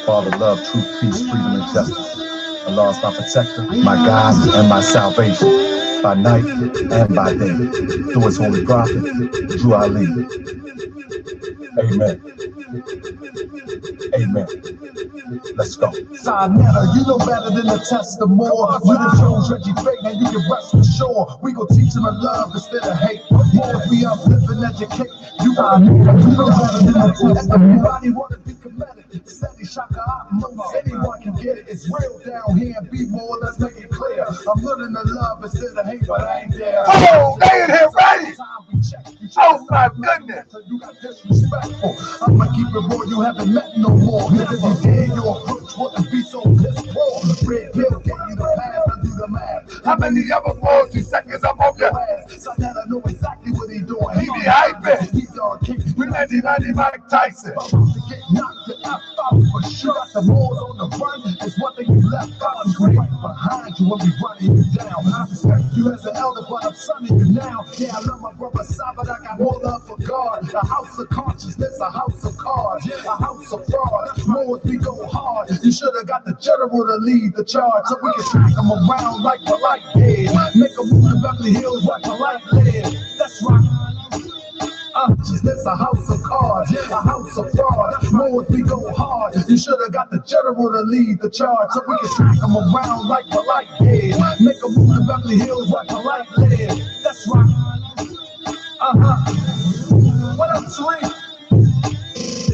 Father, love, truth, peace, freedom, and justice. Allah is my protector, my God, and my salvation, by night and by day. Through his holy prophet, Drew Ali. Amen. Amen. Let's go. Sinetta, you know better than to test the more. You the Jones, Reggie Fake, and you can rest assured. We gon' teach them to love instead of hate. More if we uplift and educate. You know better than to test the more. Everybody wanna be committed. Steady shaka utmost. Anyone can get it. It's real down here and be more. Let's make it clear. I'm learning to love instead of hate, but I ain't there. Oh, they in here ready. Oh my goodness. You got disrespectful. I'ma keep it raw. You haven't met no more. If you did, your approach wouldn't be so piss poor. Red pill get you the path, I do the math. How many other 40 seconds I'm on your ass? So now I know exactly what he doing. He be hyping. He's on kick. We 1990 Mike Tyson. To get knocked the F out for sure. Got the balls on the run. It's one thing you left out. I'm right behind you when we running you down. I respect you as an elder, but I'm sunning you now. Yeah, I love my brother Sai, but I got more love for God. A house of consciousness, a house of cards, a house of fraud. More as we go hard. You should have got the general to lead the charge, so we can smack them around like polite did. Make them move to Beverly Hills like polite lid. That's right. This a house of cards, a house of fraud. More as we go hard. You should have got the general to lead the charge, so we can smack them around like polite did. Make them move to Beverly Hills like polite lid. That's right. What up, Sweet?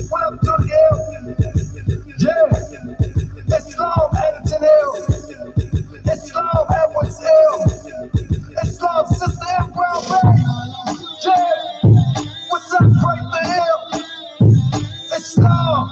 What up, Doug L? Yeah. Islam, Edison Hill. Islam, Edwards Hill. Islam, Sister F. Brown Bay. Yeah. What's up, Break the Hill? Islam.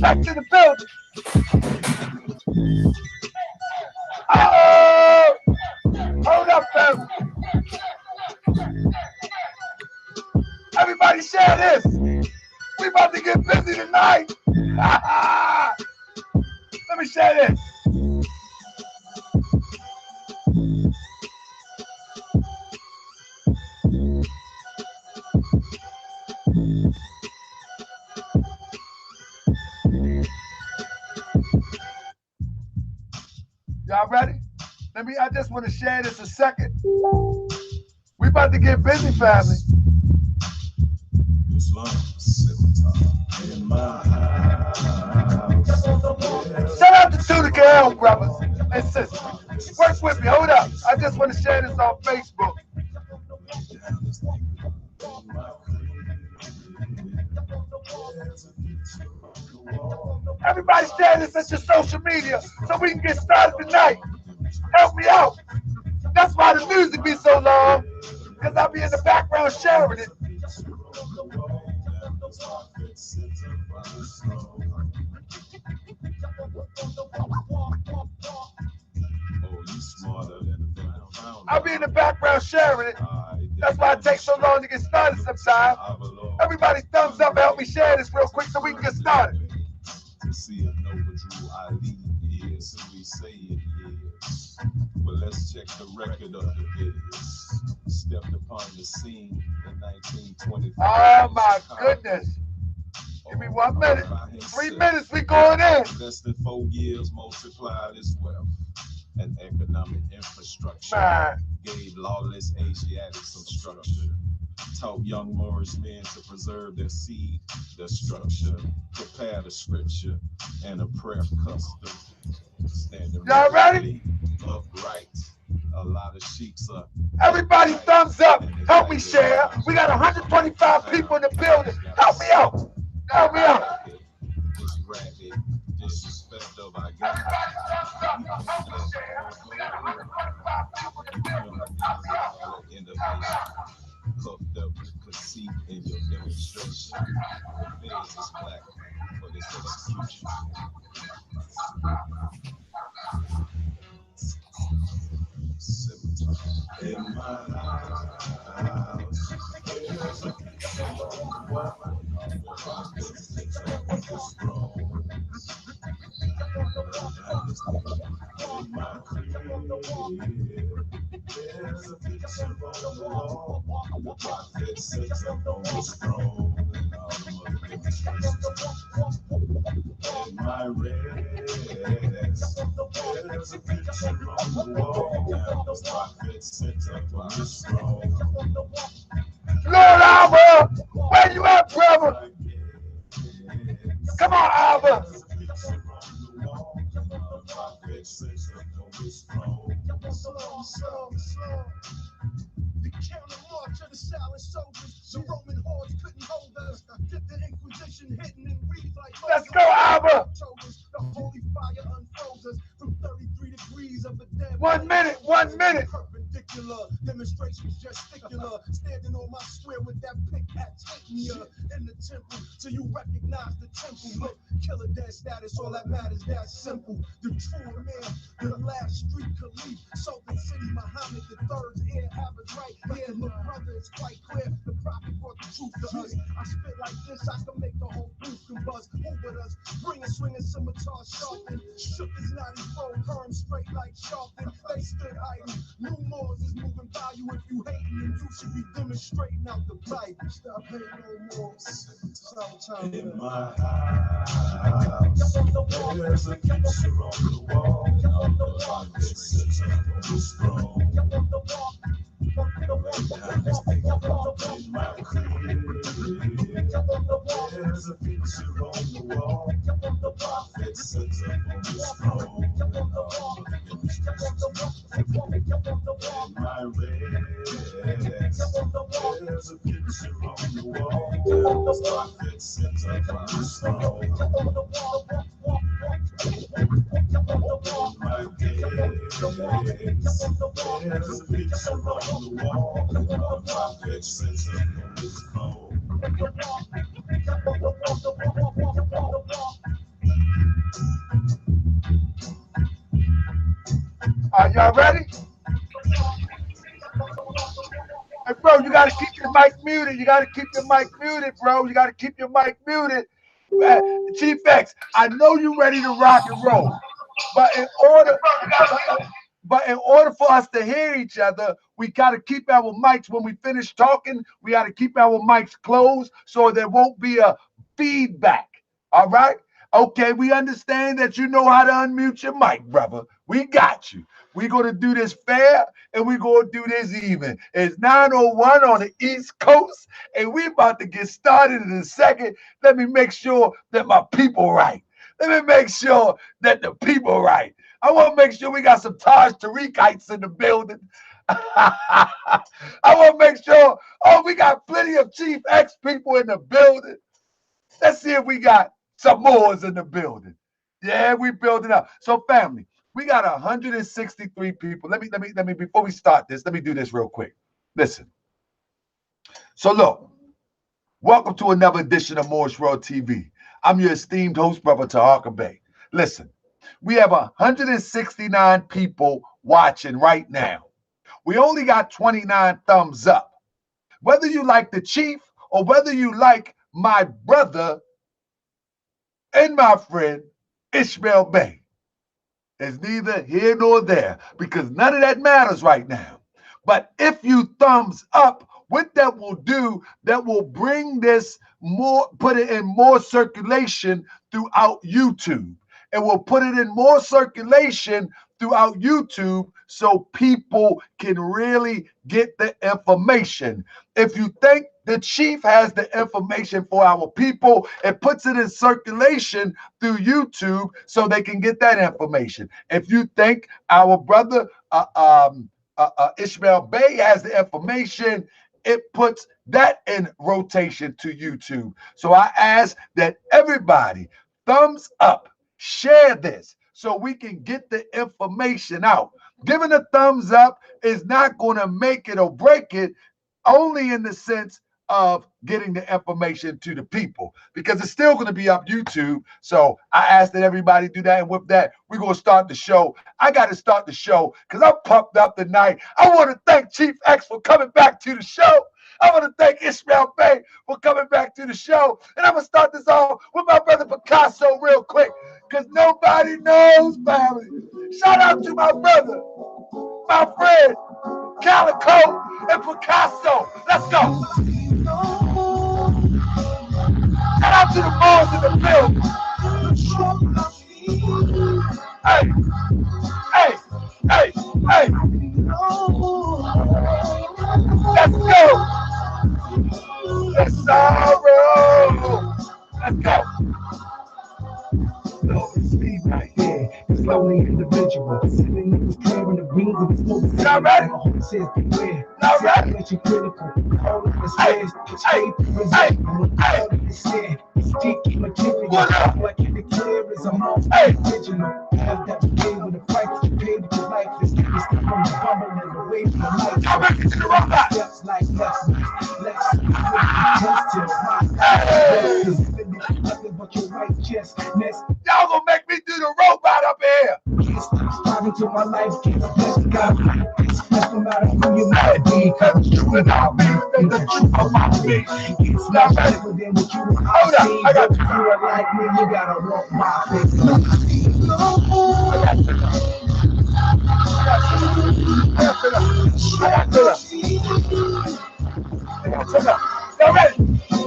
Back to the building. Hold up, fam. Everybody share this. We about to get busy tonight. Let me share this. Y'all ready? I just want to share this a second. We about to get busy, family. Shout out to Tunica L brothers and sisters. Work with me, hold up. I just want to share this on Facebook. Everybody share this at your social media so we can get started tonight. Help me out. That's why the music be so long, because I'll be in the background sharing it. I'll be in the background sharing it. That's why it takes so long to get started sometimes. Everybody thumbs up and help me share this real quick so we can get started. To see it know what Drew Ali is, and we say it is. But let's check the record of the biz. Stepped upon the scene in 1925. Oh my goodness. Give me 1 minute. 3 minutes, we going in. Less than 4 years multiplied his wealth and economic infrastructure. Man. Gave lawless this Asiatics of structure. Taught young Moorish men to preserve their seed, their structure, prepare the scripture, and a prayer custom. Standing Y'all ready? upright. A lot of sheiks are. Everybody thumbs up. Help me share. We got 125 people in the building. Help me out. Help me out. This ragged disrespect of our God. Innovation hooked up with conceit in your demonstration. The feds is black for this execution. In my house, there's a picture on the wall. In my crib, there's a picture on the wall. The prophet sits up on the throne, and all the other demonstrations. In my rest, there's a picture on the wall. Now the prophet sits up on the throne. Lord Albert, where you at, brother? Come on, Albert. The counter-march of the silent soldiers, the Roman hordes couldn't hold us. Get the Inquisition hidden in reeds like. Let's go, Albert. The holy fire unfolds us from 33 degrees of a dead. 1 minute, 1 minute. Perpendicular demonstrations gesticular, standing on my square with that pickaxe hitting you in the temple till you recognize the temple. Look, killer dead status, all that matters, that's simple. The true man, the last street caliph, Sultan City, Muhammad the third's heir, average right here. Look, brother, it's quite clear. The prophet brought the truth to us. I spit like this, I can make the whole booth combust. Who with us? Bring a swinging scimitar sharpened. Shook his naughty foe, perm straight like sharpened. They stood idle. New Moors is moving by you. If you hating, then you should be demonstrating out the Bible. Stop hating no more. In my house, there's a picture on the wall. Of the prophet sits up on the throne. In my crib, there's a picture on the wall. The prophet sits up on the throne. In my rest, there's a picture on the wall. The prophet sits up on the throne. In my days, there's a picture on the wall. The prophet sits up on the throne. Are y'all ready? Hey, bro, you got to keep your mic muted. You got to keep your mic muted, bro. You got to keep your mic muted. Chief X, I know you're ready to rock and roll, but in order for us to hear each other, we got to keep our mics, when we finish talking, we got to keep our mics closed so there won't be a feedback. All right? Okay, we understand that you know how to unmute your mic, brother. We got you. We're going to do this fair, and we're going to do this even. It's 9:01 on the East Coast, and we're about to get started in a second. Let me make sure that my people right. Let me make sure that the people right. I want to make sure we got some Taj Tariqites in the building. I want to make sure, we got plenty of Chief X people in the building. Let's see if we got some Moors in the building. Yeah, we building up. So family, we got 163 people. Let me, before we start this, let me do this real quick. Listen. So look, welcome to another edition of Moorish World TV. I'm your esteemed host, Brother Tahaka Bey. Listen, we have 169 people watching right now. We only got 29 thumbs up. Whether you like the chief or whether you like my brother and my friend, ISHMAEL Bey, is neither here nor there, because none of that matters right now. But if you thumbs up, what that will do, that will bring this more, put it in more circulation throughout YouTube. It will put it in more circulation throughout YouTube so people can really get the information. If you think the chief has the information for our people, it puts it in circulation through YouTube so they can get that information. If you think our brother ISHMAEL BEY has the information, it puts that in rotation to YouTube. So I ask that everybody thumbs up, share this so we can get the information out. Giving a thumbs up is not going to make it or break it, only in the sense of getting the information to the people, because it's still going to be up YouTube. So I ask that everybody do that. And with that, we're going to start the show. I got to start the show because I'm pumped up tonight. I want to thank Chief X for coming back to the show. I want to thank ISHMAEL BEY for coming back to the show. And I'm going to start this off with my brother Picasso real quick, because nobody knows, family. Shout out to my brother, my friend, Calico and Picasso. Let's go. Shout out to the boys in the building. Hey, hey, hey, hey. Let's go. Let's all. Let's go. It's me right here. It's lonely individual. Sitting in the clear in the ring with the smoke. Y'all ready? Says beware. Y'all ready? Let you critical. All of this is it's sticky material. What can declare is a most original. Have that today with a price to pay with your life. This from the bubble and away from the light. Y'all ready to the robot? Steps like lessons. Test till my nothing but your righteousness. Y'all gonna make me do the robot up here. Can't stop striving till my life gets blessed. God, no matter who you might be, cause you without me, the truth about me. It's not better than what you would Hold up, I got you. You are like me, you gotta walk my face. Y'all ready?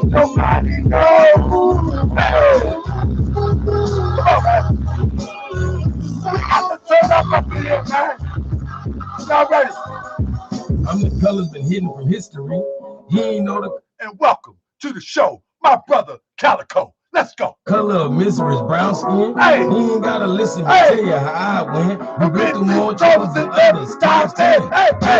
Nobody knows. Hey. Come on, man. We have to turn up here, man. Y'all ready? I'm the color's been hidden from history. He ain't know the And welcome to the show, my brother Calico. Let's go. color of misery is brown skin. Hey. He ain't gotta listen to Hey. tell you how I went. We We been through more troubles troubles than others. Hey, hey,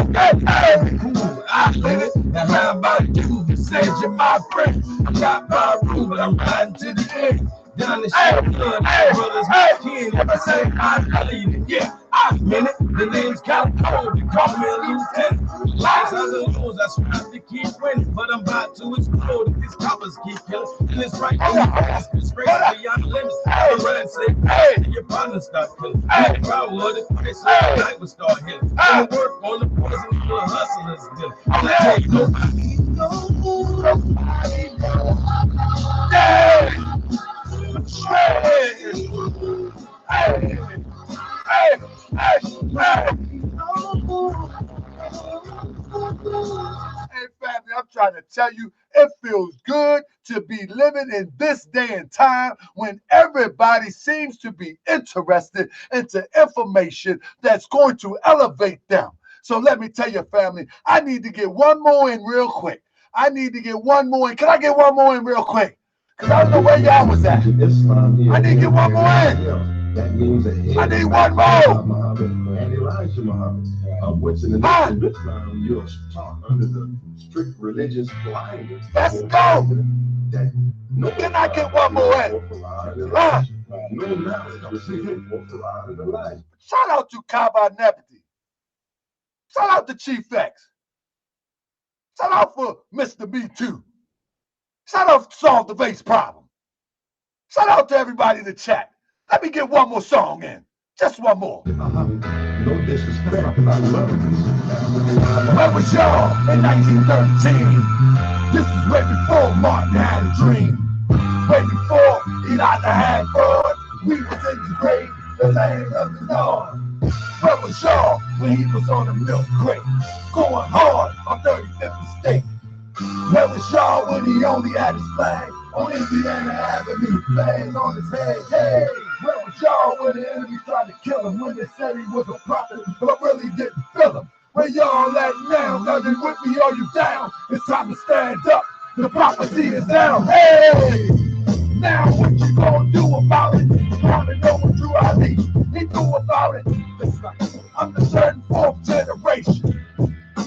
hey. Cool, I did it. Now how about you? You said you're my friend. I'm not my rule, but I'm riding to the end. Down the shit, blood, brothers, kin. If I say I'm telling you, yeah, I meant it. The name's Calico, you call me a lieutenant. Lives as a lose, I strive to keep winning, but I'm about to explode if these coppers keep killing. And it's right now, it's straight beyond limits. I run and say, hey, your partner start killing. I'm proud of it, they say the night will start hitting. And the work on the poison for the hustlers dealing. I'm gonna tell you, nobody Hey, family, I'm trying to tell you, it feels good to be living in this day and time when everybody seems to be interested into information that's going to elevate them. So let me tell you, family, I need to get one more in real quick. I need to get one more in. Can I get one more in real quick? Because I don't know where y'all was at. I need to get one more in. I need one more. And Elijah Muhammad, which in the nation of Islam, you're taught under the strict religious blindness. Let's go. No Can I get one more in? No knowledge received for Quran and Elijah. Shout out to Kaba Nepti. Shout out to Chief X. Shout out for Mr. B2. Shout out to Solve the Base Problem. Shout out to everybody in the chat. Let me get one more song in. Just one more. No disrespect, but I love this. Where was y'all in 1913? This is way before Martin had a dream. Way before Elijah had God. We was in the grave, the land of the Lord. Where was y'all when he was on the milk crate? Going hard on 35th State. Where was y'all when he only had his flag on Indiana Avenue? Flags on his head, hey. Where was was y'all when the enemy tried to kill him? When they said he was a prophet, but really didn't feel him? Where y'all at now? Nothing with me or you down? It's time to stand up. The prophecy is down. Hey! Now what you gonna do about it? Wanna know what Drew Ali he knew about it? I'm the third and fourth generation,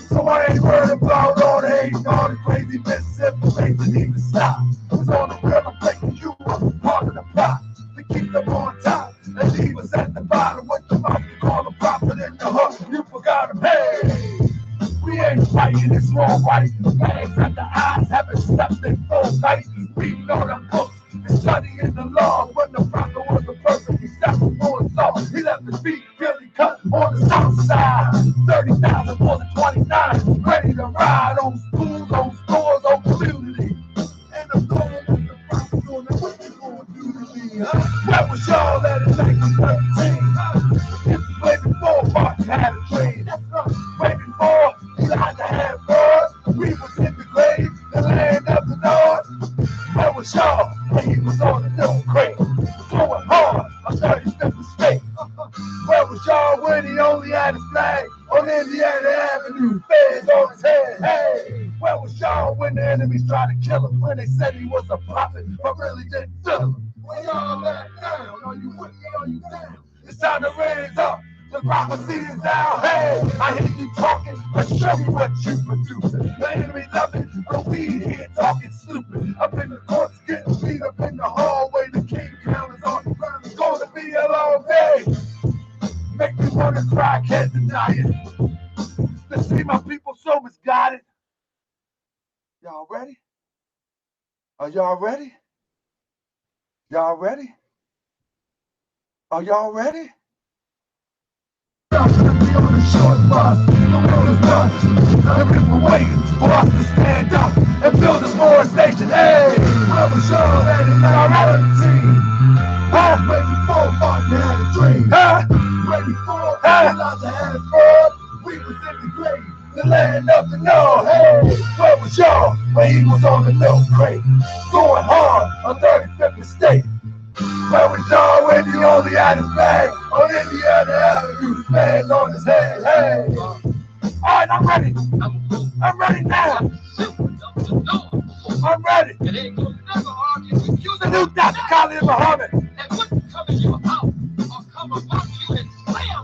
so I ain't worried about all the hate and all the crazy misinformation. Need to stop. Who's on the real? I'm taking you up part of the plot to keep them on top and leave us at the bottom. What the fuck you call a prophet in the hook? You forgot him. Hey, we ain't fighting this wrong right. Flags at the eyes haven't slept in full night. Reading all the books and studying the law. When the prophet was a person, he stepped before his law. He left his feet really cut on the south side. 30,000 for the 29, ready to ride on schools, on stores, on community. And the goal is the prophet on the what you gonna do to me, huh? Where was y'all at in 1913, huh? This is way before Martin had a dream. That's right. Way before Elijah had wars. We was in the grave, the land of the North. Where was y'all when he was on the little crate? Going hard on 35th State. Where was y'all when he only had his flag on Indiana Avenue? Feds on his head. Hey, where was y'all when the enemies tried to kill him? When they said he was a prophet, but really didn't feel him? Where y'all at now? Are you with me? Are you down? It's time to raise up. The prophecy is down. Hey, I hear you talking, but show me what you producing. The enemy love it, but we here talking stupid. Up in the courts, getting beat up in the hallway. The king crown is on the ground. It's gonna be a long day. Make me wanna cry, can't deny it. To see my people so misguided. Y'all ready? Are y'all ready? Y'all ready? Are y'all ready? On the short bus, the world is done. And people waiting for us to stand up and build a more station. Hey, where was y'all at in 1917? Huh? Way before Martin had a dream. Huh? Way before Elijah had a bird. We was in the grave, the land of the North. Hey, where was y'all when he was on the little crate? Going hard on 35th State. Where was y'all when he only had his flag on Indiana Avenue? Flags on his head. Hey. All right, I'm ready. I'm ready now. I'm ready. The new Dr. Khalid Muhammad. And wouldn't come in your house or come among you and slam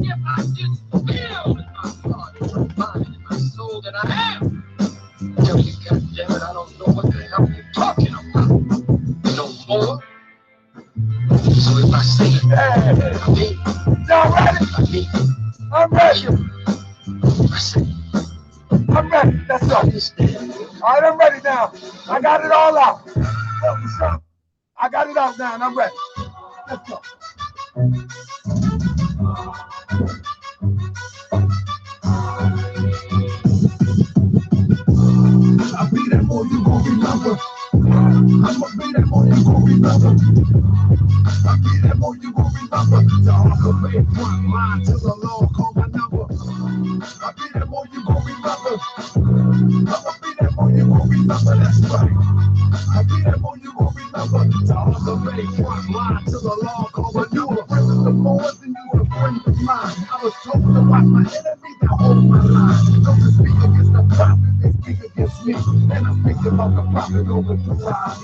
if I didn't feel in my heart, in my mind, in my soul that I am. Tell you, goddammit, I don't know what the hell you're talking about. No more. So if I say it, I mean it. Y'all ready? I mean it. I'm ready. I say it. I'm ready. Let's go. Understand? All right, I'm ready now. I got it all out. I got it out now, and I'm ready. Let's go. I'll be that boy you gon' remember. I'ma be that boy you gon' remember. I'll be that boy you gon' remember. The Hawker Bay front line till the law call my number. I'll be that boy you gon' remember. I'ma be that boy you gon' remember. That's right. I'll be that boy you gon' remember. The Hawker Bay front line till the law call my number. You were a friend of the Lord and you were a friend of mine. I was told to watch my enemies, I hold my line. Don't just speak against the prophet, they speak against me. And I'm thinking about the prophet over the line.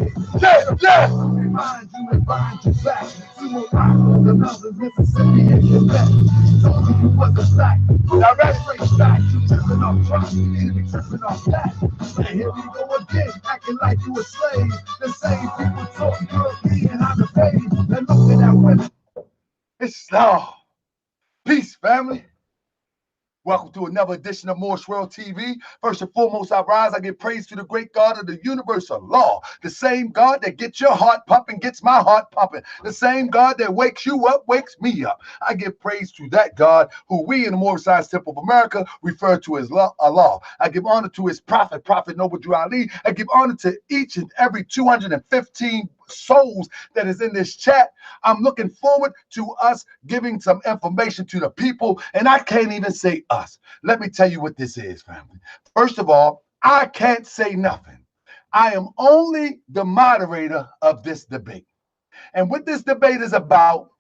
Yeah. Remind you and bind you back to a rock on the mountains, Mississippi and Quebec. Told you wasn't black. Now that's straight back. You tripping off trucks, you need to be tripping off that. And here we go again, acting like you a slave. The same people talk European how to pay. And look at that women. It's peace, family. Welcome to another edition of Morse World TV. First and foremost, I rise, I give praise to the great God of the universal law. The same God that gets your heart pumping, gets my heart pumping. The same God that wakes you up, wakes me up. I give praise to that God who we in the Morse Science Temple of America refer to as Allah. I give honor to his prophet, Prophet Noble Drew Ali. I give honor to each and every 215 souls that is in this chat. I'm looking forward to us giving some information to the people, and I can't even say us. Let me tell you what this is, family. First of all, I can't say nothing. I am only the moderator of this debate. And what this debate is about,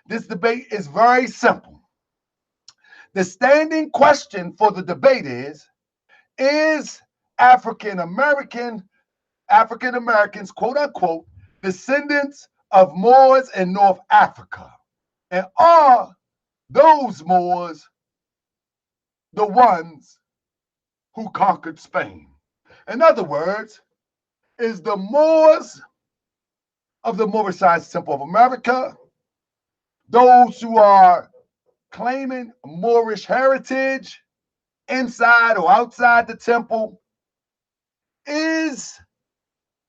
this debate is very simple. The standing question for the debate is African Americans, quote unquote, descendants of Moors in North Africa? And are those Moors the ones who conquered Spain? In other words, is the Moors of the Moorish Temple of America, those who are claiming Moorish heritage inside or outside the temple, is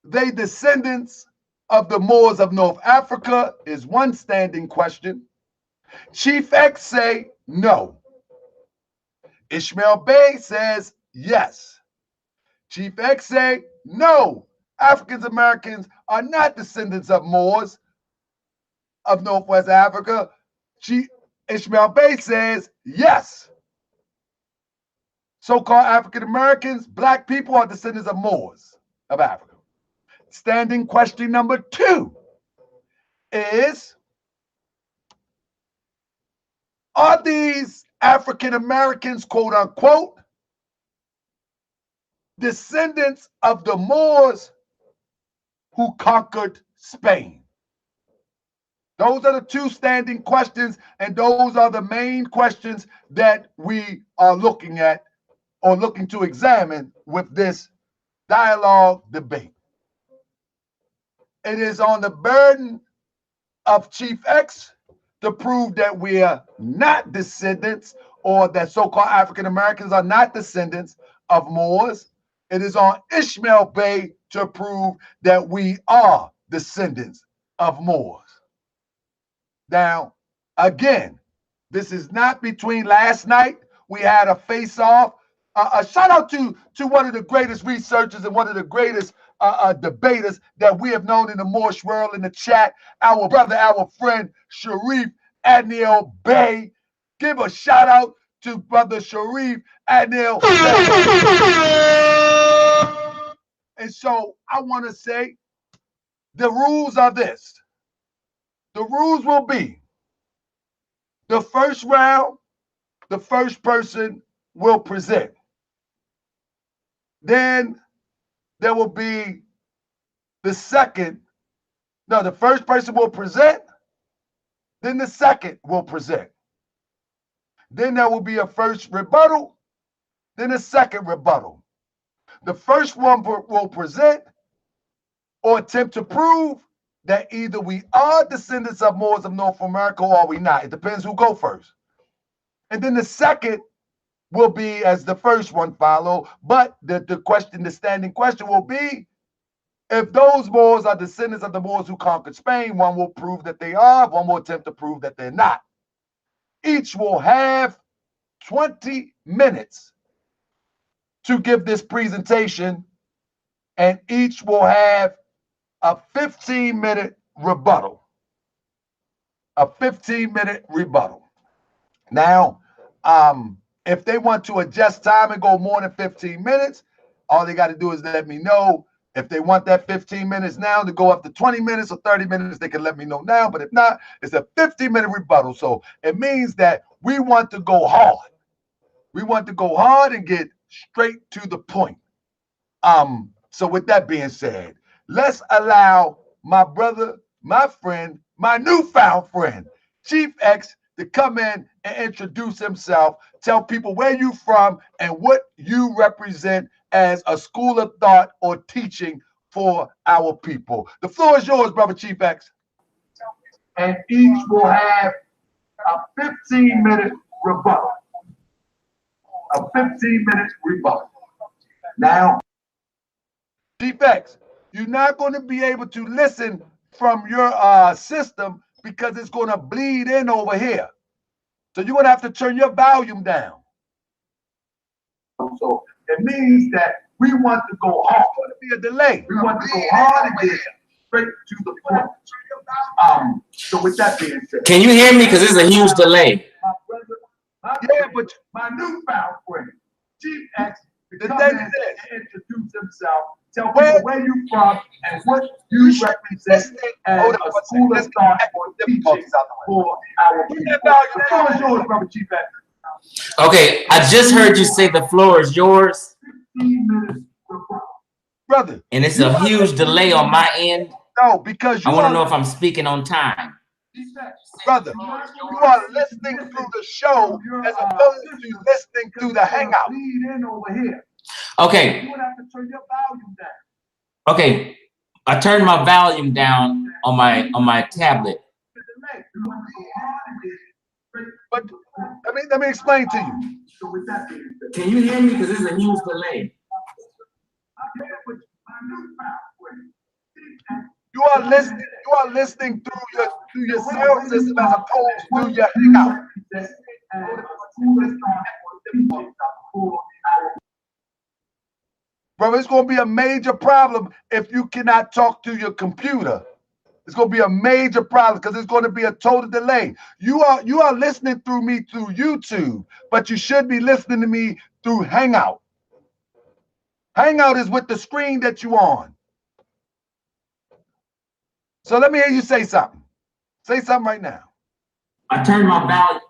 they descendants of the Moors of North Africa? Is one standing question. Chief X say no. ISHMAEL Bey says yes. Chief X say no. African Americans are not descendants of Moors of Northwest Africa. ISHMAEL Bey says yes. So-called African Americans, black people, are descendants of Moors of Africa. Standing question number 2 is, are these African Americans, quote unquote, descendants of the Moors who conquered Spain? Those are the 2 standing questions, and those are the main questions that we are looking at or looking to examine with this dialogue debate. It is on the burden of Chief X to prove that we are not descendants, or that so-called African Americans are not descendants of Moors. It is on ISHMAEL Bey to prove that we are descendants of Moors. Now, again, this is not between last night. We had a face-off. A shout out to one of the greatest researchers and one of the greatest debaters that we have known in the Moorish world in the chat, our brother, our friend, Sharif Adniel Bey. Give a shout out to brother Sharif Adniel Bey. And so I want to say the rules are this. The rules will be, the first round, the first person will present. Then there will be the second. No, the first person will present. Then the second will present. Then there will be a first rebuttal. Then a second rebuttal. The first one will present or attempt to prove that either we are descendants of Moors of North America or we not. It depends who go first. And then the second will be as the first one follow, but the question, the standing question will be, if those Moors are descendants of the Moors who conquered Spain, one will prove that they are, one will attempt to prove that they're not. Each will have 20 minutes to give this presentation, and each will have a 15-minute rebuttal. A 15-minute rebuttal. Now, if they want to adjust time and go more than 15 minutes, all they got to do is let me know. If they want that 15 minutes now to go up to 20 minutes or 30 minutes, they can let me know now. But if not, it's a 15-minute rebuttal. So it means that we want to go hard. We want to go hard and get straight to the point. So with that being said, let's allow my brother, my friend, my newfound friend, Chief X, to come in and introduce himself, tell people where you from and what you represent as a school of thought or teaching for our people. The floor is yours, brother Chief X. And each will have a 15-minute rebuttal. A 15-minute rebuttal. Now, Chief X, you're not going to be able to listen from your system because it's going to bleed in over here. So you're going to have to turn your volume down. So it means that we want to go hard. It's going to be a delay. We want to go hard and get straight to the point. So with that being said, can you hear me? Because it's a huge delay. Yeah, but my newfound friend, Chief X, The thing is this. Introduce himself. Tell people where you from and what you represent as a school of thought or teaching for our people. The floor is yours, Brother Chief. Okay, I just heard you say the floor is yours. 15 minutes, Brother. And it's a huge delay on my end. No, because I want to know if I'm speaking on time. Brother, you are listening through the show as opposed to listening through the hangout. Okay. Okay. I turned my volume down on my tablet. But let me explain to you. Can you hear me? Because there's a huge delay. You are listening through your sound system as opposed to your hangout. Bro, it's going to be a major problem if you cannot talk to your computer. It's going to be a major problem because it's going to be a total delay. You are listening through me through YouTube, but you should be listening to me through Hangout. Hangout is with the screen that you on. So let me hear you say something. Say something right now. I turned my volume.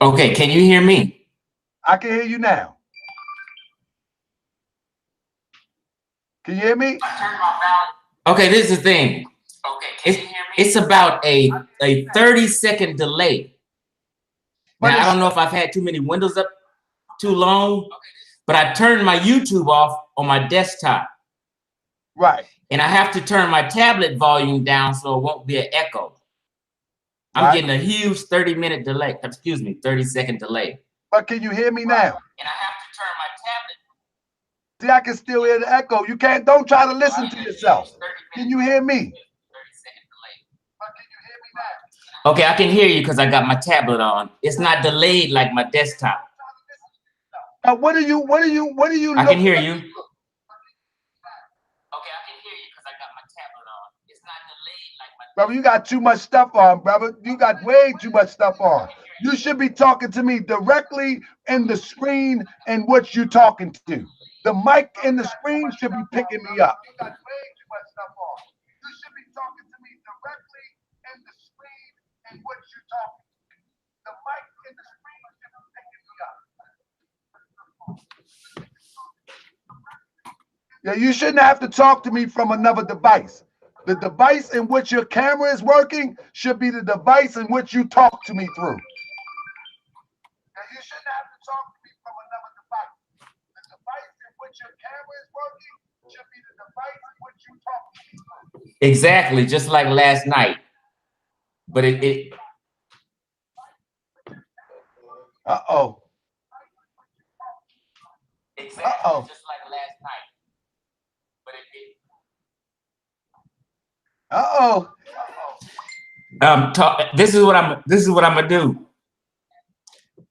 Okay, can you hear me? I can hear you now. Can you hear me? I turned my volume. Okay, this is the thing. Okay, it's about a 30-second delay. Now, I don't know if I've had too many windows up too long, but I turned my YouTube off on my desktop. Right. And I have to turn my tablet volume down so it won't be an echo. I'm getting a huge 30-minute delay. Excuse me, 30-second delay. But can you hear me now? And I have to turn my tablet. See, I can still hear the echo. You can't, don't try to listen to yourself. Can you hear me? 30-second delay. But can you hear me now? Okay, I can hear you because I got my tablet on. It's not delayed like my desktop. What are you? I can hear you. Brother, you got too much stuff on, brother. You got way too much stuff on. You should be talking to me directly in the screen and what you're talking to. The mic in the screen should be picking me up. You got way too much stuff on. You should be talking to me directly in the screen and what you're talking to. The mic in the screen should be picking me up. Yeah, you shouldn't have to talk to me from another device. The device in which your camera is working should be the device in which you talk to me through. Now, you shouldn't have to talk to me from another device. The device in which your camera is working should be the device in which you talk to me through. Exactly, just like last night. But it Uh-oh. Exactly, just like last night. But Uh-oh. This is what I'm gonna do.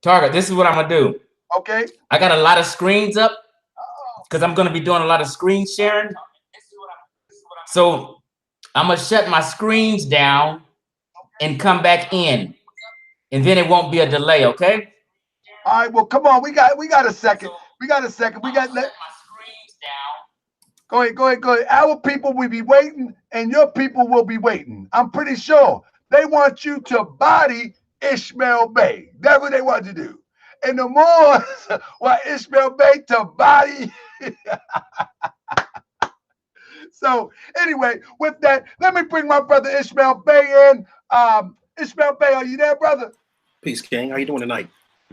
Target, this is what I'm gonna do. Okay. I got a lot of screens up because I'm gonna be doing a lot of screen sharing. So I'm gonna shut my screens down and come back in, and then it won't be a delay. Okay. All right. Well, come on. We got a second. We got a second. We got that. Go ahead. Our people will be waiting, and your people will be waiting. I'm pretty sure they want you to body ISHMAEL BEY. That's what they want you to do. And the more want ISHMAEL BEY to body. So anyway, with that, let me bring my brother ISHMAEL BEY in. ISHMAEL BEY, are you there, brother? Peace, King. How you doing tonight?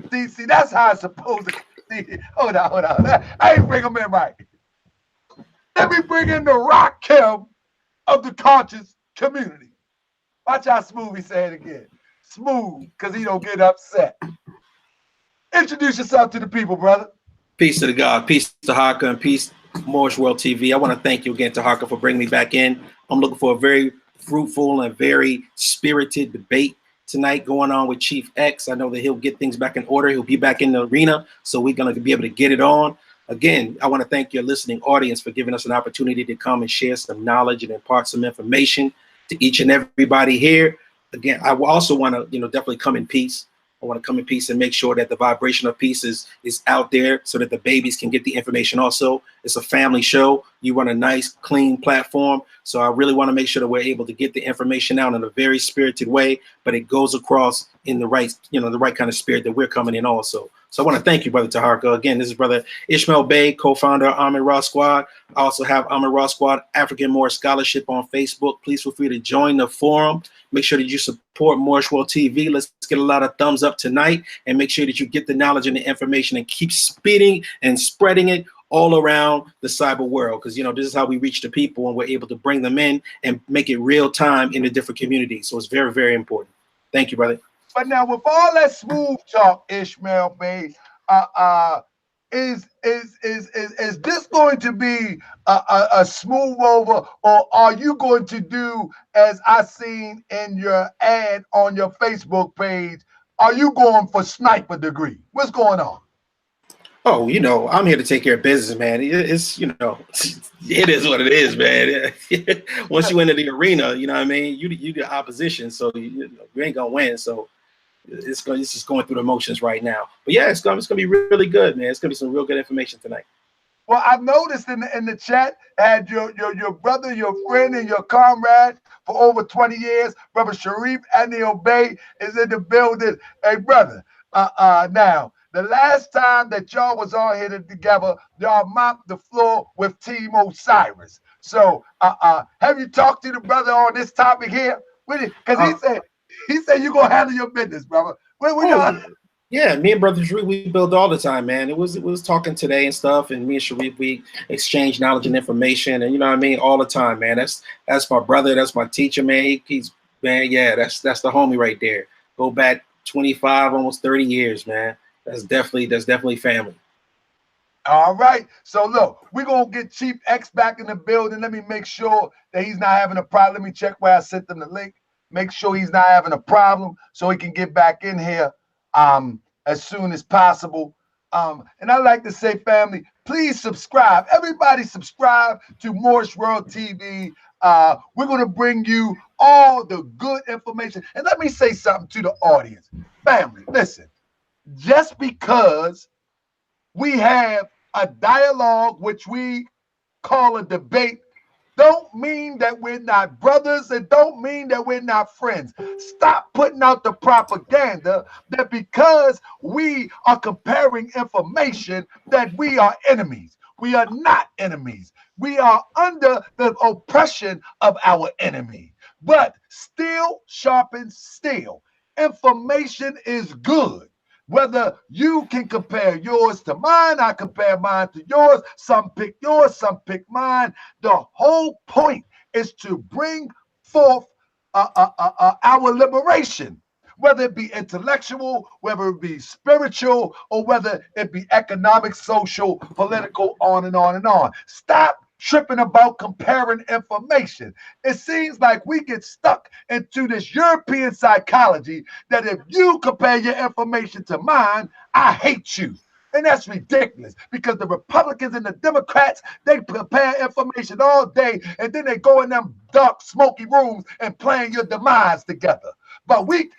See, that's how it's supposed to be. Hold on. I ain't bring him in right. Let me bring in the Rakim of the conscious community. Watch how smooth he say it again. Smooth, because he don't get upset. Introduce yourself to the people, brother. Peace to the God, peace to Haka, and peace Moorish World TV. I want to thank you again to Haka for bringing me back in. I'm looking for a very fruitful and very spirited debate tonight going on with Chief X. I know that he'll get things back in order. He'll be back in the arena, so we're going to be able to get it on. Again, I want to thank your listening audience for giving us an opportunity to come and share some knowledge and impart some information to each and everybody here. Again, I will also want to, definitely come in peace. I want to come in peace and make sure that the vibration of peace is out there so that the babies can get the information also. It's a family show. You run a nice, clean platform. So I really want to make sure that we're able to get the information out in a very spirited way, but it goes across in the right, the right kind of spirit that we're coming in also. So I want to thank you, Brother Taharka. Again, this is Brother ISHMAEL BEY, co-founder of Amin Ra Squad. I also have Amin Ra Squad African Moorish Scholarship on Facebook. Please feel free to join the forum. Make sure that you support Moorish World TV. Let's get a lot of thumbs up tonight and make sure that you get the knowledge and the information and keep speeding and spreading it all around the cyber world, because this is how we reach the people and we're able to bring them in and make it real time in the different communities. So it's very, very important. Thank you, brother. But now, with all that smooth talk, ISHMAEL BEY, is this going to be a smooth over, or are you going to do, as I seen in your ad on your Facebook page, are you going for sniper degree? What's going on? Oh, I'm here to take care of business, man. It's, it is what it is, man. Once you enter the arena, you know what I mean? You the opposition, so you ain't gonna win. So it's just going through the motions right now. But yeah, it's gonna be really good, man. It's gonna be some real good information tonight. Well, I noticed in the chat, had your brother, your friend, and your comrade for over 20 years, Brother Sharif Anil Bey, is in the building. Hey, brother, now, the last time that y'all was on here together, y'all mopped the floor with Team Osiris. So, have you talked to the brother on this topic here? Because he said you're gonna handle your business, brother. Yeah, me and Brother Sharif, we build all the time, man. It was talking today and stuff, and me and Sharif, we exchange knowledge and information, and all the time, man. That's my brother, that's my teacher, man. He's man, yeah, that's the homie right there. Go back 25, almost 30 years, man. That's definitely family. All right. So look, we're gonna get Chief X back in the building. Let me make sure that he's not having a problem. Let me check where I sent them the link. Make sure he's not having a problem so he can get back in here as soon as possible. And I like to say, family, please subscribe. Everybody subscribe to Moorish World TV. We're going to bring you all the good information. And let me say something to the audience. Family, listen, just because we have a dialogue, which we call a debate, don't mean that we're not brothers, and don't mean that we're not friends. Stop putting out the propaganda that because we are comparing information that we are enemies. We are not enemies. We are under the oppression of our enemy. But steel sharpens steel. Information is good. Whether you can compare yours to mine, I compare mine to yours, some pick yours, some pick mine. The whole point is to bring forth our liberation, whether it be intellectual, whether it be spiritual, or whether it be economic, social, political, on and on and on. Stop tripping about comparing information. It seems like we get stuck into this European psychology that if you compare your information to mine, I hate you. And that's ridiculous, because the Republicans and the Democrats, they compare information all day, and then they go in them dark, smoky rooms and plan your demise together. But we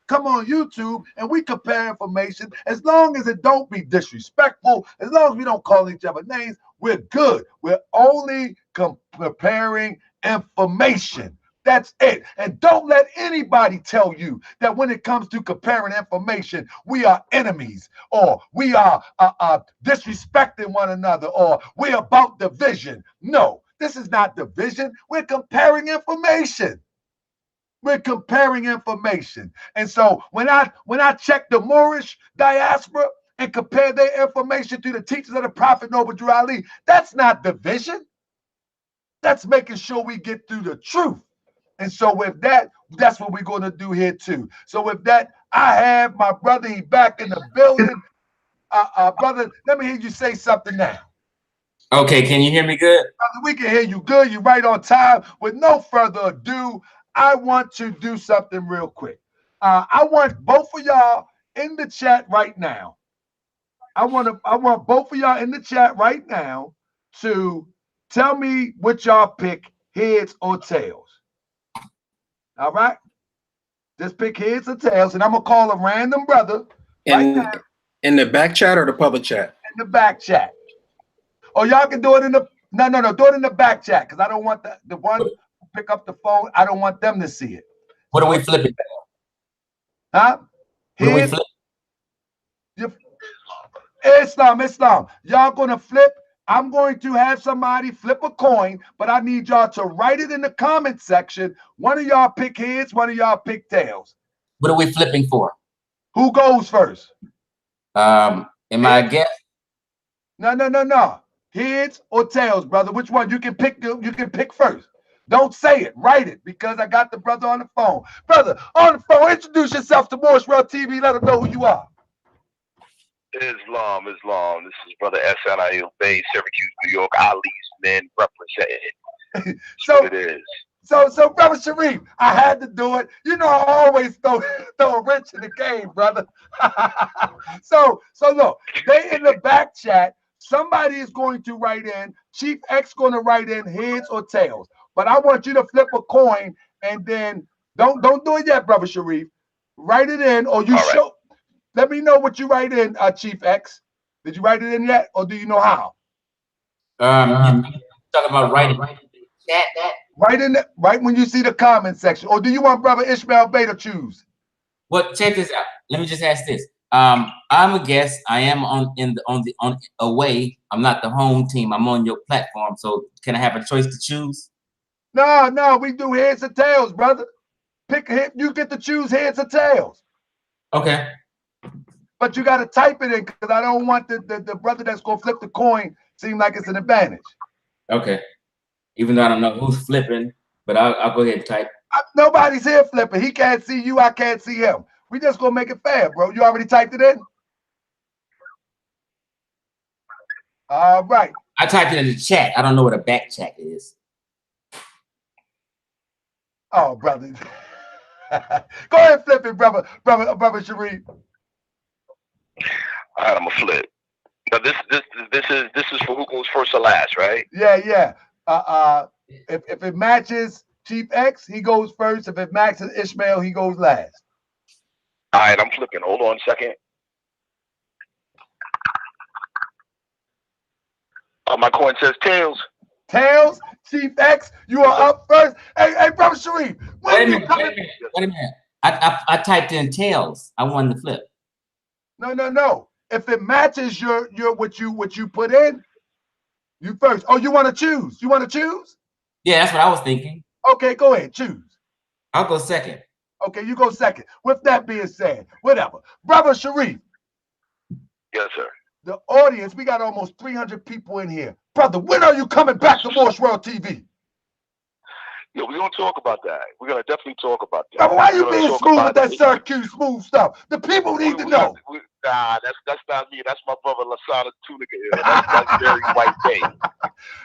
come on YouTube and we compare information. As long as it don't be disrespectful, as long as we don't call each other names, we're good. We're only comparing information. That's it. And don't let anybody tell you that when it comes to comparing information, we are enemies, or we are disrespecting one another, or we're about division. No, this is not division. We're comparing information. We're comparing information. And so when I check the Moorish diaspora and compare their information to the teachings of the Prophet Noble Drew Ali, that's not division. That's making sure we get through the truth. And so with that, that's what we're going to do here too. So with that, I have my brother, he back in the building. Brother, let me hear you say something now. Okay, can you hear me good? Brother, we can hear you good. You're right on time. With no further ado, I want to do something real quick. I want both of y'all in the chat right now. I want both of y'all in the chat right now to tell me what y'all pick, heads or tails. All right? Just pick heads or tails, and I'm gonna call a random brother right now in the back chat or the public chat? in the back chat. Or y'all can do it in the no, do it in the back chat because I don't want the one who pick up the phone. I don't want them to see it. What are we flipping? Huh? What are we flipping? Islam. Y'all gonna flip. I'm going to have somebody flip a coin, but I need y'all to write it in the comment section. One of y'all pick heads, one of y'all pick tails. What are we flipping for? Who goes first? Am I a guest? No. Heads or tails, brother. Which one? You can pick first. Don't say it. Write it because I got the brother on the phone. Brother, on the phone, introduce yourself to ISHMAEL TV. Let them know who you are. Islam. This is Brother SNIL BEY, Syracuse, New York. Ali's men represented. So it is. So, Brother Sharif, I had to do it. You know, I always throw a wrench in the game, brother. so look, they in the back chat. Somebody is going to write in. Chief X going to write in heads or tails. But I want you to flip a coin and then don't do it yet, Brother Sharif. Write it in, or you show. Let me know what you write in, Chief X. Did you write it in yet, or do you know how? Talking about writing. Right when you see the comment section, or do you want Brother ISHMAEL BEY to choose? Well, check this out. Let me just ask this. I'm a guest. I am on away. I'm not the home team. I'm on your platform. So can I have a choice to choose? No. We do heads or tails, brother. Pick a hit. You get to choose heads or tails. Okay. But you got to type it in because I don't want the brother that's gonna flip the coin seem like it's an advantage. Okay. Even though I don't know who's flipping, but I'll go ahead and type. Nobody's here flipping. He can't see you. I can't see him. We just gonna make it fair, bro. You already typed it in? All right. I typed it in the chat. I don't know what a back chat is. Oh, brother. Go ahead and flip it, brother Sharif. All right, I'm gonna flip. Now this is for who goes first or last, right? Yeah. If it matches Chief X, he goes first. If it matches ISHMAEL, he goes last. All right, I'm flipping. Hold on a second. My coin says tails. Tails, Chief X, you are up first. Hey, Brother Sharif. Wait a minute. I typed in tails. I wanted to flip. No. If it matches your what you put in, you first. Oh, you want to choose? You want to choose? Yeah, that's what I was thinking. Okay, go ahead, choose. I'll go second. Okay, you go second. With that being said, whatever. Brother Sharif. Yes, sir. The audience, we got almost 300 people in here. Brother, when are you coming back to ISHMAEL TV? Yeah, we're gonna talk about that. We're gonna definitely talk about that. Brother, why you being smooth with that Syracuse smooth stuff? The people need to know. Nah, that's not me. That's my brother Lasana Tunica. That's very white day.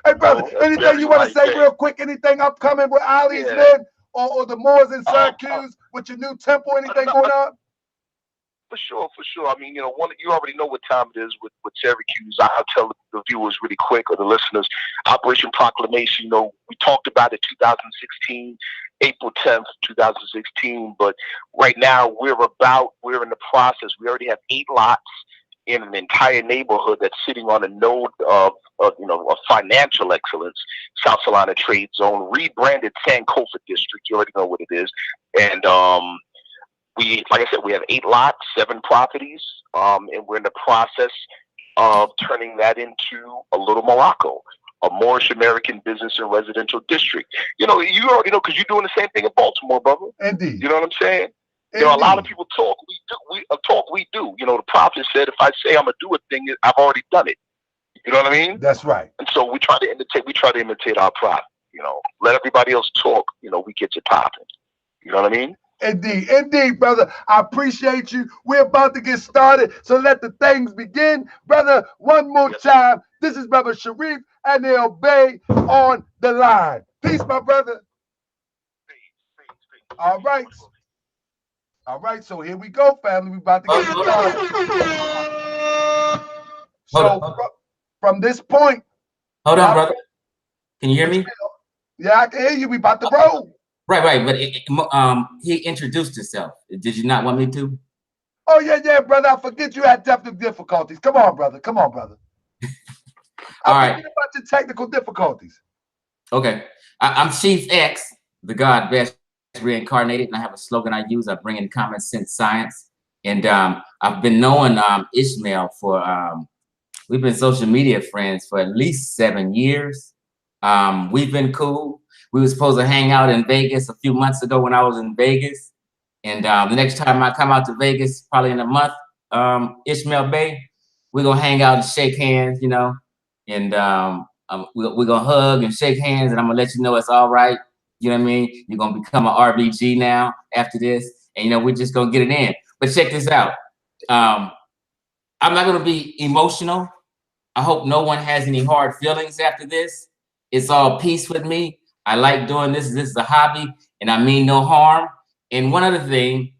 Hey, brother, anything you want to say real quick? Anything upcoming with Ali's men or the Moors in Syracuse with your new temple? Anything going on? For sure. I mean, you already know what time it is with Syracuse. I'll tell the viewers really quick, or the listeners. Operation Proclamation. We talked about it 2016, April 10th, 2016. But right now we're in the process. We already have 8 lots in an entire neighborhood that's sitting on a node of financial excellence, South Carolina Trade Zone, rebranded Sankofa District. You already know what it is, and like I said, we have 8 lots, 7 properties, and we're in the process of turning that into a little Morocco, a Moorish American business and residential district. You already know because you're doing the same thing in Baltimore, brother. Indeed. You know what I'm saying? Indeed. A lot of people talk. We do. The prophet said, if I say I'm gonna do a thing, I've already done it. You know what I mean? That's right. And so we try to imitate our prophet. Let everybody else talk. We get you popping. You know what I mean? Indeed, brother. I appreciate you. We're about to get started, so let the things begin. Brother, one more time. This is Brother Sharif and they'll BEY on the line. Peace, my brother. Peace. All right, so here we go, family. We about to get started. So from this point. Hold on, brother. Can you hear me? Yeah, I can hear you. We about to roll. Right. But he introduced himself. Did you not want me to? Oh, yeah, brother. I forget you had technical difficulties. Come on, brother. I forget about your technical difficulties. Okay. I'm Chief X, the God best reincarnated, and I have a slogan I use. I bring in common sense science. And I've been knowing ISHMAEL for, we've been social media friends for at least 7 years. We've been cool. We were supposed to hang out in Vegas a few months ago when I was in Vegas. And the next time I come out to Vegas, probably in a month, ISHMAEL BEY, we're going to hang out and shake hands, you know, and we're going to hug and shake hands, and I'm going to let you know it's all right. You know what I mean? You're going to become an RBG now after this, and, you know, we're just going to get it in. But check this out. I'm not going to be emotional. I hope no one has any hard feelings after this. It's all peace with me. I like doing this. This is a hobby, and I mean no harm. And one other thing,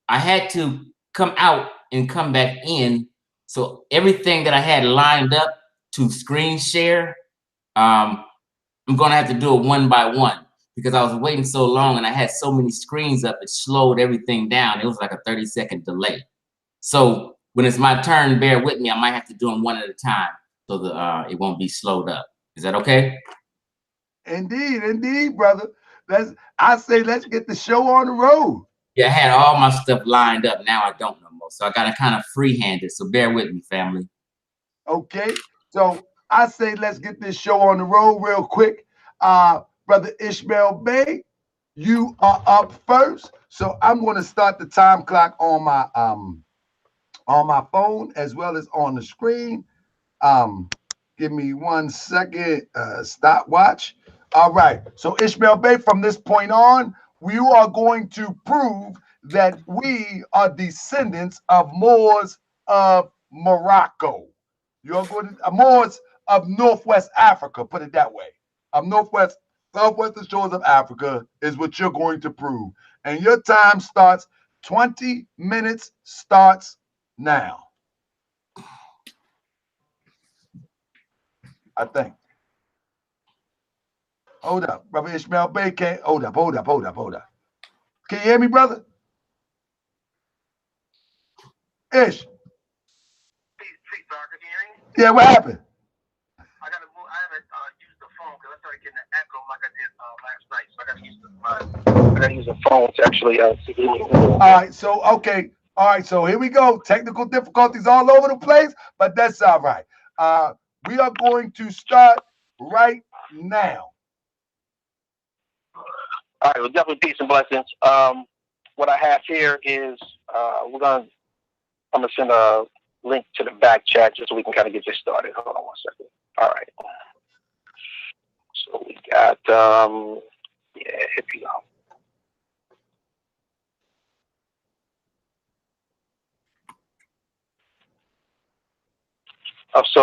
I had to come out and come back in. So everything that I had lined up to screen share, I'm going to have to do it one by one because I was waiting so long and I had so many screens up, it slowed everything down. It was like a 30-second delay. So when it's my turn, bear with me. I might have to do them one at a time so that it won't be slowed up. Is that okay? Indeed, brother. I say let's get the show on the road. Yeah, I had all my stuff lined up. Now I don't no more. So I got to kind of freehand it. So bear with me, family. Okay. So I say let's get this show on the road real quick. Brother ISHMAEL BEY, you are up first. So I'm going to start the time clock on my phone as well as on the screen. Give me 1 second. Stopwatch. All right. So ISHMAEL BEY, from this point on, we are going to prove that we are descendants of Moors of Morocco. You're going to Moors of Northwest Africa, put it that way. Of southwestern shores of Africa is what you're going to prove. And your time starts 20 minutes starts now. I think. Hold up, brother ISHMAEL BEY can't. Hold up. Can you hear me, brother? Ish. Yeah, what happened? I haven't used the phone because I started getting an echo like I did last night. So I got to use the phone to actually All right. So okay. All right. So here we go. Technical difficulties all over the place, but that's all right. We are going to start right now. All right. Well, definitely peace and blessings. What I have here is I'm gonna send a link to the back chat just so we can kind of get this started. Hold on 1 second. All right. So we got here we go. So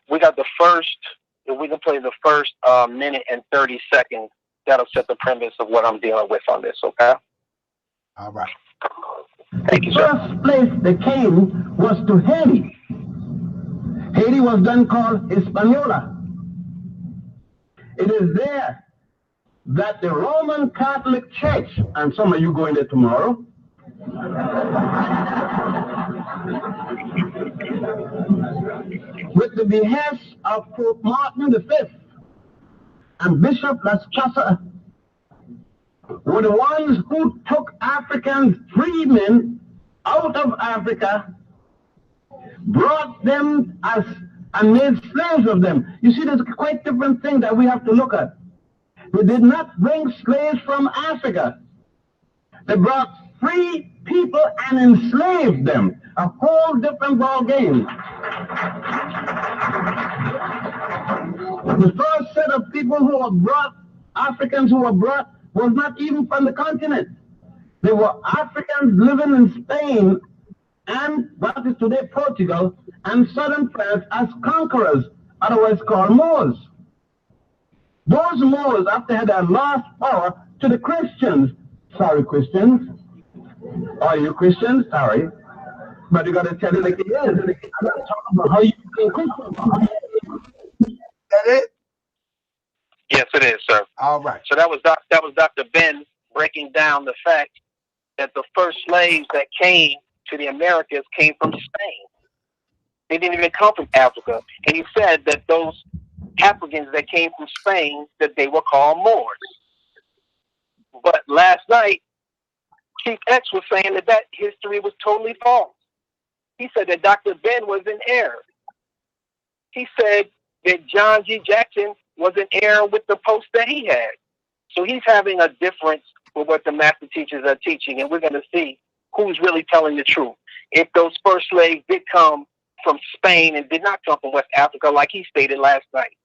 we got the first. If we can play the first minute and 30 seconds, that'll set the premise of what I'm dealing with on this. Okay. All right. Thank you, sir. First place they came was to Haiti. Haiti was then called Hispaniola. It is there that the Roman Catholic Church, and some of you going there tomorrow, with the behest of Pope Martin V and Bishop Las Casas, were the ones who took African freedmen out of Africa, brought them and made slaves of them. You see, there's a quite different thing that we have to look at. They did not bring slaves from Africa. They brought free people and enslaved them. A whole different ball game. The first set of people who were brought, Africans who were brought, was not even from the continent. They were Africans living in Spain and what is today Portugal and southern France as conquerors, otherwise called Moors. Those Moors, after they had lost power to the Christians, sorry Christians, are you Christians? Sorry, but you got to tell it like it is. I'm not talking about how you became Christians. That it? Yes, it is, sir. All right. So that was Dr. Ben breaking down the fact that the first slaves that came to the Americas came from Spain. They didn't even come from Africa. And he said that those Africans that came from Spain, that they were called Moors. But last night, Chief X was saying that that history was totally false. He said that Dr. Ben was in error. He said that John G. Jackson was in error with the post that he had. So he's having a difference with what the master teachers are teaching, and we're going to see who's really telling the truth. If those first slaves did come from Spain and did not come from West Africa, like he stated last night.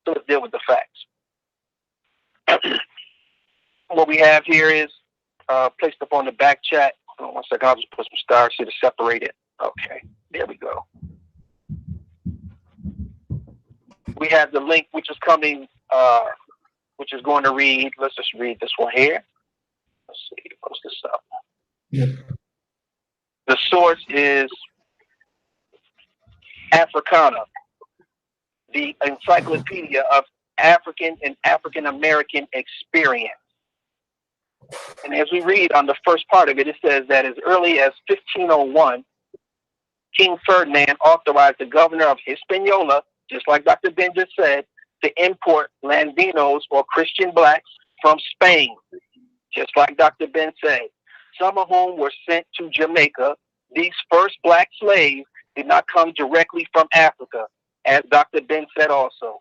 So let's deal with the facts. What we have here is placed up on the back chat. Hold on 1 second, I'll just put some stars here to separate it. Okay, there we go. We have the link which is coming, which is going to read. Let's just read this one here. Let's see, post this up. The source is Africana, the encyclopedia of African and African American experience. And as we read on the first part of it, it says that as early as 1501, King Ferdinand authorized the governor of Hispaniola, just like Dr. Ben just said, to import Landinos or Christian blacks from Spain, just like Dr. Ben said, some of whom were sent to Jamaica. These first black slaves did not come directly from Africa, as Dr. Ben said also.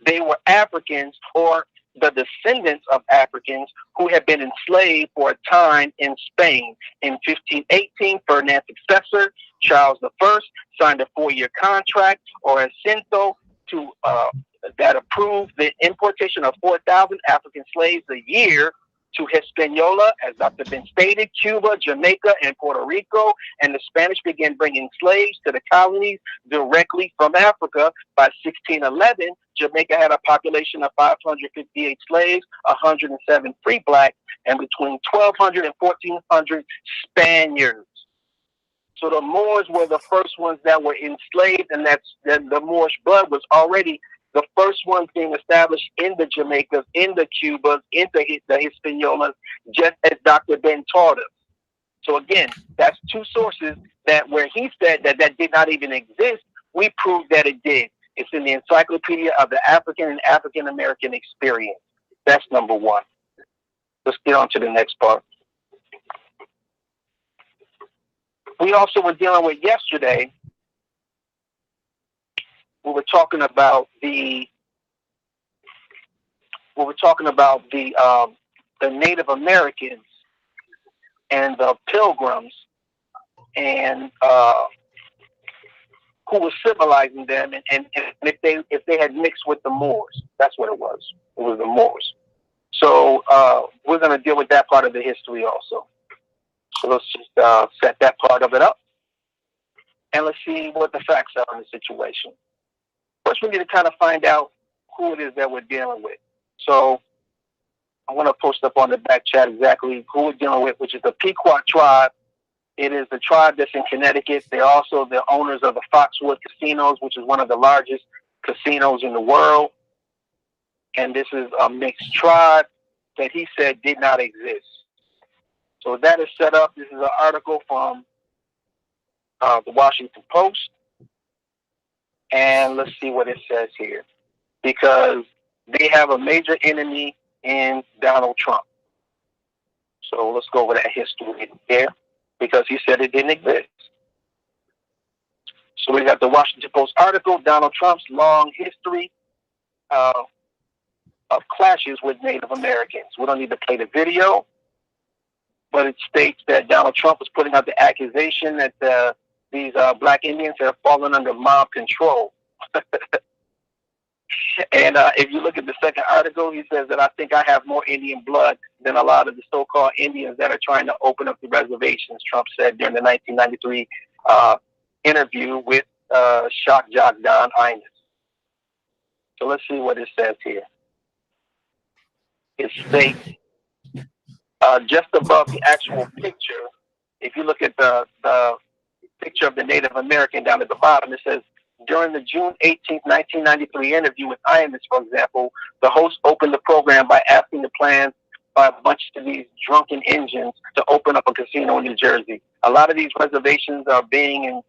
They were Africans or the descendants of Africans who had been enslaved for a time in Spain. In 1518, Ferdinand's successor, Charles I, signed a 4-year contract or acinto to that approved the importation of 4,000 African slaves a year to Hispaniola, as Dr. Ben stated, Cuba, Jamaica, and Puerto Rico, and the Spanish began bringing slaves to the colonies directly from Africa. By 1611, Jamaica had a population of 558 slaves, 107 free blacks, and between 1,200 and 1,400 Spaniards. So the Moors were the first ones that were enslaved, and the Moorish blood was already the first ones being established in the Jamaicas, in the Cubas, in the Hispaniolas, just as Dr. Ben taught us. So again, that's two sources that where he said that that did not even exist, we proved that it did. It's in the Encyclopedia of the African and African American Experience. That's number one. Let's get on to the next part. We also were dealing with yesterday. We were talking about the Native Americans and the Pilgrims and who was civilizing them, and if they had mixed with the Moors. That's what it was. It was the Moors. So we're going to deal with that part of the history also. So let's just set that part of it up, and let's see what the facts are on the situation. First, we need to kind of find out who it is that we're dealing with. So I want to post up on the back chat exactly who we're dealing with, which is the Pequot tribe. It is the tribe that's in Connecticut. They're also the owners of the Foxwood Casinos, which is one of the largest casinos in the world. And this is a mixed tribe that he said did not exist. So that is set up. This is an article from the Washington Post. And let's see what it says here. Because they have a major enemy in Donald Trump. So let's go over that history there, because he said it didn't exist. So we got the Washington Post article, Donald Trump's long history of clashes with Native Americans. We don't need to play the video, but it states that Donald Trump was putting out the accusation that these black Indians have fallen under mob control. And if you look at the second article, he says that I think I have more Indian blood than a lot of the so-called Indians that are trying to open up the reservations, Trump said during the 1993 interview with shock jock Don Imus. So let's see what it says here. It states, just above the actual picture, if you look at the picture of the Native American down at the bottom, it says, during the June 18, 1993 interview with Imus, for example, the host opened the program by asking the plans by a bunch of these drunken Indians to open up a casino in New Jersey. A lot of these reservations are being,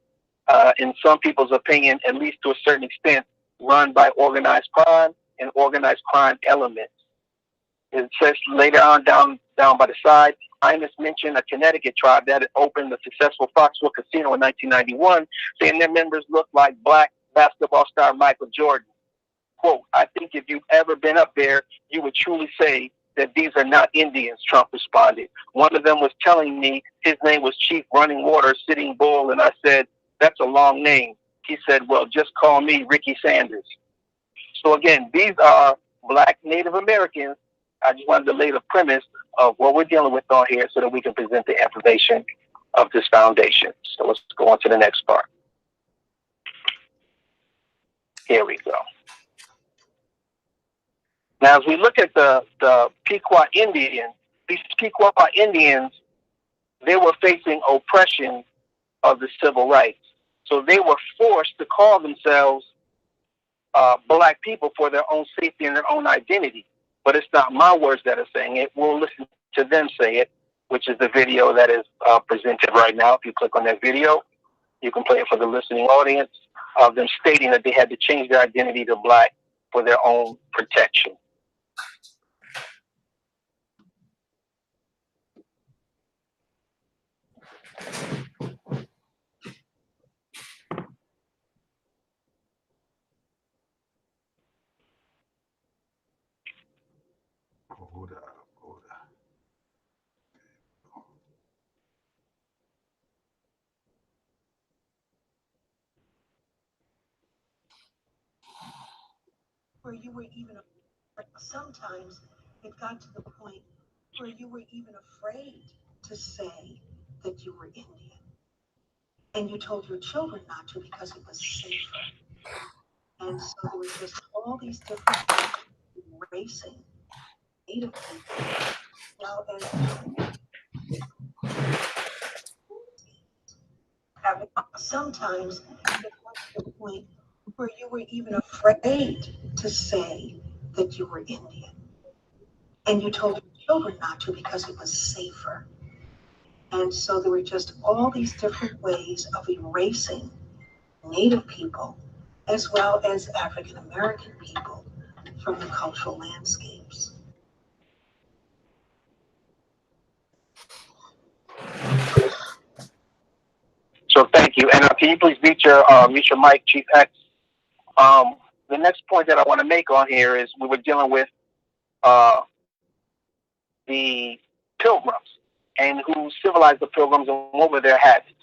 in some people's opinion, at least to a certain extent, run by organized crime and organized crime elements. It says later on down by the side, Ines mentioned a Connecticut tribe that had opened the successful Foxwell Casino in 1991, saying their members looked like black basketball star Michael Jordan. Quote, I think if you've ever been up there, you would truly say that these are not Indians, Trump responded. One of them was telling me his name was Chief Running Water, Sitting Bull, and I said, that's a long name. He said, well, just call me Ricky Sanders. So again, these are black Native Americans. I just wanted to lay the premise of what we're dealing with on here so that we can present the information of this foundation. So let's go on to the next part. Here we go. Now, as we look at the Pequot Indians, these Pequot Indians, they were facing oppression of the civil rights. So they were forced to call themselves black people for their own safety and their own identity. But it's not my words that are saying it. We'll listen to them say it, which is the video that is presented right now. If you click on that video, you can play it for the listening audience of them stating that they had to change their identity to black for their own protection. Hold up. Where you were even, sometimes it got to the point where you were even afraid to say that you were Indian. And you told your children not to because it was safer. And so there were just all these different racing Native people. Now, sometimes it got to the point where you were even afraid to say that you were Indian. And you told your children not to because it was safer. And so there were just all these different ways of erasing Native people as well as African American people from the cultural landscapes. So thank you. And can you please mute your mic, Chief X? The next point that I want to make on here is we were dealing with the Pilgrims and who civilized the Pilgrims and what were their habits.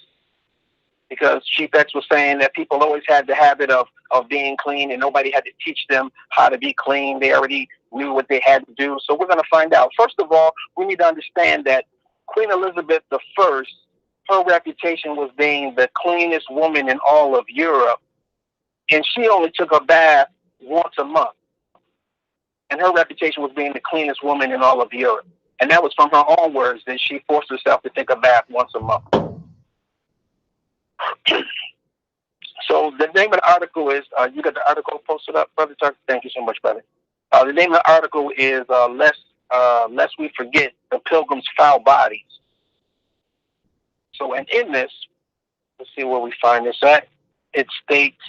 Because Chief X was saying that people always had the habit of being clean and nobody had to teach them how to be clean. They already knew what they had to do. So we're going to find out. First of all, we need to understand that Queen Elizabeth I, her reputation was being the cleanest woman in all of Europe. And she only took a bath once a month. And her reputation was being the cleanest woman in all of Europe. And that was from her own words, that she forced herself to take a bath once a month. So the name of the article is, you got the article posted up, Brother Tucker? Thank you so much, brother. The name of the article is Lest We Forget the Pilgrims' Foul Bodies. So, and in this, let's see where we find this at. It states,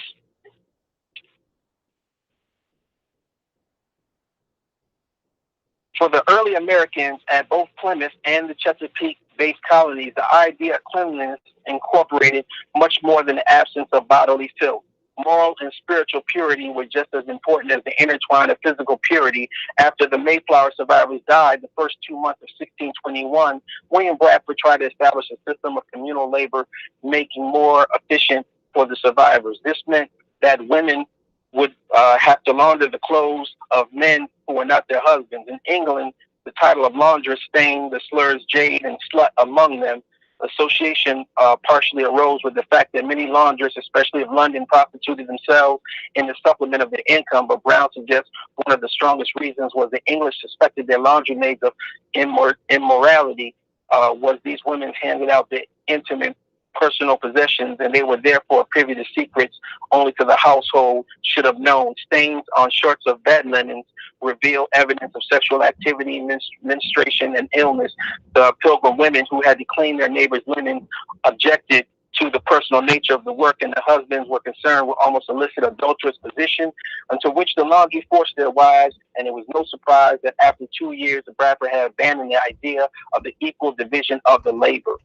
for the early Americans at both Plymouth and the Chesapeake-based colonies, the idea of cleanliness incorporated much more than the absence of bodily filth. Moral and spiritual purity were just as important as the intertwine of physical purity. After the Mayflower survivors died the first 2 months of 1621, William Bradford tried to establish a system of communal labor, making more efficient for the survivors. This meant that women would have to launder the clothes of men who were not their husbands. In England, the title of laundress stained the slurs jade and slut among them. Association partially arose with the fact that many laundresses, especially of London, prostituted themselves in the supplement of their income, but Brown suggests one of the strongest reasons was the English suspected their laundry maids of immorality, was these women handed out the intimate personal possessions, and they were therefore privy to secrets only to the household should have known. Stains on shorts of bed linens reveal evidence of sexual activity, menstruation, and illness. The Pilgrim women who had to clean their neighbors' linen objected to the personal nature of the work, and the husbands were concerned with almost illicit adulterous position, unto which the laundry forced their wives, and it was no surprise that after 2 years, the Bradford had abandoned the idea of the equal division of the labor.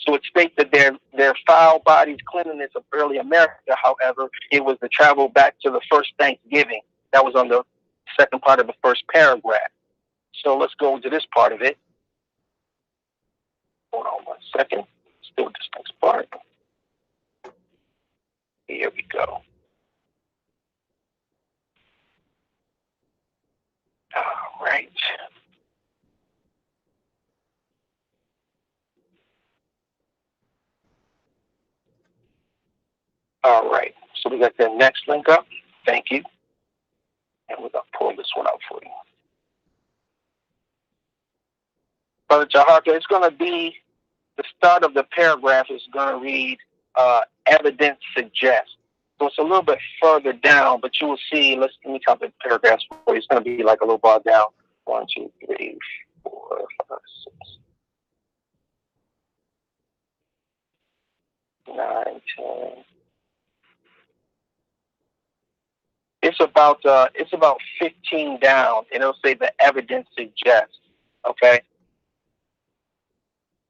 So it states that their foul bodies cleanliness of early America, however, it was the travel back to the first Thanksgiving. That was on the second part of the first paragraph. So let's go into this part of it. Hold on 1 second. Let's do this next part. Here we go. All right. All right. So we got the next link up. Thank you. And we're going to pull this one out for you. Brother Jaharka, it's going to be, the start of the paragraph is going to read, evidence suggests. So it's a little bit further down, but you will see, let me count the paragraphs for you. It's going to be like a little bar down. 1, 2, 3, 4, 5, 6, 9, 10. It's about 15 down, and it'll say the evidence suggests. Okay.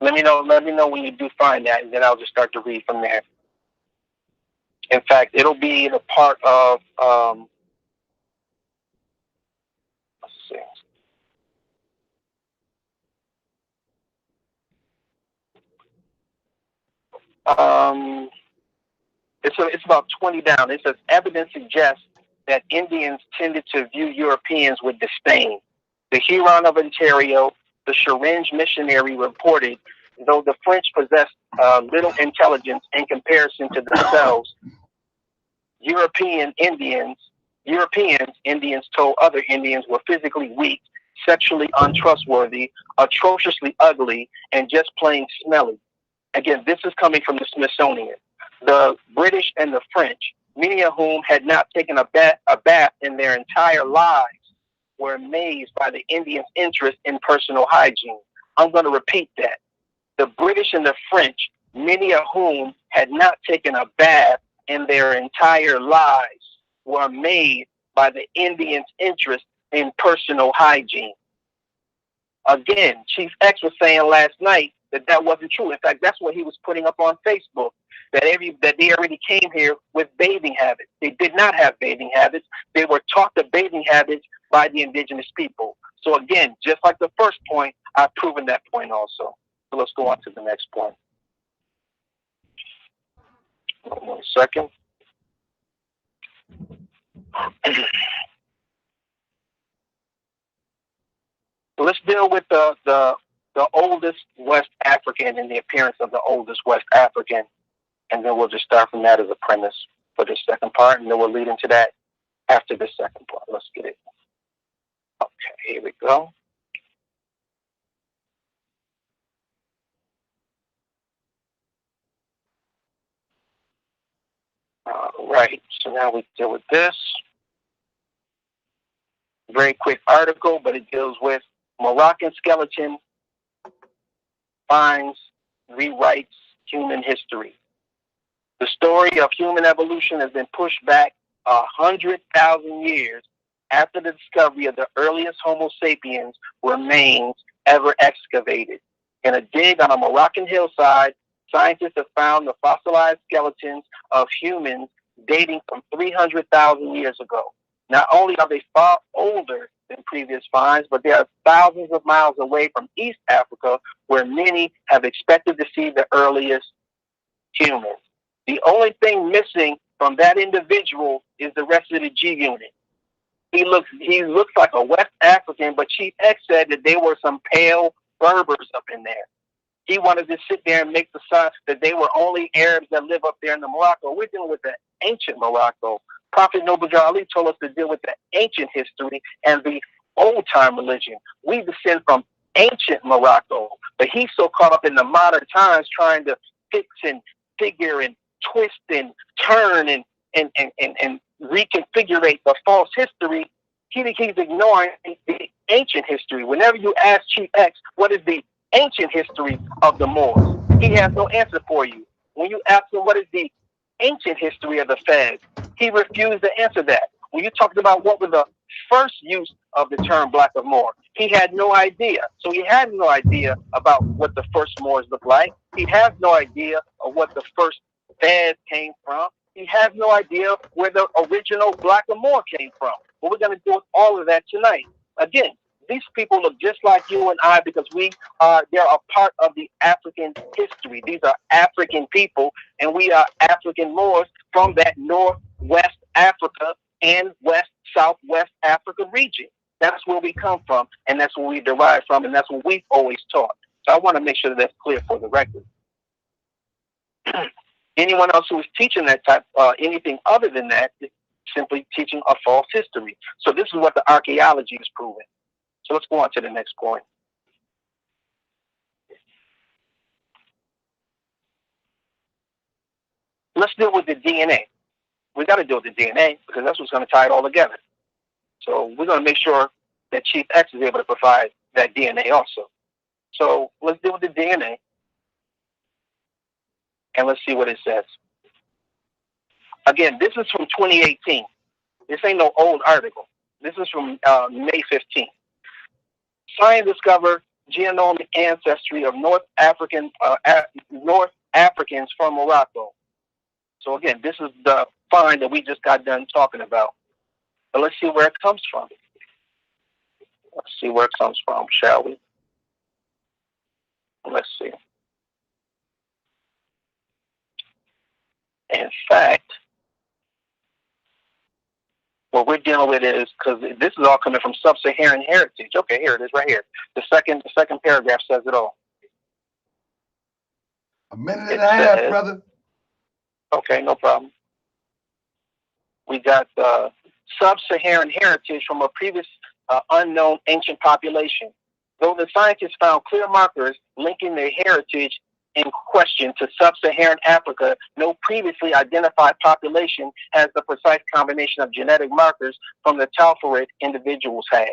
Let me know when you do find that, and then I'll just start to read from there. In fact, it'll be the part of let's see. It's about 20 down. It says evidence suggests that Indians tended to view Europeans with disdain. The Huron of Ontario, the Syringe missionary, reported, though the French possessed little intelligence in comparison to themselves, Indians told other Indians were physically weak, sexually untrustworthy, atrociously ugly, and just plain smelly. Again, this is coming from the Smithsonian. The British and the French, many of whom had not taken a bath in their entire lives, were amazed by the Indians' interest in personal hygiene. I'm going to repeat that. The British and the French, many of whom had not taken a bath in their entire lives, were amazed by the Indians' interest in personal hygiene. Again, Chief X was saying last night that wasn't true. In fact, that's what he was putting up on Facebook, that they already came here with bathing habits. They did not have bathing habits. They were taught the bathing habits by the indigenous people. So again, just like the first point, I've proven that point also. So let's go on to the next point. 1 second. Let's deal with the oldest West African and the appearance of the oldest West African. And then we'll just start from that as a premise for the second part, and then we'll lead into that after the second part. Let's get it. Okay, here we go. All right, so now we deal with this. Very quick article, but it deals with Moroccan skeleton finds, rewrites human history. The story of human evolution has been pushed back 100,000 years after the discovery of the earliest Homo sapiens remains ever excavated. In a dig on a Moroccan hillside, scientists have found the fossilized skeletons of humans dating from 300,000 years ago. Not only are they far older than previous finds, but they are thousands of miles away from East Africa, where many have expected to see the earliest humans. The only thing missing from that individual is the rest of the G unit. He looks like a West African, but Chief X said that there were some pale Berbers up in there. He wanted to sit there and make the sign that they were only Arabs that live up there in the Morocco. We're dealing with the ancient Morocco. Prophet Noble Jah Ali told us to deal with the ancient history and the old time religion. We descend from ancient Morocco, but he's so caught up in the modern times trying to fix and figure and twist and turn and reconfigure the false history. He's ignoring the ancient history. Whenever you ask Chief X, what is the ancient history of the Moors, he has no answer for you. When you ask him what is the ancient history of the Feds, he refused to answer that. When you talked about what was the first use of the term Black or Moor, he had no idea. So he had no idea about what the first Moors looked like. He has no idea of what the first Feds came from. He has no idea where the original Black or Moor came from. But we're going to do all of that tonight. Again, these people look just like you and I because they are a part of the African history. These are African people, and we are African Moors from that Northwest Africa and Southwest Africa region. That's where we come from, and that's where we derive from, and that's what we've always taught. So I want to make sure that that's clear for the record. Anyone else who is teaching that type, anything other than that, is simply teaching a false history. So this is what the archaeology is proving. So let's go on to the next point. Let's deal with the DNA. We got to deal with the DNA because that's what's going to tie it all together. So we're going to make sure that Chief X is able to provide that DNA also. So let's deal with the DNA. And let's see what it says. Again, this is from 2018. This ain't no old article. This is from May 15th. Science discovered genomic ancestry of North Africans from Morocco. So again, this is the find that we just got done talking about. But let's see where it comes from. Let's see where it comes from, shall we? Let's see. In fact, what we're dealing with is, because this is all coming from sub-Saharan heritage. Okay, here it is right here. The second paragraph says it all. A minute and a half, brother. Okay, no problem. We got sub-Saharan heritage from a previous unknown ancient population. Though the scientists found clear markers linking their heritage in question to sub-Saharan Africa, no previously identified population has the precise combination of genetic markers from the Talfarid individuals had.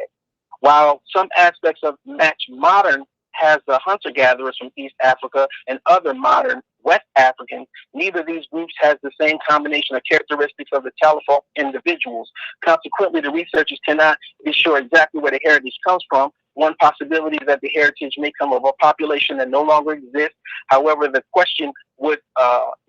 While some aspects of match modern has the hunter-gatherers from East Africa and other modern West Africans, neither of these groups has the same combination of characteristics of the Talfarid individuals. Consequently, the researchers cannot be sure exactly where the heritage comes from. One possibility is that the heritage may come of a population that no longer exists. However, the question would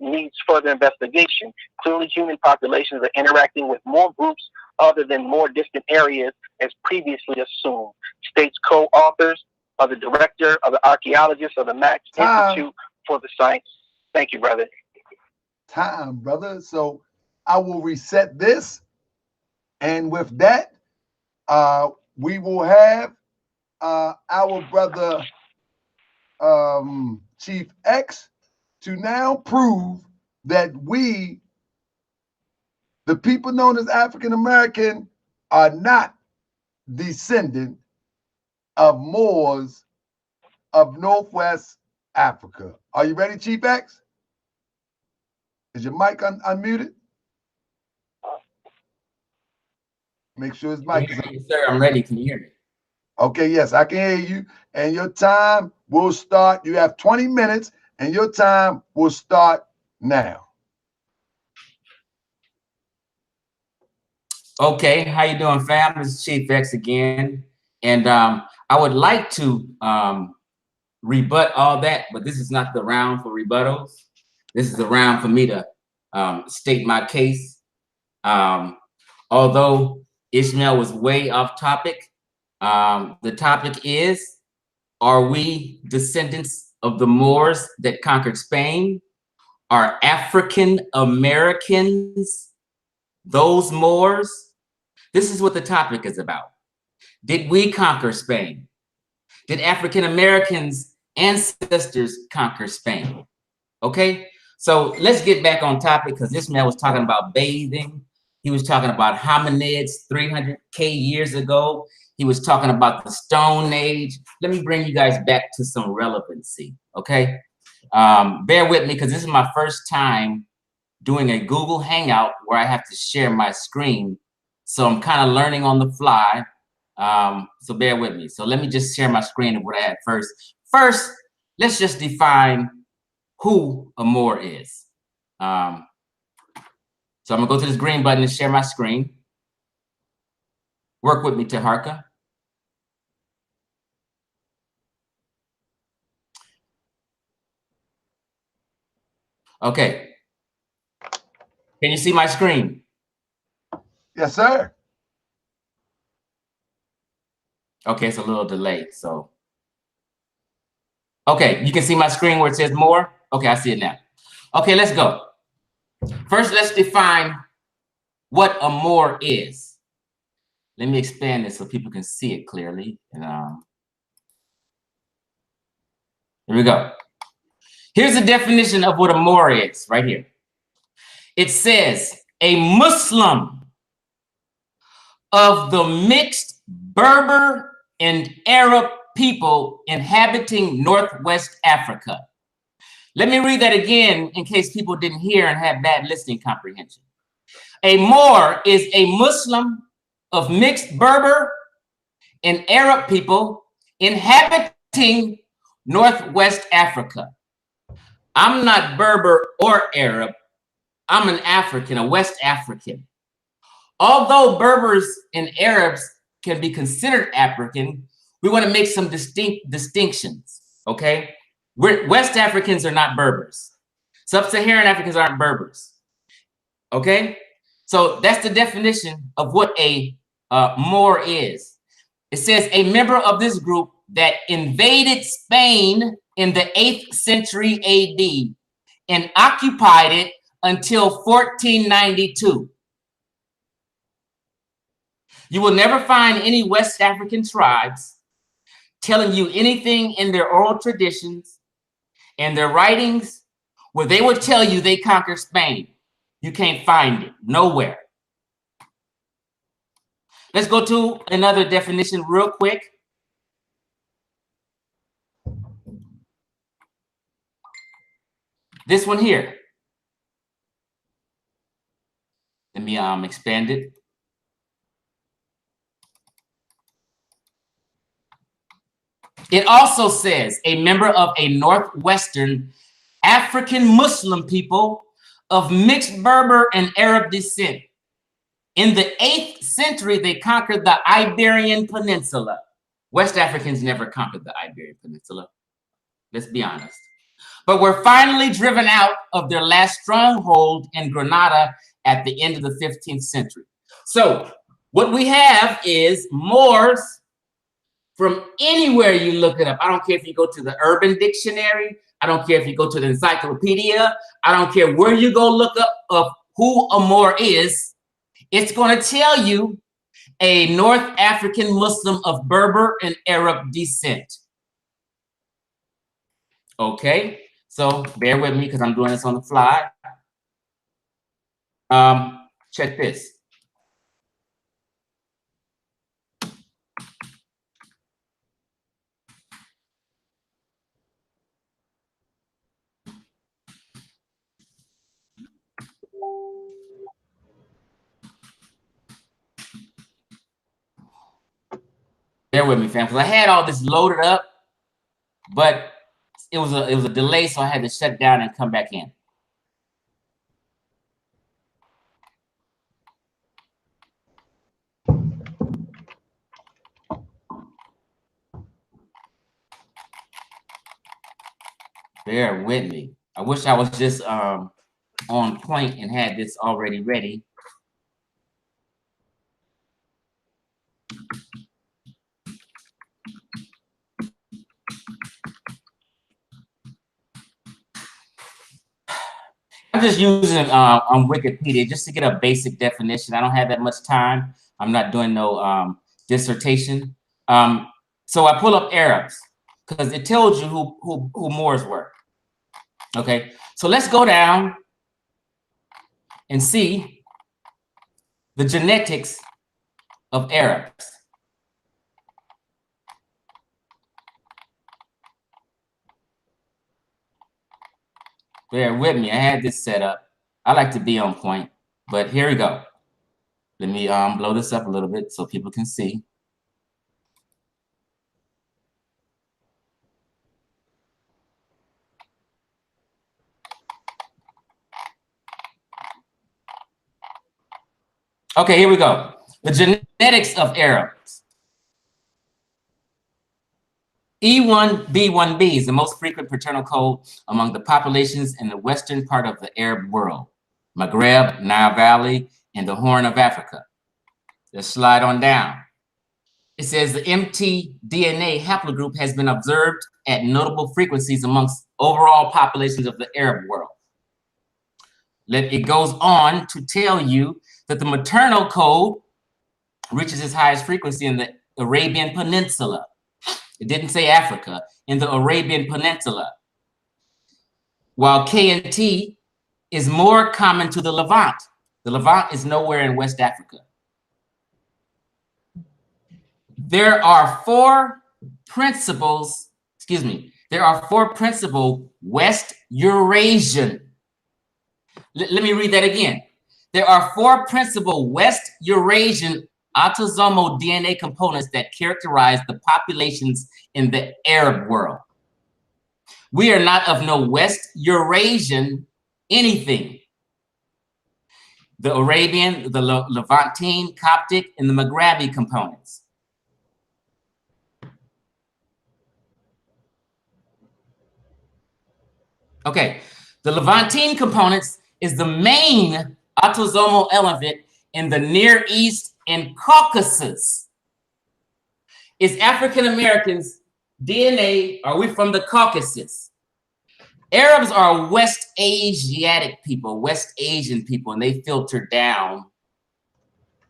needs further investigation. Clearly, human populations are interacting with more groups other than more distant areas as previously assumed. States co-authors are the director of the archaeologists of the Max Institute for the Science. Thank you, brother. Time, brother. So I will reset this. And with that, we will have our brother Chief X to now prove that we, the people known as African American, are not descendant of Moors of Northwest Africa. Are you ready, Chief X? Is your mic unmuted? Make sure his mic is on. Yes, sir, I'm ready. Can you hear me? Okay, yes, I can hear you. And your time will start. You have 20 minutes, and your time will start now. Okay, how you doing, fam? This is Chief X again. And I would like to rebut all that, but this is not the round for rebuttals. This is the round for me to state my case. Although Ishmael was way off topic, the topic is, are we descendants of the Moors that conquered Spain? Are African Americans those Moors? This is what the topic is about. Did we conquer Spain? Did African Americans' ancestors conquer Spain? Okay, so let's get back on topic, because this man was talking about bathing. He was talking about hominids 300K years ago. He was talking about the Stone Age. Let me bring you guys back to some relevancy, okay? Bear with me because this is my first time doing a Google Hangout where I have to share my screen. So I'm kind of learning on the fly. So bear with me. So let me just share my screen of what I had first. First, let's just define who a Moor is. So I'm gonna go to this green button and share my screen. Work with me, Taharka. Okay. Can you see my screen? Yes, sir. Okay, it's a little delayed, so. Okay, you can see my screen where it says more? Okay, I see it now. Okay, let's go. First, let's define what a Moor is. Let me expand this so people can see it clearly. And here we go. Here's the definition of what a Moor is right here. It says a Muslim of the mixed Berber and Arab people inhabiting Northwest Africa. Let me read that again in case people didn't hear and had bad listening comprehension. A Moor is a Muslim of mixed Berber and Arab people inhabiting Northwest Africa. I'm not Berber or Arab. I'm an African, a West African. Although Berbers and Arabs can be considered African, we want to make some distinctions, okay? West Africans are not Berbers. Sub-Saharan Africans aren't Berbers, okay? So that's the definition of what a Moor is. It says a member of this group that invaded Spain in the 8th century AD and occupied it until 1492. You will never find any West African tribes telling you anything in their oral traditions and their writings where they would tell you they conquered Spain. You can't find it nowhere. Let's go to another definition real quick. This one here. Let me expand it. It also says a member of a Northwestern African Muslim people of mixed Berber and Arab descent. In the 8th century, they conquered the Iberian Peninsula. West Africans never conquered the Iberian Peninsula. Let's be honest. But were finally driven out of their last stronghold in Granada at the end of the 15th century. So what we have is Moors from anywhere you look it up. I don't care if you go to the Urban Dictionary. I don't care if you go to the encyclopedia. I don't care where you go look up of who a Moor is. It's going to tell you a North African Muslim of Berber and Arab descent. Okay, so bear with me because I'm doing this on the fly. Check this. Bear with me, fam, because I had all this loaded up, but it was a delay, so I had to shut down and come back in. Bear with me. I wish I was just on point and had this already ready. I'm just using on Wikipedia just to get a basic definition. I don't have that much time. I'm not doing no dissertation. So I pull up Arabs because it tells you who Moors were. Okay, so let's go down and see the genetics of Arabs. Bear with me. I had this set up. I like to be on point, but here we go. Let me blow this up a little bit so people can see. Okay, here we go. The genetics of Arabs. E1B1B is the most frequent paternal code among the populations in the western part of the Arab world, Maghreb, Nile Valley, and the Horn of Africa. Let's slide on down. It says the mtDNA haplogroup has been observed at notable frequencies amongst overall populations of the Arab world. It goes on to tell you that the maternal code reaches its highest frequency in the Arabian Peninsula. It didn't say Africa, in the Arabian Peninsula. While K and T is more common to the Levant. The Levant is nowhere in West Africa. There are four principal West Eurasian. Let me read that again. There are four principal West Eurasian autosomal DNA components that characterize the populations in the Arab world. We are not of no West Eurasian anything. The Arabian, the Levantine, Coptic, and the Maghrebi components. Okay, the Levantine components is the main autosomal element in the Near East and Caucasus. Is African Americans DNA, are we from the Caucasus? Arabs are West Asiatic people, West Asian people, and they filter down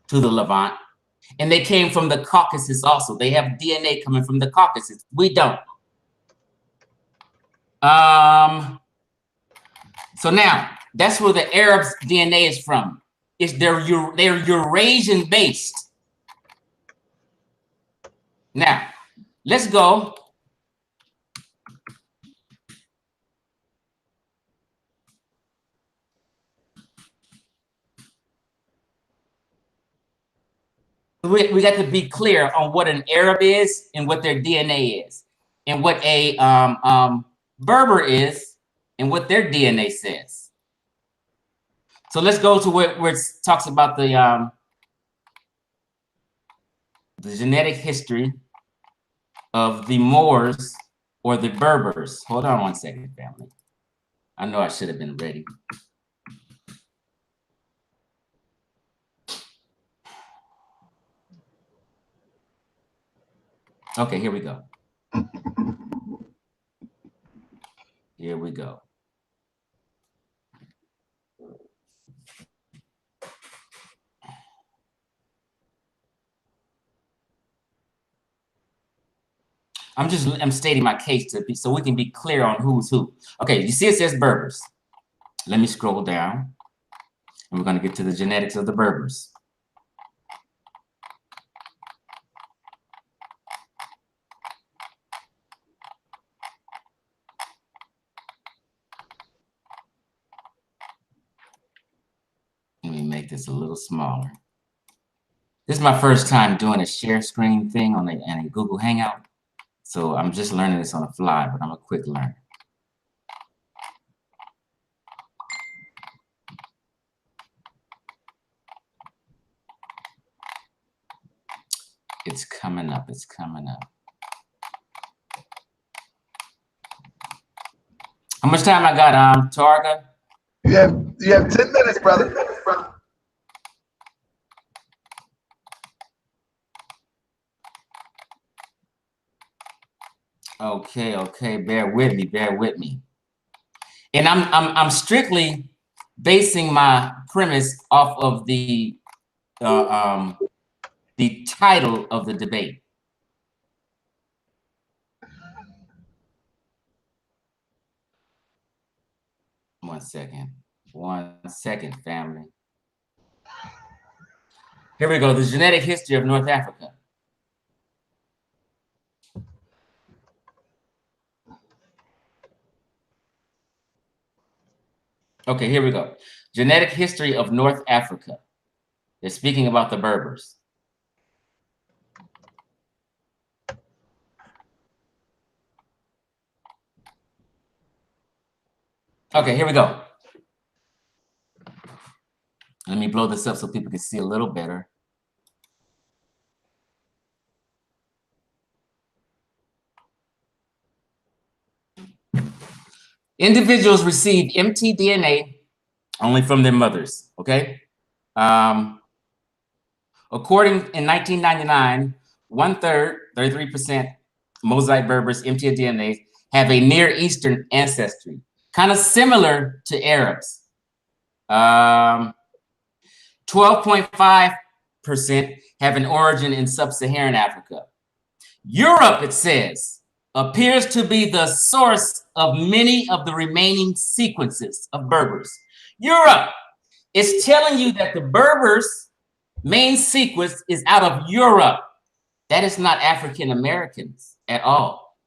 to the Levant. And they came from the Caucasus also. They have DNA coming from the Caucasus. We don't. So now, that's where the Arabs' DNA is from. They're Eurasian based. Now, let's go. We got to be clear on what an Arab is and what their DNA is, and what a Berber is and what their DNA says. So let's go to where it talks about the genetic history of the Moors or the Berbers. Hold on one second, family. I know I should have been ready. Okay, here we go. Here we go. I'm stating my case so we can be clear on who's who. Okay, you see it says Berbers. Let me scroll down, and we're going to get to the genetics of the Berbers. Let me make this a little smaller. This is my first time doing a share screen thing on a Google Hangout. So I'm just learning this on the fly, but I'm a quick learner. It's coming up, it's coming up. How much time I got, Targa? You have 10 minutes, brother. Okay, bear with me. And I'm strictly basing my premise off of the title of the debate. One second, family. Here we go, the genetic history of North Africa. Okay, here we go. Genetic history of North Africa. They're speaking about the Berbers. Okay, here we go. Let me blow this up so people can see a little better. Individuals receive mtDNA only from their mothers, okay? According in 1999, 1/3, 33% Mosaic Berbers mtDNA have a Near Eastern ancestry, kind of similar to Arabs. 12.5% have an origin in sub-Saharan Africa. Europe, it says, appears to be the source of many of the remaining sequences of Berbers. Europe is telling you that the Berbers' main sequence is out of Europe. That is not African Americans at all.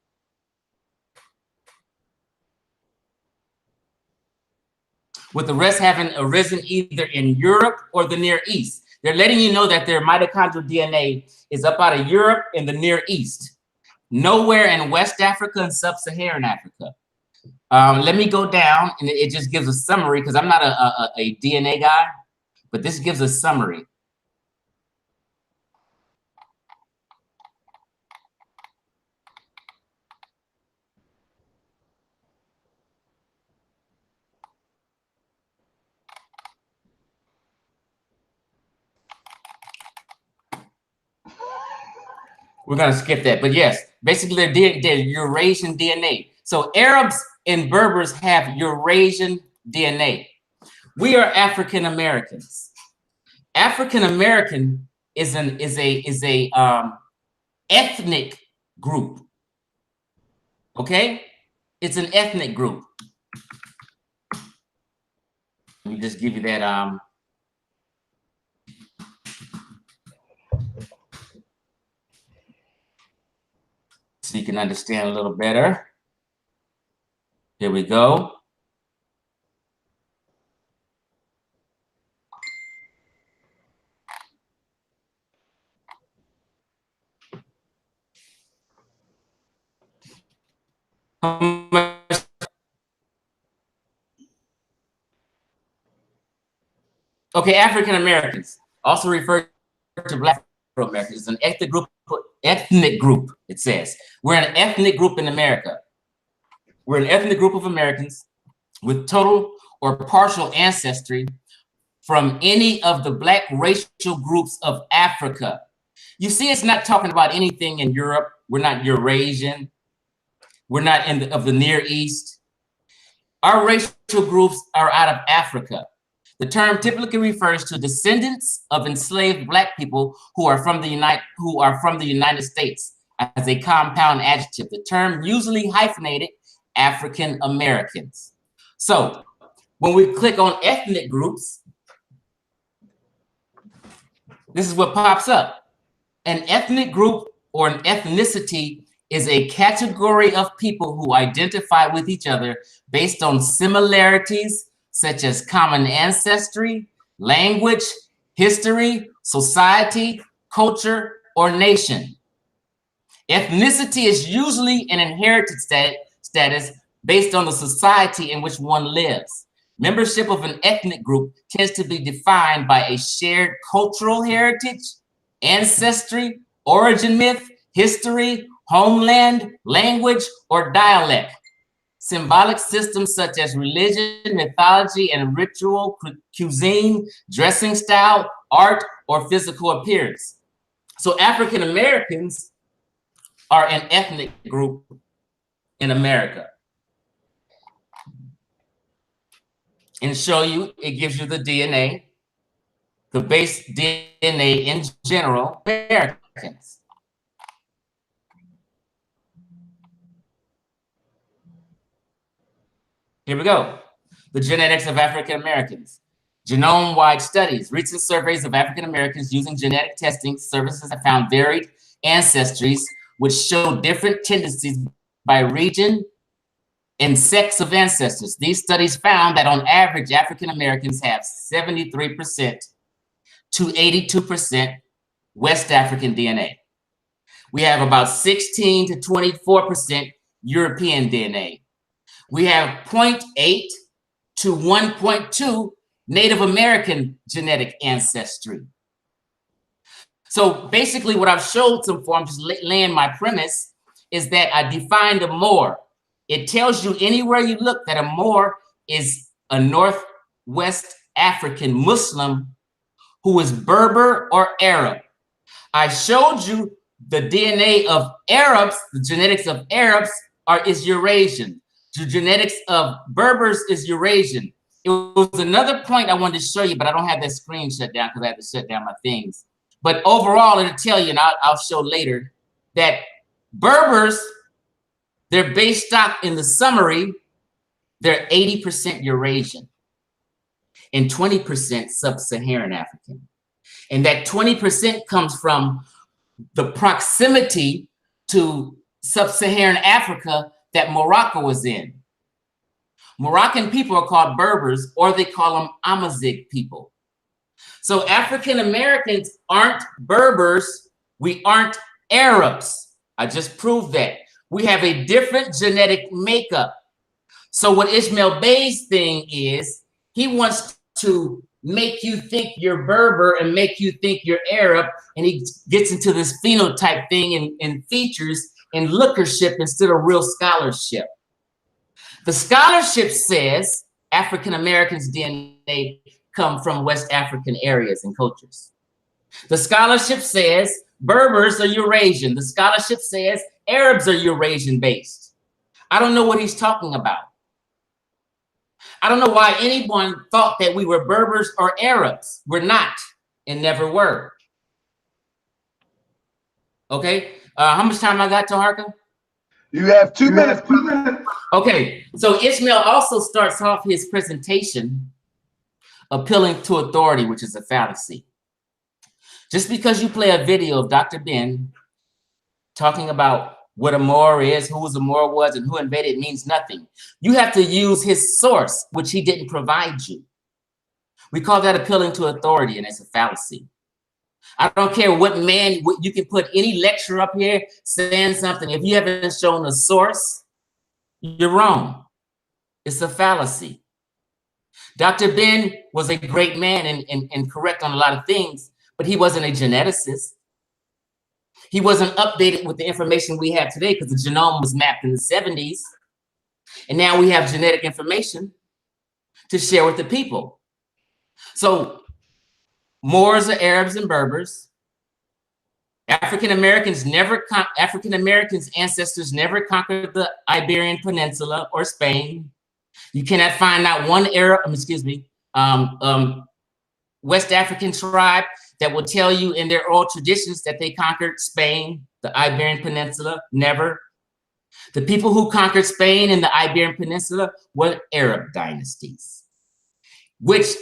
With the rest having arisen either in Europe or the Near East. They're letting you know that their mitochondrial DNA is up out of Europe and the Near East. Nowhere in West Africa and Sub-Saharan Africa. Let me go down, and it just gives a summary, because I'm not a DNA guy, but this gives a summary. We're going to skip that. But yes, basically they're Eurasian DNA. So Arabs and Berbers have Eurasian DNA. We are African Americans. African American is a ethnic group. Okay? It's an ethnic group. Let me just give you that so you can understand a little better. Here we go. Okay, African Americans, also referred to Black Americans, is an ethnic group. It says we're an ethnic group in America. We're an ethnic group of Americans with total or partial ancestry from any of the Black racial groups of Africa. You see, it's not talking about anything in Europe. We're not Eurasian. We're not of the Near East. Our racial groups are out of Africa. The term typically refers to descendants of enslaved Black people who are from the United States as a compound adjective. The term usually hyphenated African Americans. So when we click on ethnic groups, this is what pops up. An ethnic group or an ethnicity is a category of people who identify with each other based on similarities such as common ancestry, language, history, society, culture, or nation. Ethnicity is usually an inherited status based on the society in which one lives. Membership of an ethnic group tends to be defined by a shared cultural heritage, ancestry, origin myth, history, homeland, language, or dialect. Symbolic systems such as religion, mythology, and ritual, cuisine, dressing style, art, or physical appearance. So African Americans are an ethnic group in America. And show you, it gives you the DNA, the base DNA in general, Americans. Here we go. The genetics of African Americans. Genome-wide studies. Recent surveys of African Americans using genetic testing services have found varied ancestries which show different tendencies by region and sex of ancestors. These studies found that on average, African Americans have 73% to 82% West African DNA. We have about 16 to 24% European DNA. We have 0.8 to 1.2 Native American genetic ancestry. So basically what I've showed some for, I'm just laying my premise, is that I defined a Moor. It tells you anywhere you look that a Moor is a Northwest African Muslim who is Berber or Arab. I showed you the DNA of Arabs, the genetics of Arabs is Eurasian. The genetics of Berbers is Eurasian. It was another point I wanted to show you, but I don't have that screen shut down because I had to shut down my things. But overall, it'll tell you, and I'll show later, that Berbers, their base stock in the summary, they're 80% Eurasian and 20% Sub-Saharan African. And that 20% comes from the proximity to Sub-Saharan Africa that Morocco was in. Moroccan people are called Berbers, or they call them Amazigh people. So African Americans aren't Berbers, we aren't Arabs. I just proved that. We have a different genetic makeup. So what ISHMAEL Bey's thing is, he wants to make you think you're Berber and make you think you're Arab, and he gets into this phenotype thing and features and lookership instead of real scholarship. The scholarship says African Americans' DNA come from West African areas and cultures. The scholarship says Berbers are Eurasian. The scholarship says Arabs are Eurasian based. I don't know what he's talking about. I don't know why anyone thought that we were Berbers or Arabs. We're not and never were. Okay, how much time I got, Taharka? You have 2 minutes. 2 minutes. Okay, so ISHMAEL also starts off his presentation appealing to authority, which is a fallacy. Just because you play a video of Dr. Ben talking about what a Moor is, who a Moor was, and who invaded means nothing. You have to use his source, which he didn't provide you. We call that appealing to authority, and it's a fallacy. I don't care what man, you can put any lecture up here saying something. If you haven't shown a source, you're wrong. It's a fallacy. Dr. Ben was a great man and correct on a lot of things, but he wasn't a geneticist. He wasn't updated with the information we have today because the genome was mapped in the 70s. And now we have genetic information to share with the people. So Moors are Arabs and Berbers. African Americans ancestors never conquered the Iberian Peninsula or Spain. You cannot find out one West African tribe that will tell you in their oral traditions that they conquered Spain, the Iberian Peninsula. Never. The people who conquered Spain and the Iberian Peninsula were Arab dynasties, which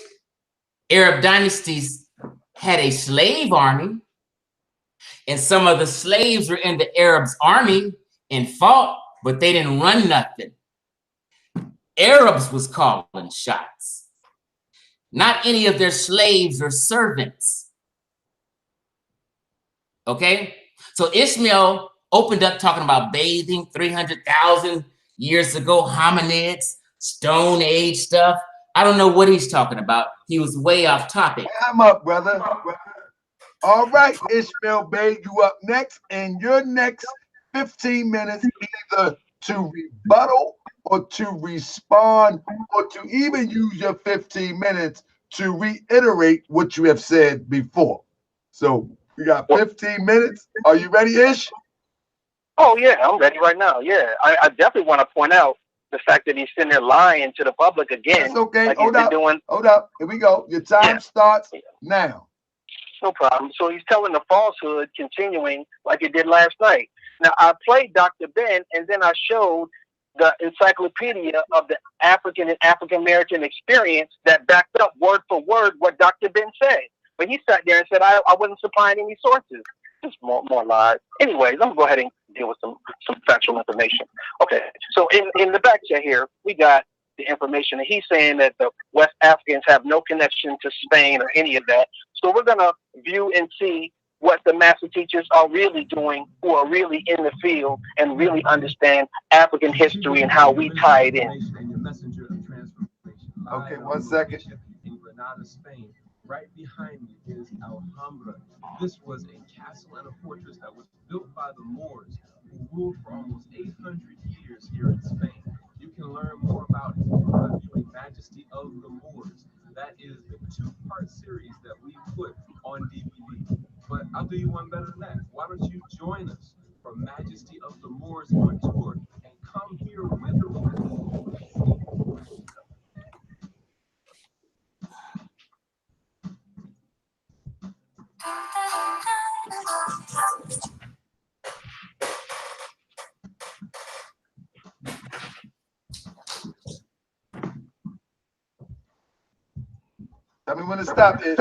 Arab dynasties had a slave army, and some of the slaves were in the Arabs' army and fought, but they didn't run nothing. Arabs was calling shots, not any of their slaves or servants. Okay, so ISHMAEL opened up talking about bathing 300,000 years ago, hominids, Stone Age stuff. I don't know what he's talking about. He was way off topic. I'm up, brother. All right, ISHMAEL Bey, you up next, and your next 15 minutes either to rebuttal or to respond or to even use your 15 minutes to reiterate what you have said before. So you got 15 minutes. Are you ready, Ish? Oh, yeah, I'm ready right now. Yeah, I definitely want to point out the fact that he's sitting there lying to the public again. That's okay. Like Hold up. Hold up. Here we go. Your time starts now. No problem. So he's telling the falsehood, continuing like he did last night. Now, I played Dr. Ben, and then I showed the encyclopedia of the African and African-American experience that backed up word for word what Dr. Ben said. But he sat there and said, I wasn't supplying any sources. Just more lies. Anyways, I'm going to go ahead and deal with some factual information. Okay, so in the back chat here, we got the information, and he's saying that the West Africans have no connection to Spain or any of that. So we're gonna view and see what the master teachers are really doing, who are really in the field and really understand African history and how we tie it in. Okay, 1 second. In Granada, Spain. Right behind me is Alhambra. This was a castle and a fortress that was built by the Moors, who ruled for almost 800 years here in Spain. You can learn more about viewing Majesty of the Moors. That is the 2-part series that we put on DVD. But I'll do you one better than that. Why don't you join us for Majesty of the Moors on tour and come here with me. Tell me when to stop it.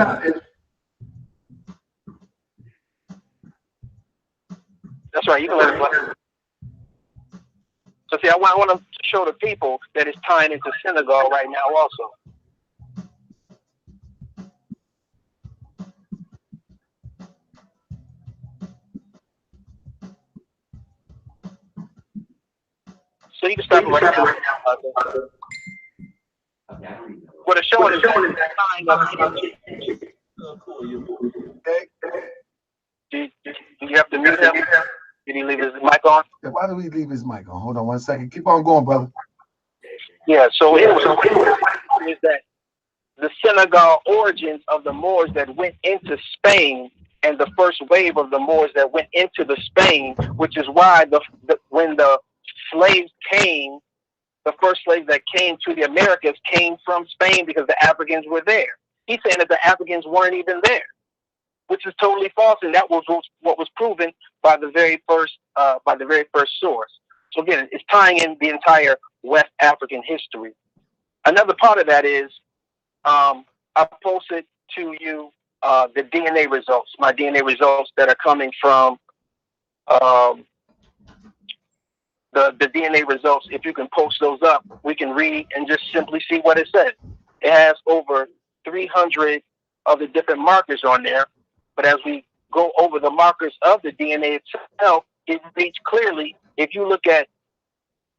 That's right. You can let it. So see, I want to show the people that it's tying into Senegal right now also. So you can stop it right now. What it's showing is tying up. Okay. Do you have to mute him? Did he leave his mic on? Yeah, why do we leave his mic on? Hold on 1 second. Keep on going, brother. Yeah, so it is that the Senegal origins of the Moors that went into Spain, and the first wave of the Moors that went into the Spain, which is why when the slaves came, the first slaves that came to the Americas came from Spain because the Africans were there. He's saying that the Africans weren't even there, which is totally false, and that was what was proven by the very first source. So again, it's tying in the entire West African history. Another part of that is I posted to you the DNA results, my DNA results that are coming from the DNA results. If you can post those up, we can read and just simply see what it says. It has over 300 of the different markers on there, but as we go over the markers of the DNA itself, it reads clearly. If you look at,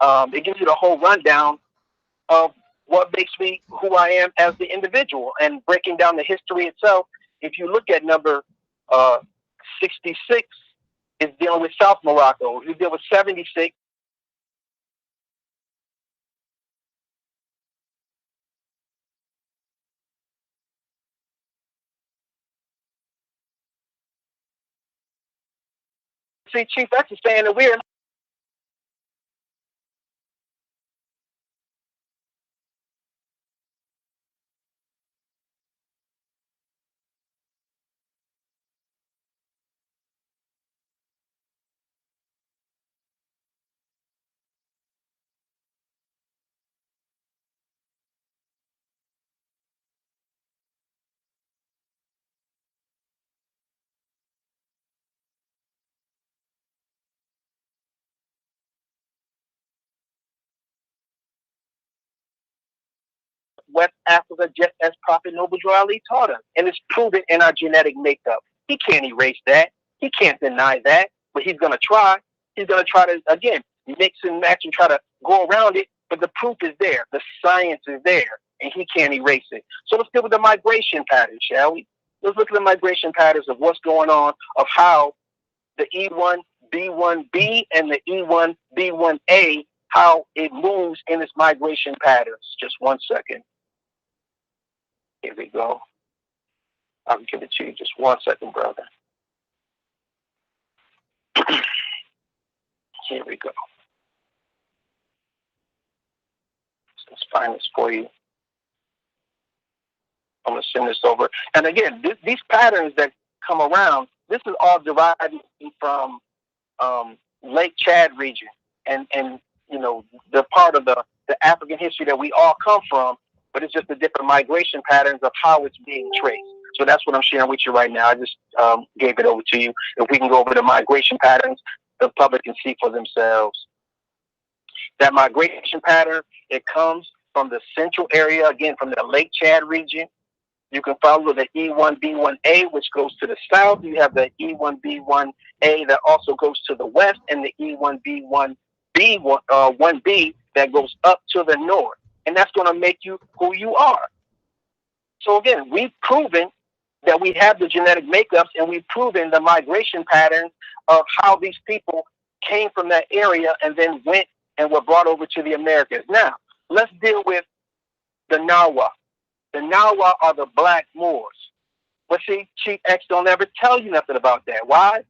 it gives you the whole rundown of what makes me who I am as the individual, and breaking down the history itself. If you look at number 66, it's dealing with South Morocco. If you deal with 76, see, Chief, that's just saying that we're West Africa, just as Prophet Noble Drew Ali taught us. And it's proven in our genetic makeup. He can't erase that. He can't deny that. But he's going to try. He's going to try to, again, mix and match and try to go around it. But the proof is there. The science is there. And he can't erase it. So let's deal with the migration patterns, shall we? Let's look at the migration patterns of what's going on, of how the E1B1B and the E1B1A, how it moves in its migration patterns. Just 1 second. Here we go. I'll give it to you. Just 1 second, brother. Here we go. Let's find this for you. I'm going to send this over. And again, these patterns that come around, this is all derived from Lake Chad region. And you know, the part of the African history that we all come from, but it's just the different migration patterns of how it's being traced. So that's what I'm sharing with you right now. I just gave it over to you. If we can go over the migration patterns, the public can see for themselves. That migration pattern, it comes from the central area, again, from the Lake Chad region. You can follow the E1B1A, which goes to the south. You have the E1B1A that also goes to the west, and the E1B1B that goes up to the north. And that's going to make you who you are. So again, we've proven that we have the genetic makeups, and we've proven the migration patterns of how these people came from that area and then went and were brought over to the Americas. Now, let's deal with the Nawa. The Nawa are the black Moors. But see, Chief X don't ever tell you nothing about that. Why?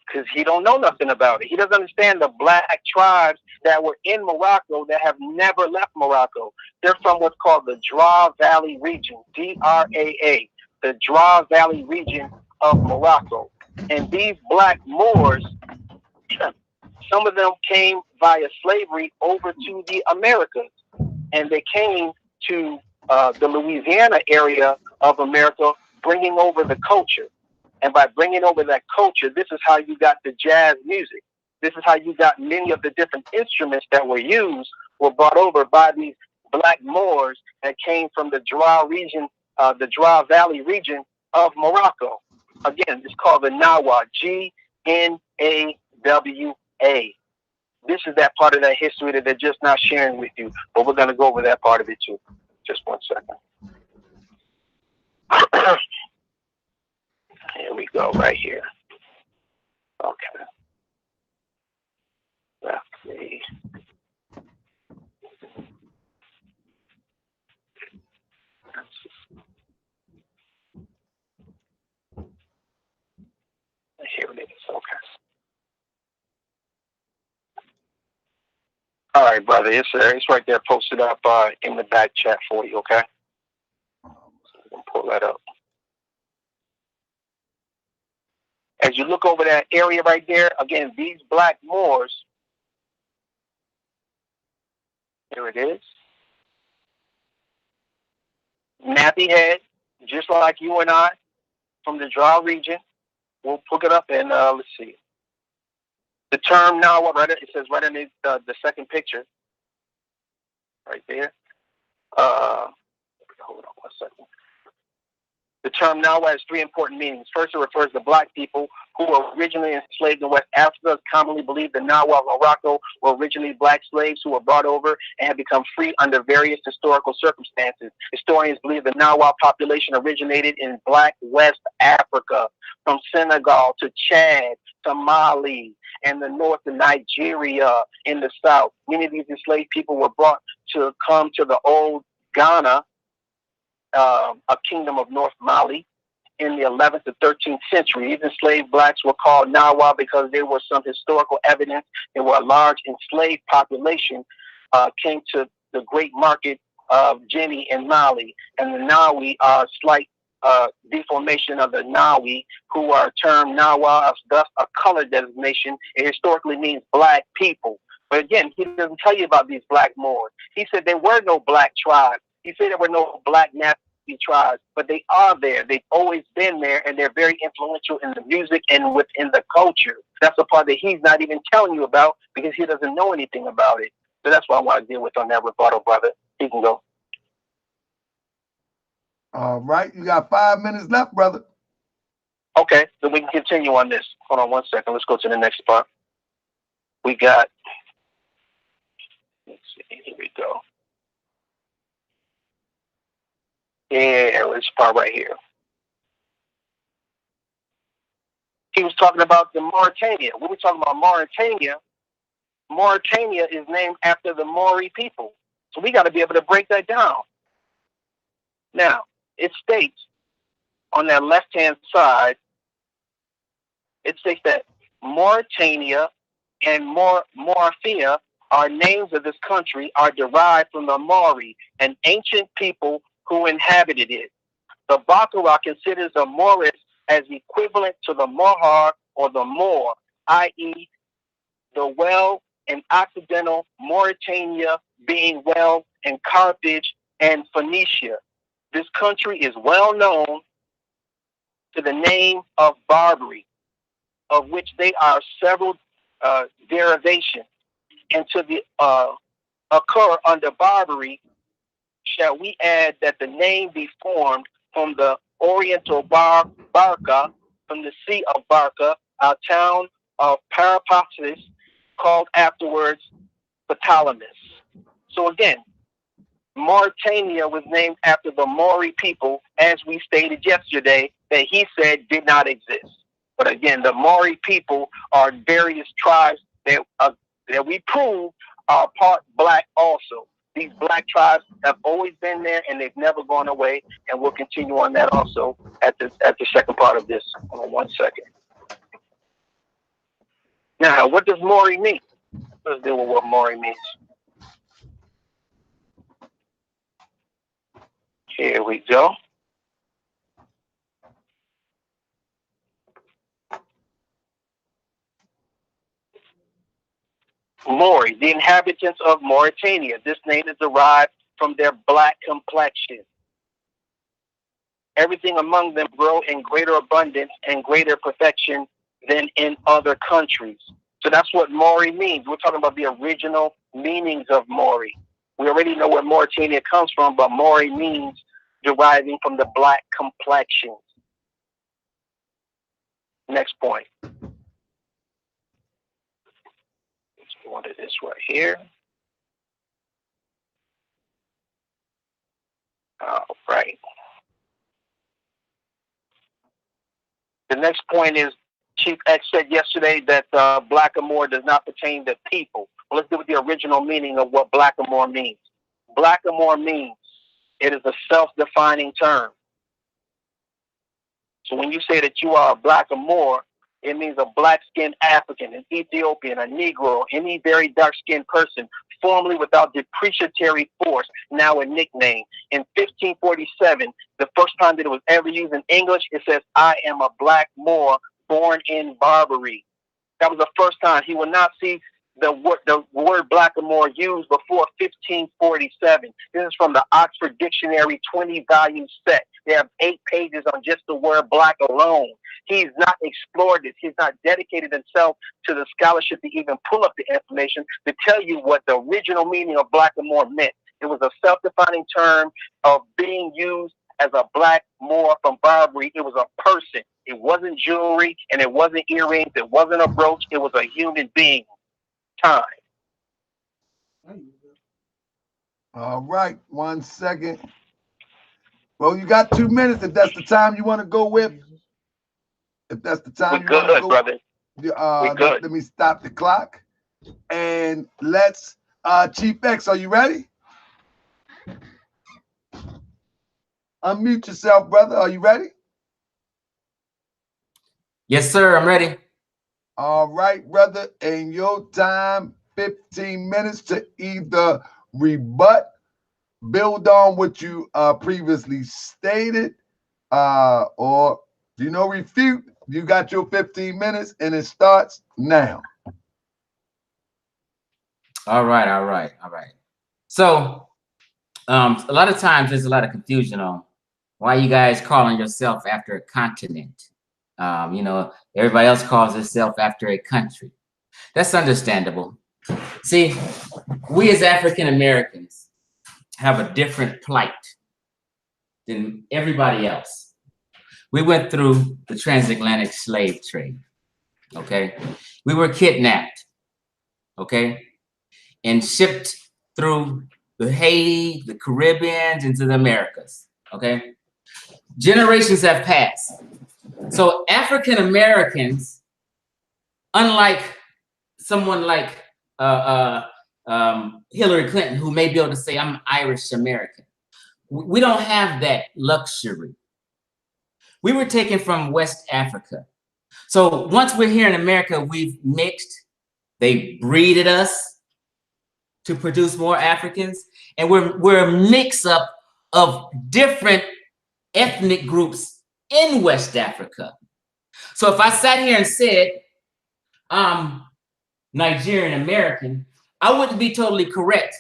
Because he don't know nothing about it. He doesn't understand the black tribes that were in Morocco that have never left Morocco. They're from what's called the Draa Valley region, D-R-A-A, the Draa Valley region of Morocco. And these black Moors, some of them came via slavery over to the Americas. And they came to the Louisiana area of America, bringing over the culture. And by bringing over that culture, this is how you got the jazz music. This is how you got many of the different instruments that were used were brought over by these black Moors that came from the Draa region, the Draa Valley region of Morocco. Again, it's called the Nawa, G-N-A-W-A. This is that part of that history that they're just not sharing with you, but we're going to go over that part of it too. Just 1 second. Here we go, right here. Okay. Let's see. Here it is. Okay. All right, brother. It's right there, posted up in the back chat for you. Okay. So I'm gonna pull that up. As you look over that area right there, again, these black Moors. Here it is. Nappy head, just like you and I, from the Draa region. We'll look it up and let's see. The term now, right? It says right in the second picture, right there. Hold on 1 second. The term Nawa has 3 important meanings. First, it refers to black people who were originally enslaved in West Africa. It's commonly believed the Nawa of Morocco were originally black slaves who were brought over and have become free under various historical circumstances. Historians believe the Nawa population originated in black West Africa, from Senegal to Chad to Mali, and the north to Nigeria in the south. Many of these enslaved people were brought to come to the old Ghana, a kingdom of North Mali, in the 11th to 13th century. These enslaved blacks were called Nawa because there was some historical evidence. There were a large enslaved population came to the great market of Guinea and Mali, and the Nawi are slight deformation of the Nawi, who are termed Nawa, thus a color designation. It historically means black people. But again, he doesn't tell you about these black Moors. He said there were no black tribes. He said there were no black Nazi tribes, but they are there. They've always been there, and they're very influential in the music and within the culture. That's the part that he's not even telling you about because he doesn't know anything about it. So that's what I want to deal with on that rebuttal, brother. He can go. All right. You got 5 minutes left, brother. Okay, then we can continue on this. Hold on 1 second. Let's go to the next part. We got, let's see, here we go. Yeah, this part right here. He was talking about the Mauritania. When we're talking about Mauritania, Mauritania is named after the Maori people. So we got to be able to break that down. Now, it states on that left-hand side, it states that Mauritania and Mauritania are names of this country are derived from the Maori, an ancient people who inhabited it. The Baccarat considers the Moorish as equivalent to the Mohar or the Moor, i.e. the well in Occidental Mauritania being well in Carthage and Phoenicia. This country is well known to the name of Barbary, of which there are several derivation into the occur under Barbary, shall we add that the name be formed from the Oriental Barca, from the Sea of Barca, our town of Parapacis, called afterwards Ptolemy. So again, Mauritania was named after the Maori people, as we stated yesterday, that he said did not exist. But again, the Maori people are various tribes that we prove are part black also. These black tribes have always been there, and they've never gone away, and we'll continue on that also at the second part of this. Hold on 1 second. Now, what does Maori mean? Let's deal with what Maori means. Here we go. Maori, the inhabitants of Mauritania. This name is derived from their black complexion. Everything among them grow in greater abundance and greater perfection than in other countries. So that's what Maori means. We're talking about the original meanings of Maori. We already know where Mauritania comes from, but Maori means deriving from the black complexion. Next point. Let's go on to this right here. All right. The next point is Chief X said yesterday that blackamoor does not pertain to people. Well, let's deal with the original meaning of what blackamoor means. Blackamoor means it is a self-defining term. So when you say that you are a blackamoor, it means a black-skinned African, an Ethiopian, a Negro, any very dark-skinned person, formerly without depreciatory force, now a nickname. In 1547, the first time that it was ever used in English, it says, I am a black Moor born in Barbary. That was the first time. He will not see the word blackamoor used before 1547. This is from the Oxford Dictionary 20-volume set. They have 8 pages on just the word black alone. He's not explored this. He's not dedicated himself to the scholarship to even pull up the information to tell you what the original meaning of blackamoor meant. It was a self-defining term of being used as a black Moor from Barbary. It was a person. It wasn't jewelry, and it wasn't earrings. It wasn't a brooch. It was a human being. Time. All right, 1 second. Well, you got 2 minutes if that's the time you want to go with. If that's the time you want to go, brother. Let me stop the clock. And let's, Chief X, are you ready? Unmute yourself, brother. Are you ready? Yes, sir. I'm ready. All right, brother. In your time, 15 minutes to either rebut, build on what you previously stated, or refute. You got your 15 minutes, and it starts now. All right. So, a lot of times there's a lot of confusion on why you guys calling yourself after a continent. Everybody else calls itself after a country. That's understandable. See, we as African Americans have a different plight than everybody else. We went through the transatlantic slave trade, okay? We were kidnapped, okay? And shipped through the Haiti, the Caribbean, into the Americas, okay? Generations have passed. So African Americans, unlike someone like Hillary Clinton, who may be able to say, I'm Irish American, we don't have that luxury. We were taken from West Africa. So once we're here in America, we've mixed. They breeded us to produce more Africans, and we're a mix-up of different ethnic groups in West Africa. So if I sat here and said I'm Nigerian American, I wouldn't be totally correct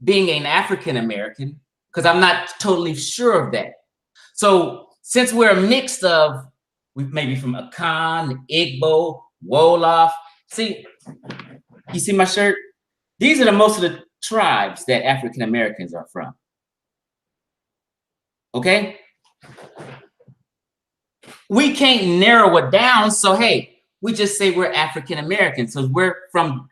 being an African American, because I'm not totally sure of that. So since we're a mix of, maybe from Akan, Igbo, Wolof, See, you see my shirt? These are the most of the tribes that African Americans are from. Okay? We can't narrow it down, so hey, we just say we're African Americans. So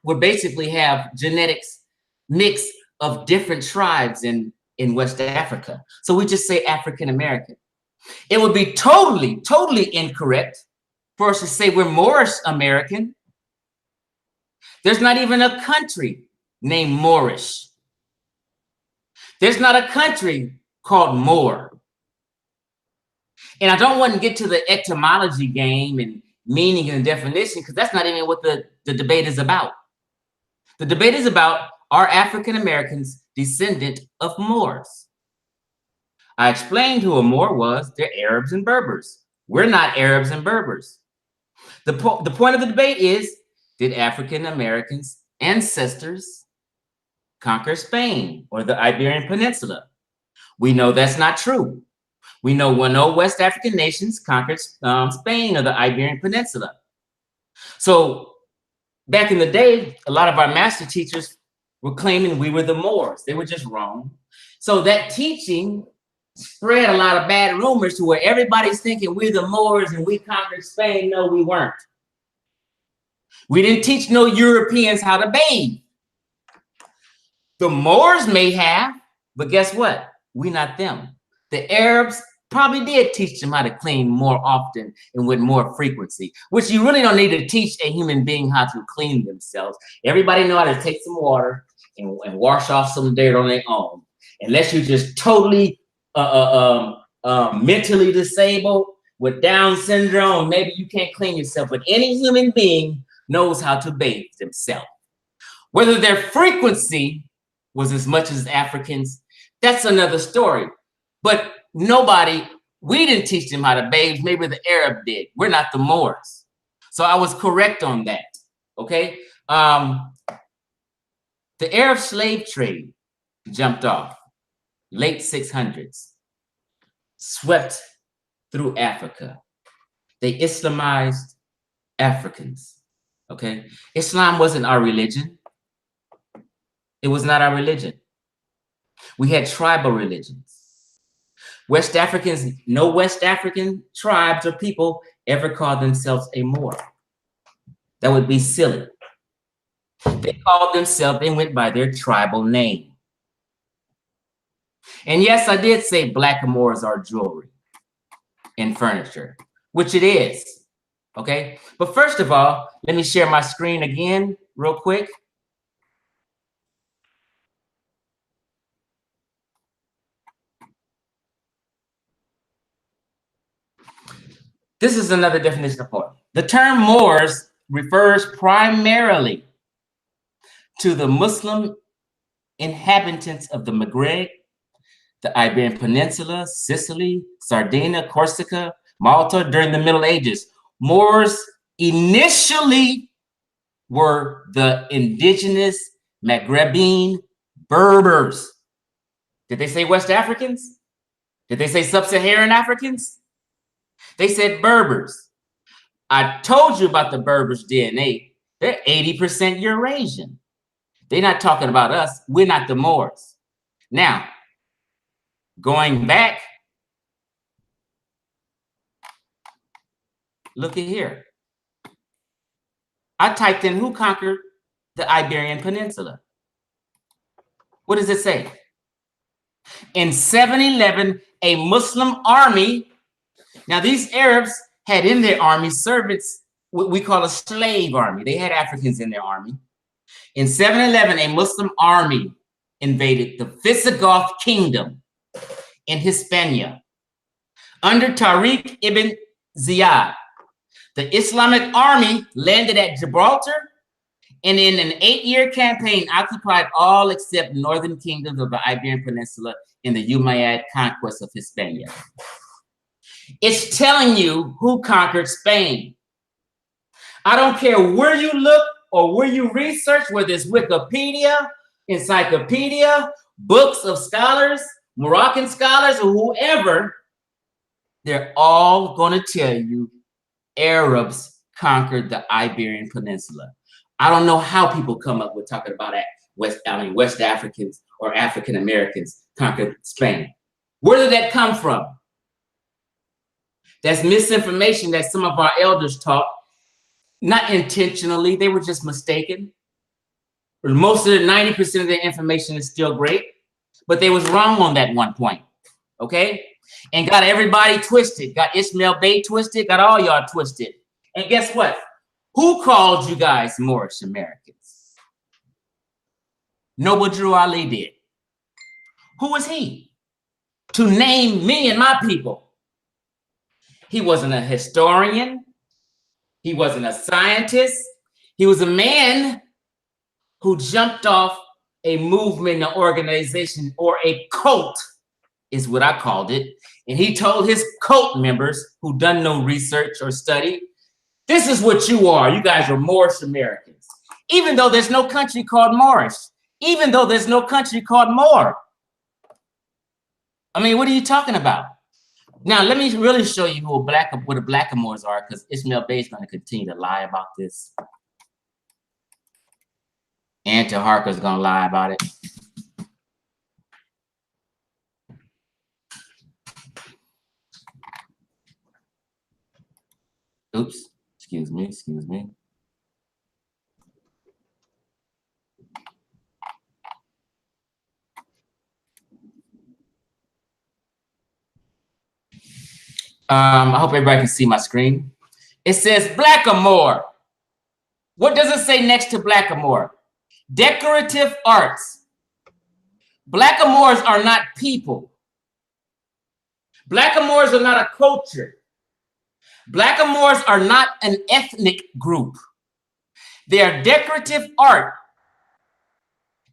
we basically have genetics mix of different tribes in West Africa. So we just say African American. It would be totally incorrect for us to say we're Moorish American. There's not even a country named Moorish. There's not a country called Moor. And I don't want to get to the etymology game and meaning and definition, because that's not even what the debate is about. The debate is about, are African Americans descendant of Moors? I explained who a Moor was. They're Arabs and Berbers. We're not Arabs and Berbers. The point of the debate is, did African Americans' ancestors conquer Spain or the Iberian Peninsula? We know that's not true. We know no West African nations conquered Spain or the Iberian Peninsula. So back in the day, a lot of our master teachers were claiming we were the Moors. They were just wrong. So that teaching spread a lot of bad rumors to where everybody's thinking we're the Moors and we conquered Spain. No, we weren't. We didn't teach no Europeans how to bathe. The Moors may have, but guess what? We're not them. The Arabs probably did teach them how to clean more often and with more frequency, which you really don't need to teach a human being how to clean themselves. Everybody know how to take some water and wash off some dirt on their own. Unless you're just totally mentally disabled with Down syndrome, maybe you can't clean yourself, but any human being knows how to bathe themselves. Whether their frequency was as much as Africans, that's another story. But we didn't teach them how to bathe. Maybe the Arab did. We're not the Moors. So I was correct on that, okay? The Arab slave trade jumped off, late 600s, swept through Africa. They Islamized Africans, okay? Islam wasn't our religion. It was not our religion. We had tribal religions. West Africans, no West African tribes or people ever called themselves a Moor. That would be silly. They called themselves, they went by their tribal name. And yes, I did say black Moors are jewelry and furniture, which it is, okay? But first of all, let me share my screen again real quick. This is another definition of Moor. The term Moors refers primarily to the Muslim inhabitants of the Maghreb, the Iberian Peninsula, Sicily, Sardinia, Corsica, Malta during the Middle Ages. Moors initially were the indigenous Maghrebin Berbers. Did they say West Africans? Did they say Sub-Saharan Africans? They said Berbers. I told you about the Berbers DNA. They're 80% Eurasian. They're not talking about us. We're not the Moors. Now, going back, look at here. I typed in who conquered the Iberian Peninsula. What does it say? In 711, a Muslim army. Now, these Arabs had in their army servants, what we call a slave army. They had Africans in their army. In 711, a Muslim army invaded the Visigoth kingdom in Hispania. Under Tariq ibn Ziyad, the Islamic army landed at Gibraltar and in an 8-year campaign occupied all except northern kingdoms of the Iberian Peninsula in the Umayyad conquest of Hispania. It's telling you who conquered Spain. I don't care where you look or where you research, whether it's Wikipedia, encyclopedia, books of scholars, Moroccan scholars, or whoever, they're all going to tell you Arabs conquered the Iberian Peninsula. I don't know how people come up with talking about that West Africans or African Americans conquered Spain. Where did that come from? That's misinformation that some of our elders taught, not intentionally, they were just mistaken. Most of the 90% of the information is still great, but they was wrong on that one point, okay? And got everybody twisted, got ISHMAEL BEY twisted, got all y'all twisted. And guess what? Who called you guys Moorish Americans? Noble Drew Ali did. Who was he? To name me and my people. He wasn't a historian. He wasn't a scientist. He was a man who jumped off a movement, an organization, or a cult, is what I called it. And he told his cult members who done no research or study, this is what you are. You guys are Moorish Americans. Even though there's no country called Moorish. Even though there's no country called Moor. I mean, what are you talking about? Now, let me really show you what the Blackamoors are, because ISHMAEL BEY is going to continue to lie about this. And Taharka's going to lie about it. Oops, excuse me. I hope everybody can see my screen. It says Blackamoor. What does it say next to Blackamoor? Decorative arts. Blackamoors are not people. Blackamoors are not a culture. Blackamoors are not an ethnic group. They are decorative art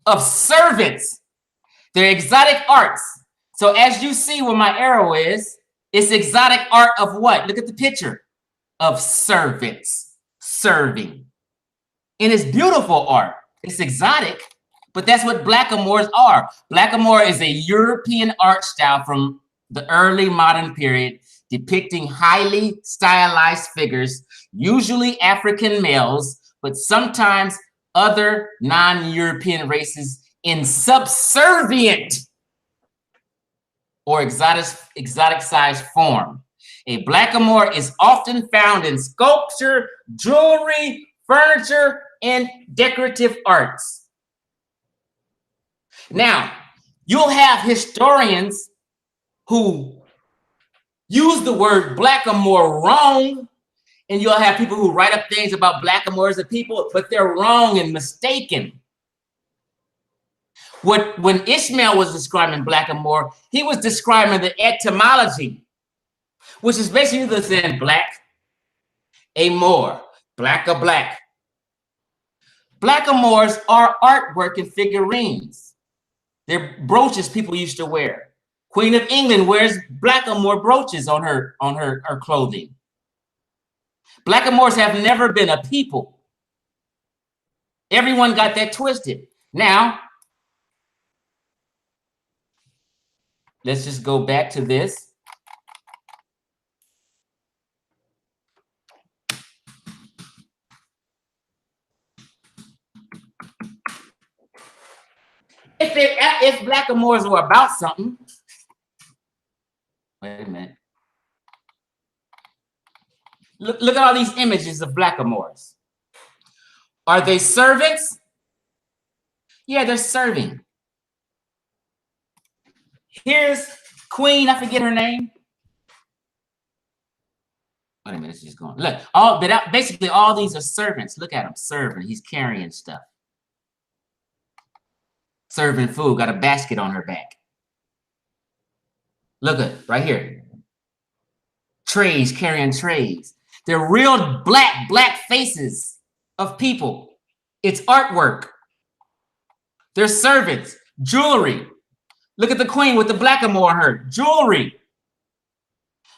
of servants. They're exotic arts. So as you see where my arrow is, it's exotic art of what? Look at the picture. Of servants, serving. And it's beautiful art. It's exotic, but that's what Blackamoors are. Blackamoor is a European art style from the early modern period, depicting highly stylized figures, usually African males, but sometimes other non-European races in subservient or exotic size form. A blackamoor is often found in sculpture, jewelry, furniture, and decorative arts. Now, you'll have historians who use the word blackamoor wrong, and you'll have people who write up things about blackamoors as people, but they're wrong and mistaken. When ISHMAEL was describing blackamoor, he was describing the etymology, which is basically saying black, a Moor, black a black. Blackamoors are artwork and figurines. They're brooches people used to wear. Queen of England wears blackamoor brooches on her clothing. Blackamoors have never been a people. Everyone got that twisted. Now, let's just go back to this. If blackamoors were about something, wait a minute. Look at all these images of blackamoors. Are they servants? Yeah, they're serving. Here's Queen, I forget her name. Wait a minute, she's going. Look, basically all these are servants. Look at him, serving. He's carrying stuff. Serving food, got a basket on her back. Look at it, right here. Trays, carrying trays. They're real black faces of people. It's artwork. They're servants, jewelry. Look at the queen with the blackamoor on her, jewelry.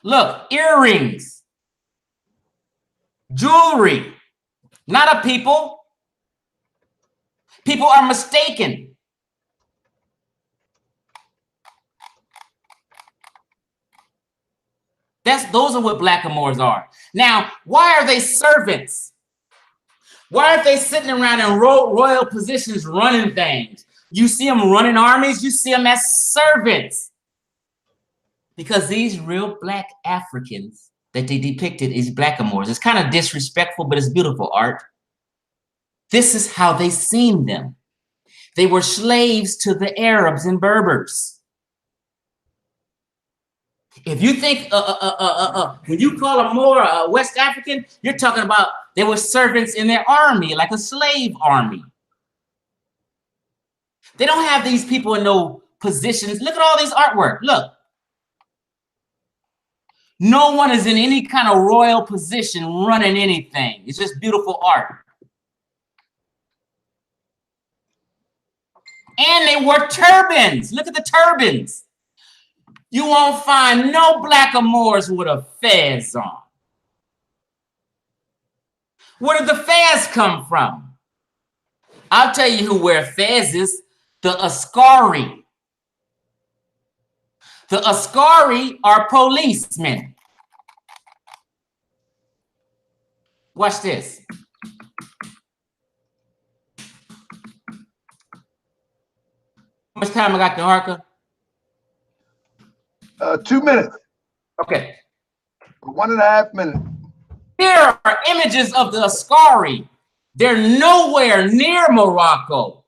Look, earrings, jewelry, not a people. People are mistaken. Those are what blackamoors are. Now, why are they servants? Why aren't they sitting around in royal positions running things? You see them running armies, you see them as servants. Because these real black Africans that they depicted as blackamoors, it's kind of disrespectful, but it's beautiful art. This is how they seen them. They were slaves to the Arabs and Berbers. If you think, when you call a Moor West African, you're talking about they were servants in their army, like a slave army. They don't have these people in no positions. Look at all these artwork. Look. No one is in any kind of royal position running anything. It's just beautiful art. And they wore turbans. Look at the turbans. You won't find no blackamoors with a fez on. Where did the fez come from? I'll tell you who wear fezes, the Askari. The Askari are policemen. Watch this. How much time I got to Harker? 2 minutes. Okay. 1.5 minutes. Here are images of the Askari. They're nowhere near Morocco.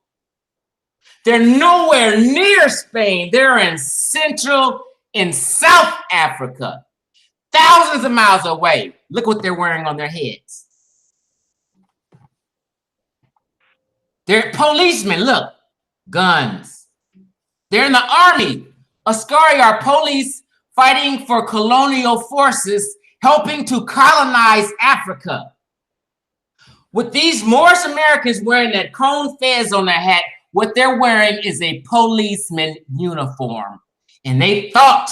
They're nowhere near Spain. They're in Central and South Africa. Thousands of miles away. Look what they're wearing on their heads. They're policemen, look. Guns. They're in the army. Askari are police fighting for colonial forces, helping to colonize Africa. With these Moorish Americans wearing that cone fez on their hat, what they're wearing is a policeman uniform. And they thought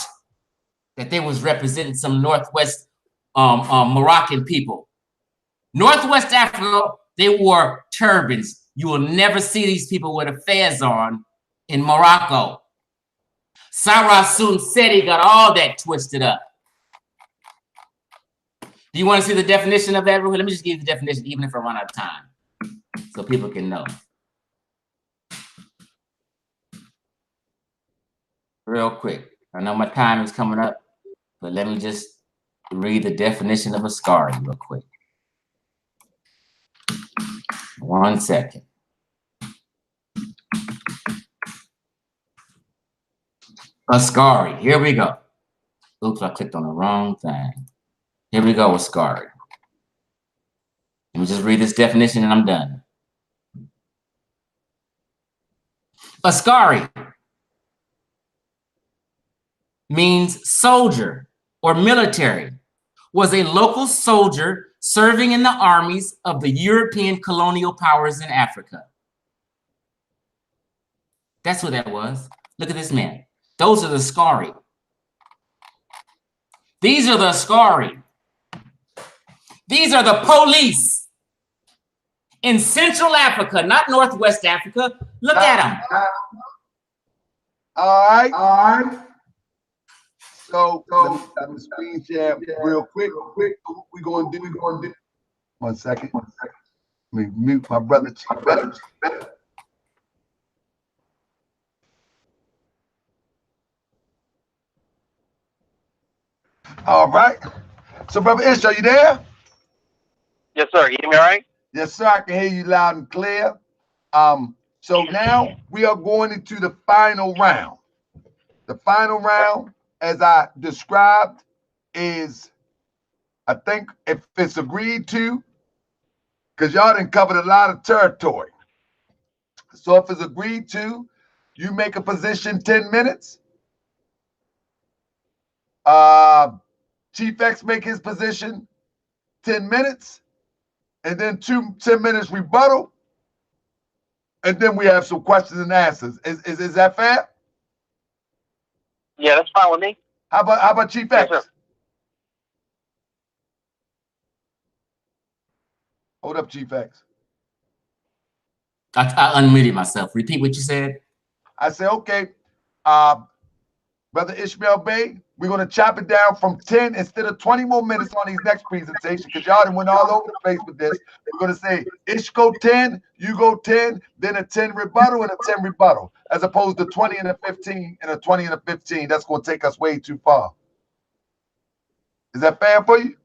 that they was representing some Northwest Moroccan people. Northwest Africa, they wore turbans. You will never see these people with a fez on in Morocco. Sarah Soon said he got all that twisted up. Do you want to see the definition of that? Let me just give you the definition, even if I run out of time, so people can know. Real quick. I know my time is coming up, but let me just read the definition of Askari real quick. 1 second. Askari, here we go. Oops, I clicked on the wrong thing. Here we go, Askari. Let me just read this definition and I'm done. Askari means soldier or military, was a local soldier serving in the armies of the European colonial powers in Africa. That's what that was. Look at this man. Those are the Askari. These are the Askari. These are the police in Central Africa, not Northwest Africa. Look at them. All right. So let me screen share real quick. What we gonna do? 1 second. Let me mute my brother. All right. So, Brother Ish, are you there? Yes, sir. You hear me all right? Yes, sir. I can hear you loud and clear. So now we are going into the final round. The final round, as I described, is, I think, if it's agreed to, because y'all done covered a lot of territory. So if it's agreed to, you make a position 10 minutes. Chief X make his position 10 minutes, and then 10 minutes rebuttal, and then we have some questions and answers. Is that fair? Yeah, that's fine with me. How about Chief X? Yes, sir. Hold up, Chief X. I unmuted myself. Repeat what you said. I said, okay, Brother Ishmael Bey, we're going to chop it down from 10 instead of 20 more minutes on these next presentations, because y'all done went all over the place with this. We're going to say, Ish go 10, you go 10, then a 10 rebuttal and a 10 rebuttal, as opposed to 20 and a 15 and a 20 and a 15. That's going to take us way too far. Is that fair for you?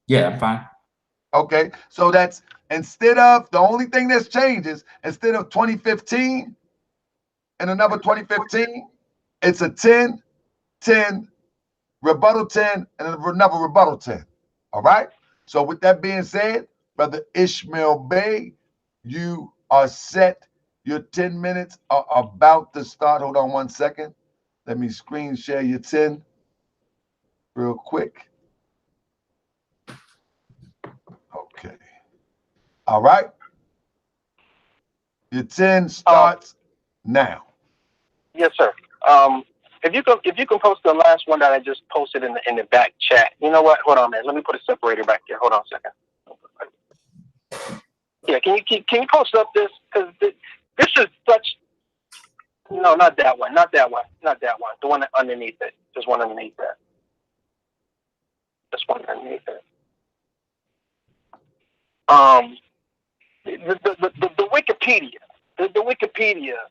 Yeah, I'm fine. Okay, so that's instead of, the only thing that's changed is instead of 2015 and another 2015, it's a 10, 10, rebuttal 10, and another rebuttal 10. All right? So with that being said, Brother Ishmael Bey, you are set. Your 10 minutes are about to start. Hold on 1 second. Let me screen share your 10 real quick. Okay. All right. Your 10 starts now. Yes, sir. If you can post the last one that I just posted in the back chat. You know what? Hold on, man. Let me put a separator back there. Hold on a second. Yeah, can you post up this, because this is such. No, not that one. Not that one. Not that one. The one underneath it. There's one underneath that. This one underneath it. The Wikipedia. The Wikipedia.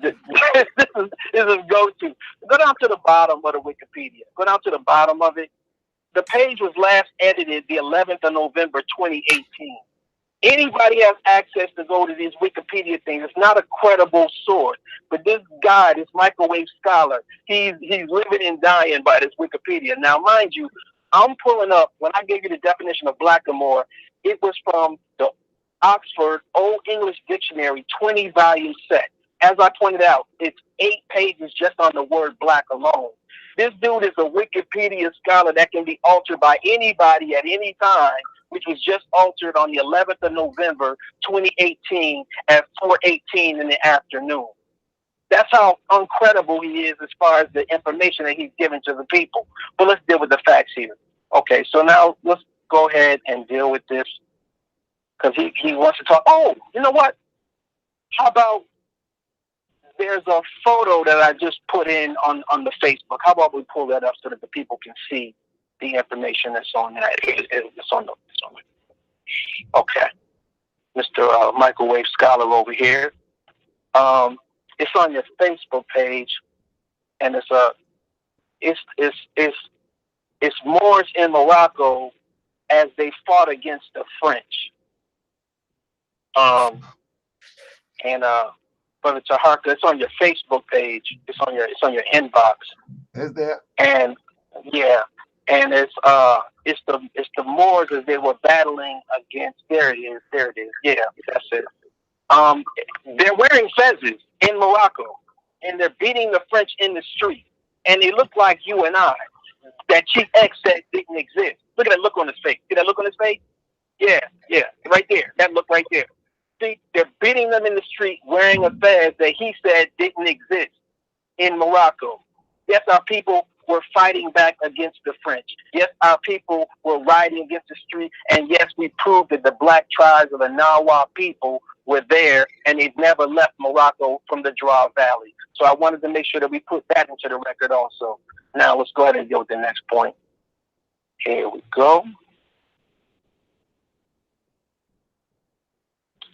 This is a go-to. Go down to the bottom of the Wikipedia. Go down to the bottom of it. The page was last edited the 11th of November, 2018. Anybody has access to go to these Wikipedia things. It's not a credible source, but this guy, this microwave scholar, he's living and dying by this Wikipedia. Now, mind you, I'm pulling up, when I gave you the definition of blackamoor, it was from the Oxford Old English Dictionary 20-volume set. As I pointed out, it's 8 pages just on the word black alone. This dude is a Wikipedia scholar that can be altered by anybody at any time, which was just altered on the 11th of November, 2018 at 4:18 in the afternoon. That's how uncredible he is as far as the information that he's given to the people. But let's deal with the facts here. Okay, so now let's go ahead and deal with this, because he wants to talk. Oh, you know what? How about there's a photo that I just put in on the Facebook. How about we pull that up so that the people can see the information that's on that? It's on the okay. Mr. Microwave Scholar over here. It's on your Facebook page, and it's Moors in Morocco as they fought against the French. Brother Taharka, it's on your Facebook page. It's on your inbox. Is there? And yeah, and it's the Moors as they were battling against. There it is. Yeah, that's it. They're wearing fezzes in Morocco, and they're beating the French in the street, and they look like you and I. That Chief X said didn't exist. Look at that look on his face. See that look on his face? Yeah, right there. That look right there. See, they're beating them in the street wearing a fez that he said didn't exist in Morocco. Yes, our people were fighting back against the French. Yes, our people were riding against the street. And yes, we proved that the black tribes of the Nawa people were there, and they've never left Morocco from the Draa Valley. So I wanted to make sure that we put that into the record also. Now let's go ahead and deal with the next point. Here we go.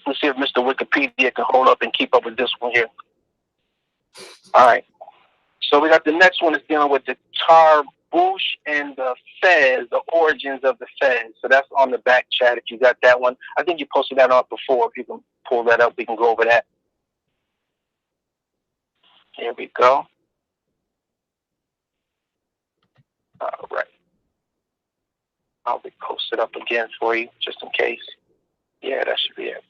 Let's see if Mr. Wikipedia can hold up and keep up with this one here. All right. So we got the next one is dealing with the Tarbouch and the Fez, the origins of the Fez. So that's on the back chat if you got that one. I think you posted that up before. If you can pull that up, we can go over that. Here we go. All right. I'll post it up again for you just in case. Yeah, that should be it.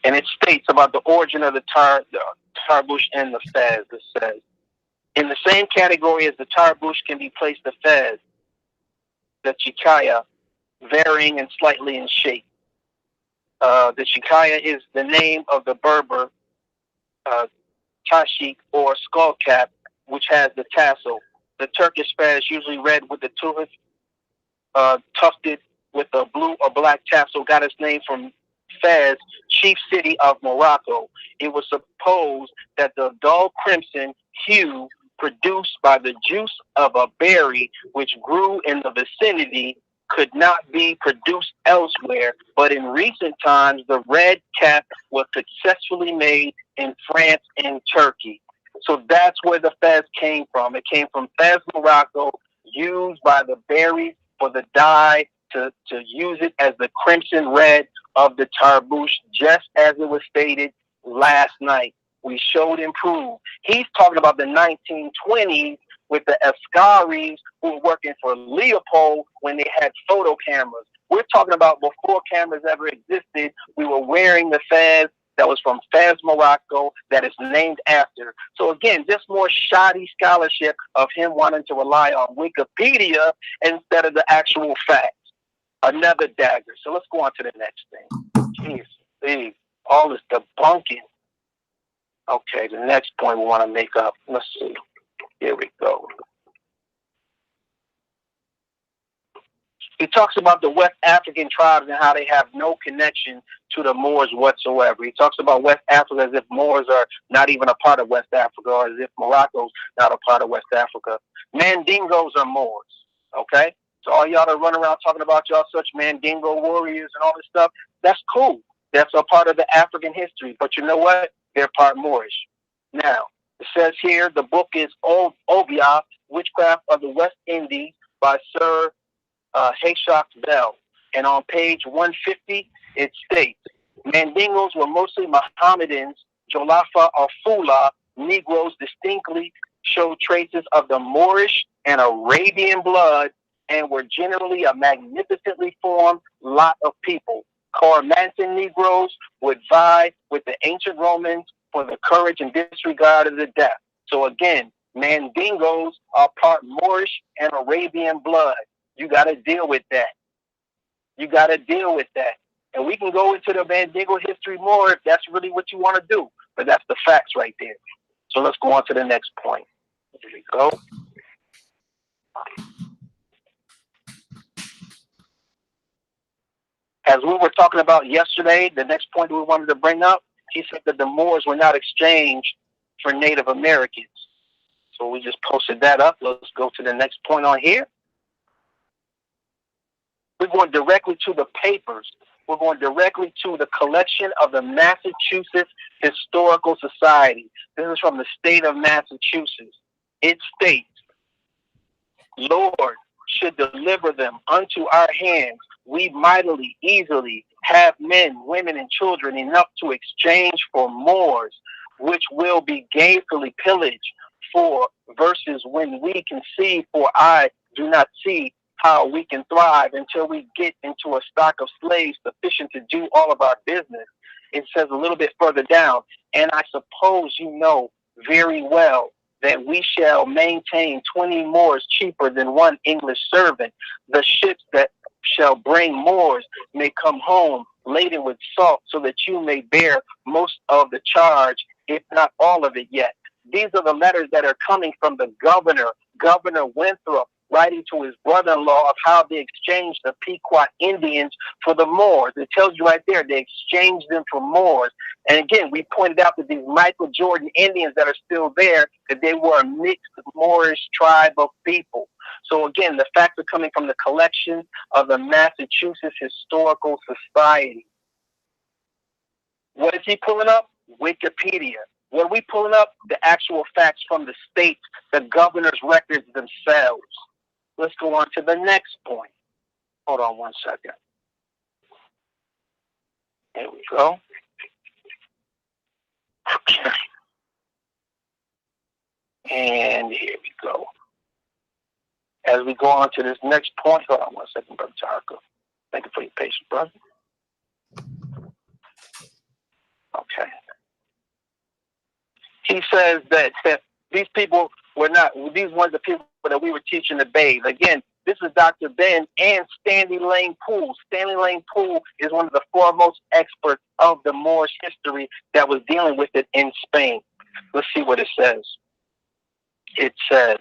And it states about the origin of the Tarbouch and the Fez. It says, in the same category as the Tarbouch can be placed the Fez, the Chikaya, varying and slightly in shape. The Chikaya is the name of the Berber Tashik or skull cap, which has the tassel. The Turkish Fez, usually red with the tufted with a blue or black tassel, got its name from Fez, chief city of Morocco. It was supposed that the dull crimson hue produced by the juice of a berry which grew in the vicinity could not be produced elsewhere, but in recent times the red cap was successfully made in France and Turkey. So that's where the Fez came from. It came from Fez, Morocco, used by the berries for the dye to use it as the crimson red of the tarbouche, just as it was stated last night. We showed and proved. He's talking about the 1920s with the Ascaris who were working for Leopold when they had photo cameras. We're talking about before cameras ever existed. We were wearing the Fez that was from Fez, Morocco, that is named after. So again, just more shoddy scholarship of him wanting to rely on Wikipedia instead of the actual facts. Another dagger. So let's go on to the next thing. Jeez, please. All this debunking. Okay, the next point we want to make up. Let's see. Here we go. He talks about the West African tribes and how they have no connection to the Moors whatsoever. He talks about West Africa as if Moors are not even a part of West Africa, or as if Morocco's not a part of West Africa. Mandingos are Moors, okay? So all y'all that run around talking about y'all such Mandingo warriors and all this stuff, that's cool. That's a part of the African history. But you know what? They're part Moorish. Now, it says here, the book is Obia, Witchcraft of the West Indies by Sir Hayshak Bell. And on page 150, it states, Mandingos were mostly Mohammedans, Jolafa or Fula, Negroes distinctly show traces of the Moorish and Arabian blood and were generally a magnificently formed lot of people. Coromanthan Negroes would vie with the ancient Romans for the courage and disregard of the death. So again, Mandingos are part Moorish and Arabian blood. You got to deal with that. You got to deal with that. And we can go into the Mandingo history more if that's really what you want to do. But that's the facts right there. So let's go on to the next point. Here we go. As we were talking about yesterday, the next point we wanted to bring up, he said that the Moors were not exchanged for Native Americans. So we just posted that up. Let's go to the next point on here. We're going directly to the papers. We're going directly to the collection of the Massachusetts Historical Society. This is from the state of Massachusetts. It states, Lord should deliver them unto our hands. We mightily, easily have men, women, and children enough to exchange for Moors, which will be gainfully pillaged for, versus when we can see, for I do not see how we can thrive until we get into a stock of slaves sufficient to do all of our business. It says a little bit further down, and I suppose you know very well that we shall maintain 20 Moors cheaper than one English servant. The ships that shall bring Moors may come home laden with salt, so that you may bear most of the charge, if not all of it yet. These are the letters that are coming from the governor, Governor Winthrop, writing to his brother-in-law of how they exchanged the Pequot Indians for the Moors. It tells you right there, they exchanged them for Moors. And again, we pointed out that these Michael Jordan Indians that are still there, that they were a mixed Moorish tribe of people. So again, the facts are coming from the collection of the Massachusetts Historical Society. What is he pulling up? Wikipedia. What are we pulling up? The actual facts from the states, the governor's records themselves. Let's go on to the next point. Hold on one second. There we go. Okay. And here we go. As we go on to this next point, hold on one second, Brother Tarko. Thank you for your patience, brother. Okay. He says that these people were not, these weren't the people that we were teaching the BEY. Again, this is Dr. Ben and Stanley Lane Poole. Stanley Lane Poole is one of the foremost experts of the Moorish history that was dealing with it in Spain. Let's see what it says. It says,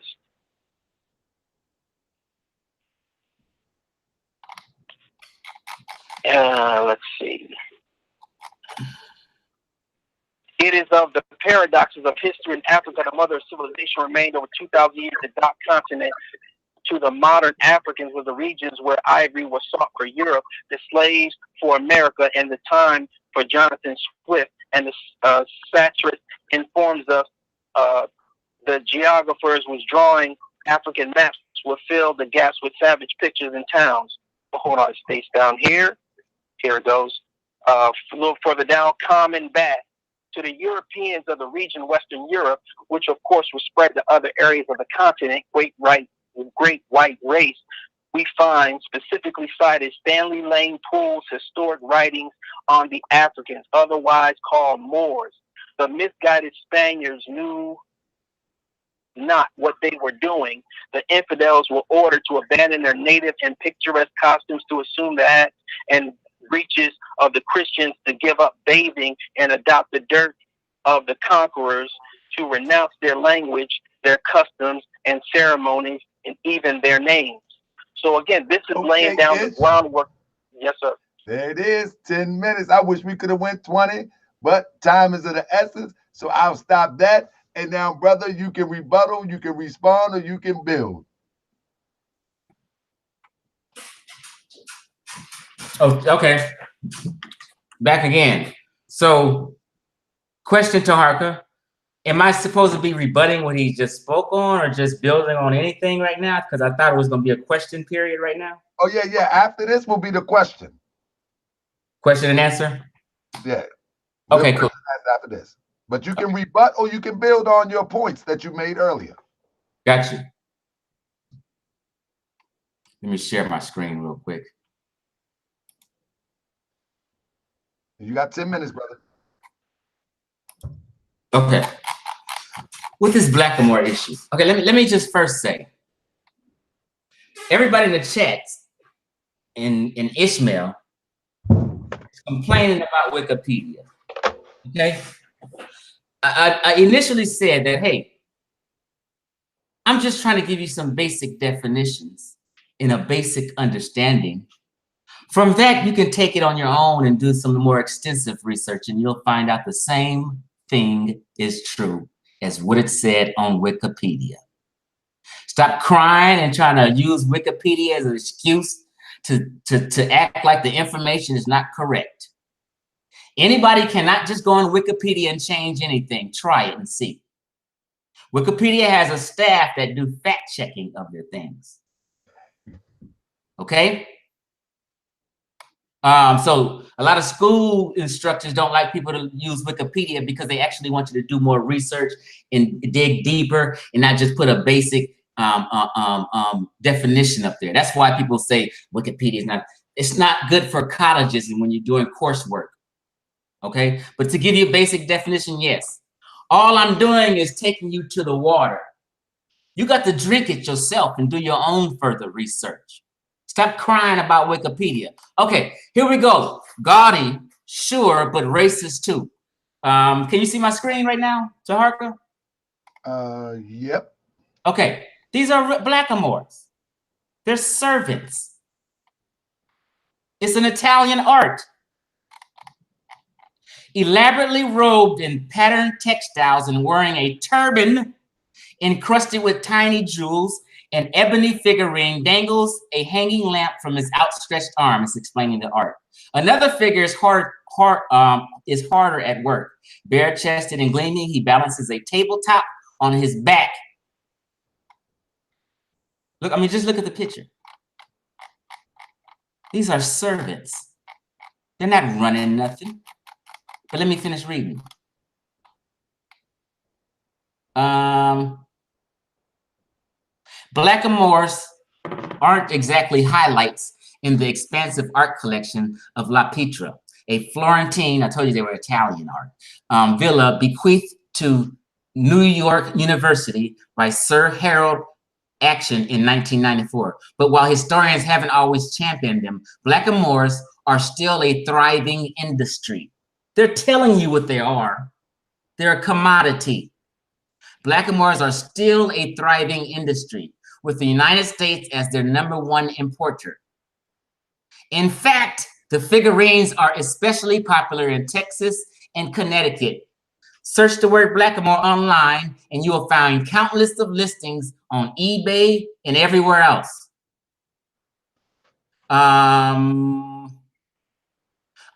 let's see. It is of the paradoxes of history in Africa, the mother of civilization, remained over 2,000 years the dark continent. To the modern Africans were the regions where ivory was sought for Europe, the slaves for America, and the time for Jonathan Swift. And the satirist informs us the geographers was drawing African maps will fill the gaps with savage pictures and towns. But hold on, it stays down here. Here it goes. A little further down, common bat. To the Europeans of the region, Western Europe, which of course was spread to other areas of the continent, great white race, we find specifically cited Stanley Lane Poole's historic writings on the Africans, otherwise called Moors. The misguided Spaniards knew not what they were doing. The infidels were ordered to abandon their native and picturesque costumes, to assume the hats and breeches of the Christians, to give up bathing and adopt the dirt of the conquerors, to renounce their language, their customs and ceremonies, and even their names. So again, this is laying down the groundwork. Yes, sir. There it is, 10 minutes. I wish we could have went 20, but time is of the essence, so I'll stop that. And now, brother, you can rebuttal, you can respond, or you can build. Oh, okay. Back again. So, question to Harker. Am I supposed to be rebutting what he just spoke on, or just building on anything right now? Because I thought it was going to be a question period right now. Oh, yeah, yeah. After this will be the question. Question and answer? Yeah. Okay, cool. After this. But you can rebut or you can build on your points that you made earlier. Got you. Let me share my screen real quick. You got 10 minutes, brother. Okay. With this Blackamoor issue. Okay, let me just first say, everybody in the chat in ISHMAEL is complaining about Wikipedia. Okay? I initially said that, hey, I'm just trying to give you some basic definitions in a basic understanding. From that, you can take it on your own and do some more extensive research, and you'll find out the same thing is true as what it said on Wikipedia. Stop crying and trying to use Wikipedia as an excuse to act like the information is not correct. Anybody cannot just go on Wikipedia and change anything. Try it and see. Wikipedia has a staff that do fact checking of their things. Okay? So a lot of school instructors don't like people to use Wikipedia because they actually want you to do more research and dig deeper and not just put a basic definition up there. That's why people say Wikipedia is it's not good for colleges and when you're doing coursework. Okay, but to give you a basic definition, yes. All I'm doing is taking you to the water. You got to drink it yourself and do your own further research. Stop crying about Wikipedia. Okay, here we go. Gaudy, sure, but racist too. Can you see my screen right now, Taharka? Yep. Okay, these are blackamoors. They're servants. It's an Italian art. Elaborately robed in patterned textiles and wearing a turban encrusted with tiny jewels, an ebony figurine dangles a hanging lamp from his outstretched arm. It's explaining the art. Another figure is harder at work. Bare-chested and gleaming, he balances a tabletop on his back. Look, I mean, just look at the picture. These are servants. They're not running nothing. But let me finish reading. Blackamoors aren't exactly highlights in the expansive art collection of La Pietra, a Florentine, I told you they were Italian art, villa bequeathed to New York University by Sir Harold Action in 1994. But while historians haven't always championed them, blackamoors are still a thriving industry. They're telling you what they are. They're a commodity. Blackamoors are still a thriving industry, with the United States as their #1 importer. In fact, the figurines are especially popular in Texas and Connecticut, Search the word Blackamoor online and you will find countless of listings on eBay and everywhere else.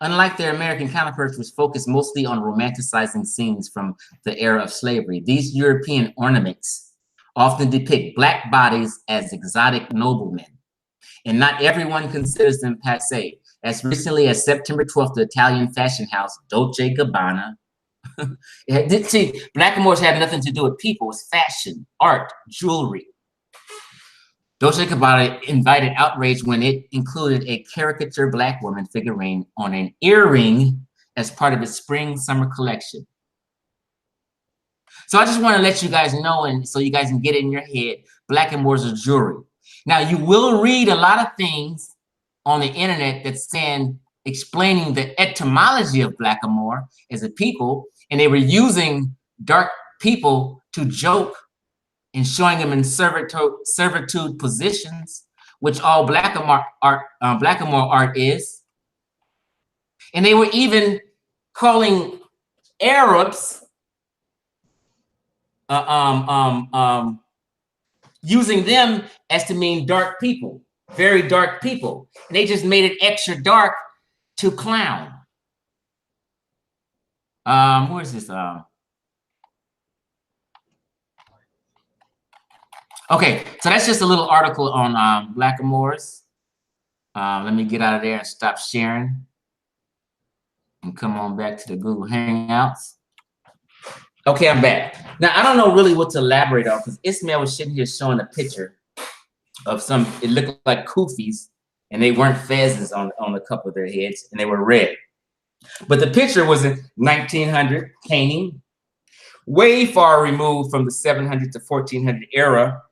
Unlike their American counterparts, which focus mostly on romanticizing scenes from the era of slavery, these European ornaments often depict Black bodies as exotic noblemen. And not everyone considers them passé. As recently as September 12th, the Italian fashion house Dolce & Gabbana. See, Blackamoors had nothing to do with people. It's fashion, art, jewelry. Dolce & Gabbana invited outrage when it included a caricature Black woman figurine on an earring as part of its spring-summer collection. So I just want to let you guys know, and so you guys can get it in your head, Blackamoors are jewelry. Now, you will read a lot of things on the internet that's saying, explaining the etymology of Blackamoor as a people, and they were using dark people to joke and showing them in servitude positions, which all Blackamoor art is. And they were even calling Arabs using them as to mean dark people, very dark people. And they just made it extra dark to clown. Where's this? Okay, so that's just a little article on Blackamoors. Let me get out of there and stop sharing and come on back to the Google Hangouts. Okay, I'm back. Now, I don't know really what to elaborate on because ISHMAEL was sitting here showing a picture of some, it looked like kufis, and they weren't fezzes on the cup of their heads, and they were red. But the picture was in 1900 painting, way far removed from the 700 to 1400 era,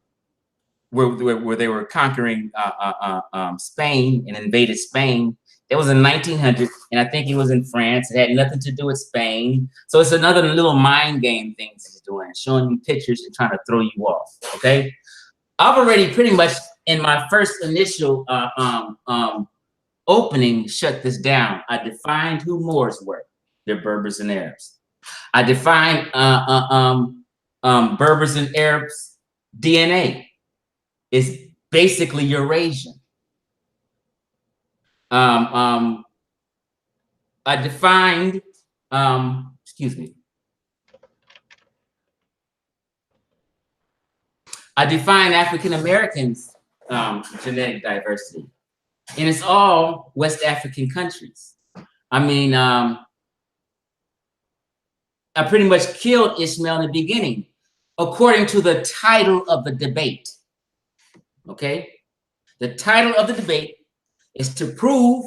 where they were conquering Spain and invaded Spain. It was in 1900, and I think it was in France. It had nothing to do with Spain. So it's another little mind game thing he's doing, showing you pictures and trying to throw you off, okay? I've already pretty much, in my first initial opening, shut this down. I defined who Moors were. They're Berbers and Arabs. I defined Berbers and Arabs DNA. It's basically Eurasian. I defined, excuse me. I defined African Americans' genetic diversity, and it's all West African countries. I mean, I pretty much killed ISHMAEL in the beginning, according to the title of the debate. Okay, the title of the debate is to prove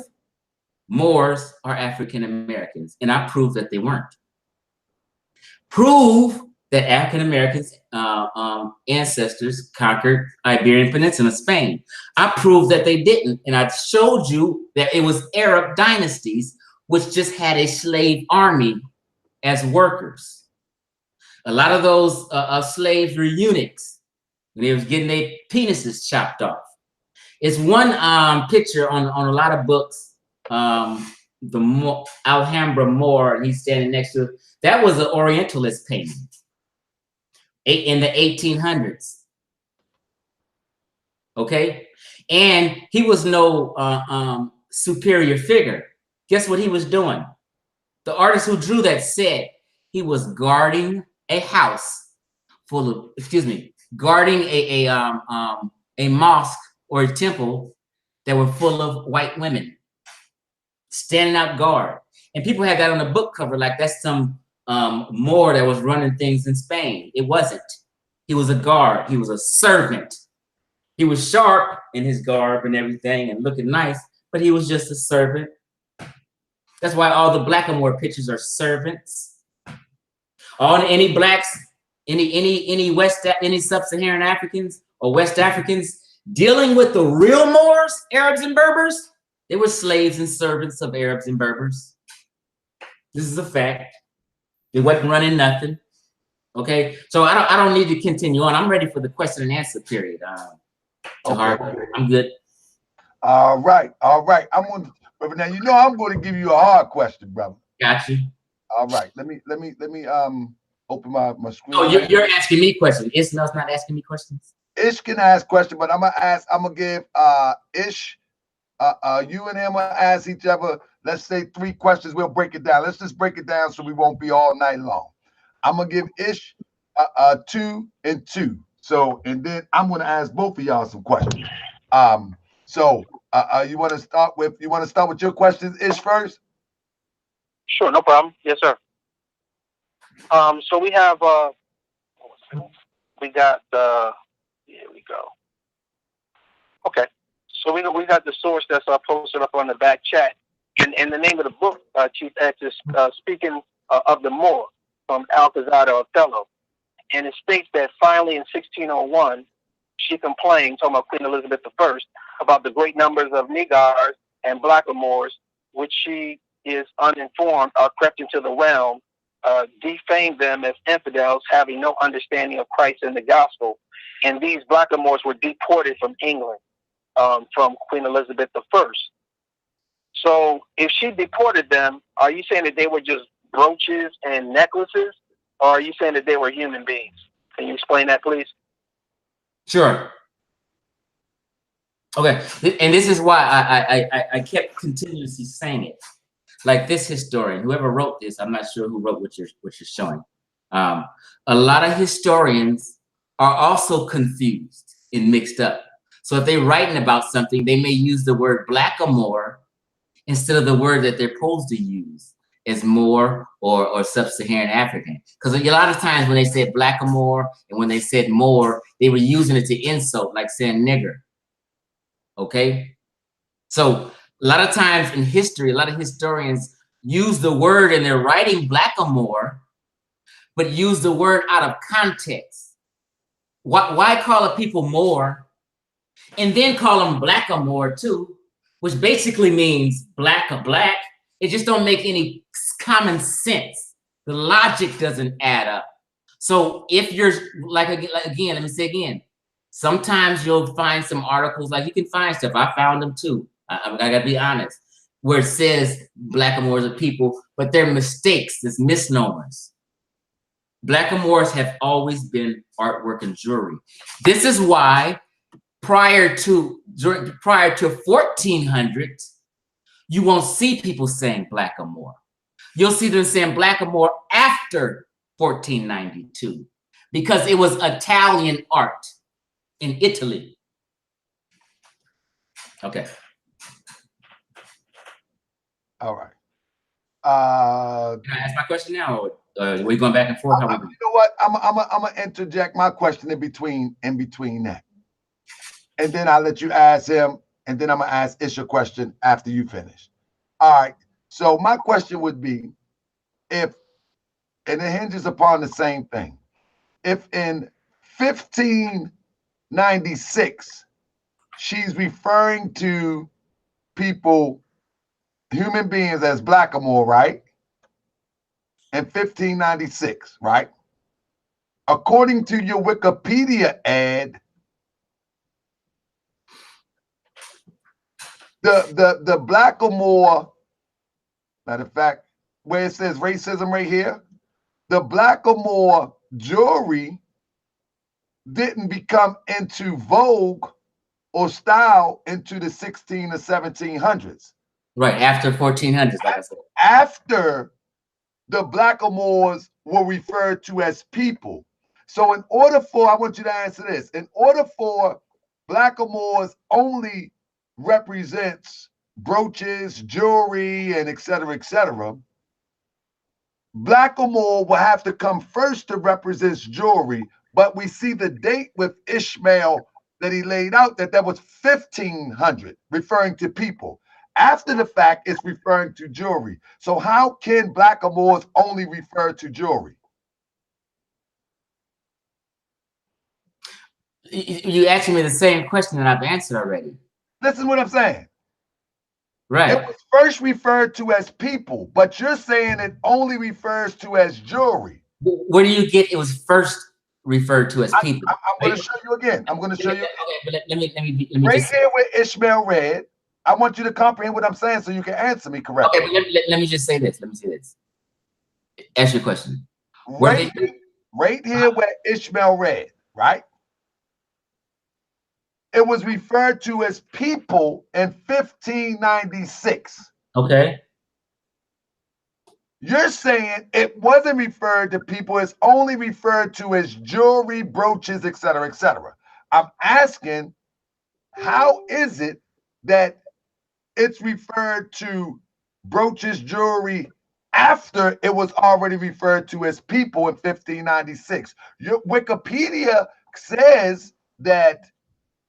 Moors are African Americans, and I proved that they weren't. Prove that African Americans' ancestors conquered Iberian Peninsula, Spain. I proved that they didn't, and I showed you that it was Arab dynasties which just had a slave army as workers. A lot of those slaves were eunuchs, and they was getting their penises chopped off. It's one picture on a lot of books. The Alhambra Moor, and he's standing next to it. That was an Orientalist painting in the 1800s. Okay, and he was no superior figure. Guess what he was doing? The artist who drew that said he was guarding a house full of, excuse me, guarding a mosque or a temple that were full of white women, standing out guard. And people had that on the book cover like that's some Moor that was running things in Spain. It wasn't. He was a guard. He was a servant. He was sharp in his garb and everything and looking nice, but he was just a servant. That's why all the Blackamoor pictures are servants. Any blacks, any sub-Saharan Africans or West Africans dealing with the real Moors, Arabs and Berbers, they were slaves and servants of Arabs and Berbers. This is a fact. They wasn't running nothing. Okay, so I don't need to continue on. I'm ready for the question and answer period. Okay. I'm good. All right. I'm going to, now you know I'm going to give you a hard question, brother. Got you. All right. Let me open my screen. Oh, you're asking me questions. ISHMAEL's not asking me questions. Ish can ask questions, but I'm gonna give Ish you and him will ask each other, let's say 3 questions. We'll break it down. Let's just break it down so we won't be all night long. I'm gonna give Ish 2 and 2. So, and then I'm gonna ask both of y'all some questions. So you want to start with your questions, Ish, first? Sure, no problem. Yes, sir. So we have we got here we go. Okay. So we got the source that's posted up on the back chat. And the name of the book, Chief X, is Speaking of the Moor from Alcazar Othello. And it states that finally in 1601, she complained, talking about Queen Elizabeth I, about the great numbers of Negars and blackamoors, which she is uninformed crept into the realm, defamed them as infidels having no understanding of Christ and the gospel. And these blackamoors were deported from England. From Queen Elizabeth I. So if she deported them, are you saying that they were just brooches and necklaces, or are you saying that they were human beings? Can you explain that, please? Sure. Okay, and this is why I kept continuously saying it. Like this historian, whoever wrote this, I'm not sure who wrote what you're showing. A lot of historians are also confused and mixed up. So if they're writing about something, they may use the word blackamoor instead of the word that they're supposed to use as Moor or sub-Saharan African. Because a lot of times when they said blackamoor and when they said Moor, they were using it to insult, like saying nigger. Okay? So a lot of times in history, a lot of historians use the word and they're writing blackamoor, but use the word out of context. Why call a people Moor and then call them blackamoor too, which basically means black or black? It just don't make any common sense. The logic doesn't add up. So if you're like again, let me say again, sometimes you'll find some articles, like you can find stuff, I found them too, I gotta be honest, where it says blackamoors are people, but they're mistakes, there's misnomers. Blackamoors have always been artwork and jewelry. This is why prior to 1400s, you won't see people saying blackamoor. You'll see them saying blackamoor after 1492 because it was Italian art in Italy. Okay. All right. Can I ask my question now, or are we going back and forth? You know what? I'm gonna interject my question in between that, and then I'll let you ask him, and then I'm gonna ask Ish a question after you finish. All right. So my question would be, if, and it hinges upon the same thing, if in 1596 she's referring to people, human beings, as blackamoor, right? In 1596, right? According to your Wikipedia ad, the blackamoor, matter of fact, where it says racism right here, the blackamoor jewelry didn't become into vogue or style into the 16 or 1700s. Right, after 1400s, like I said. After the blackamoors were referred to as people. So in order for, I want you to answer this, in order for blackamoors only represents brooches, jewelry, and et cetera, blackamoor will have to come first to represent jewelry. But we see the date with ISHMAEL that he laid out that was 1500, referring to people. After the fact, it's referring to jewelry. So how can blackamoors only refer to jewelry? You asked me the same question that I've answered already. Listen to what I'm saying. Right. It was first referred to as people, but you're saying it only refers to as jewelry. Where do you get it was first referred to as people? I'm going to show you again. I'm going to show you. Okay, but let me right just, here where ISHMAEL read. I want you to comprehend what I'm saying so you can answer me correctly. Okay, but let me just say this. Let me say this. Ask your question. Right here where Ishmael read, right? It was referred to as people in 1596. Okay. You're saying it wasn't referred to people, it's only referred to as jewelry, brooches, etc., etc. I'm asking, how is it that it's referred to brooches, jewelry, after it was already referred to as people in 1596? Your Wikipedia says that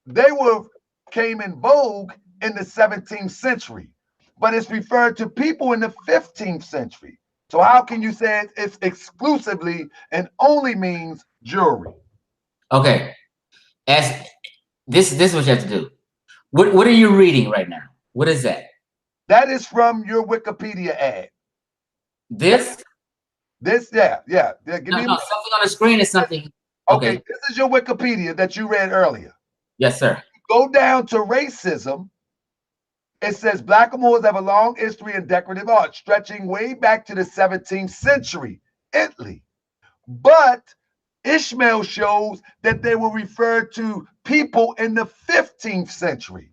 they came in vogue in the 17th century, but it's referred to people in the 15th century. So how can you say it's exclusively and only means jewelry? Okay. As this is what you have to do. What are you reading right now? What is that? That is from your Wikipedia ad. This? Yeah. No, something on the screen is something. Okay, this is your Wikipedia that you read earlier. Yes, sir. Go down to racism. It says blackamoors have a long history in decorative art, stretching way back to the 17th century, Italy. But Ishmael shows that they were referred to people in the 15th century.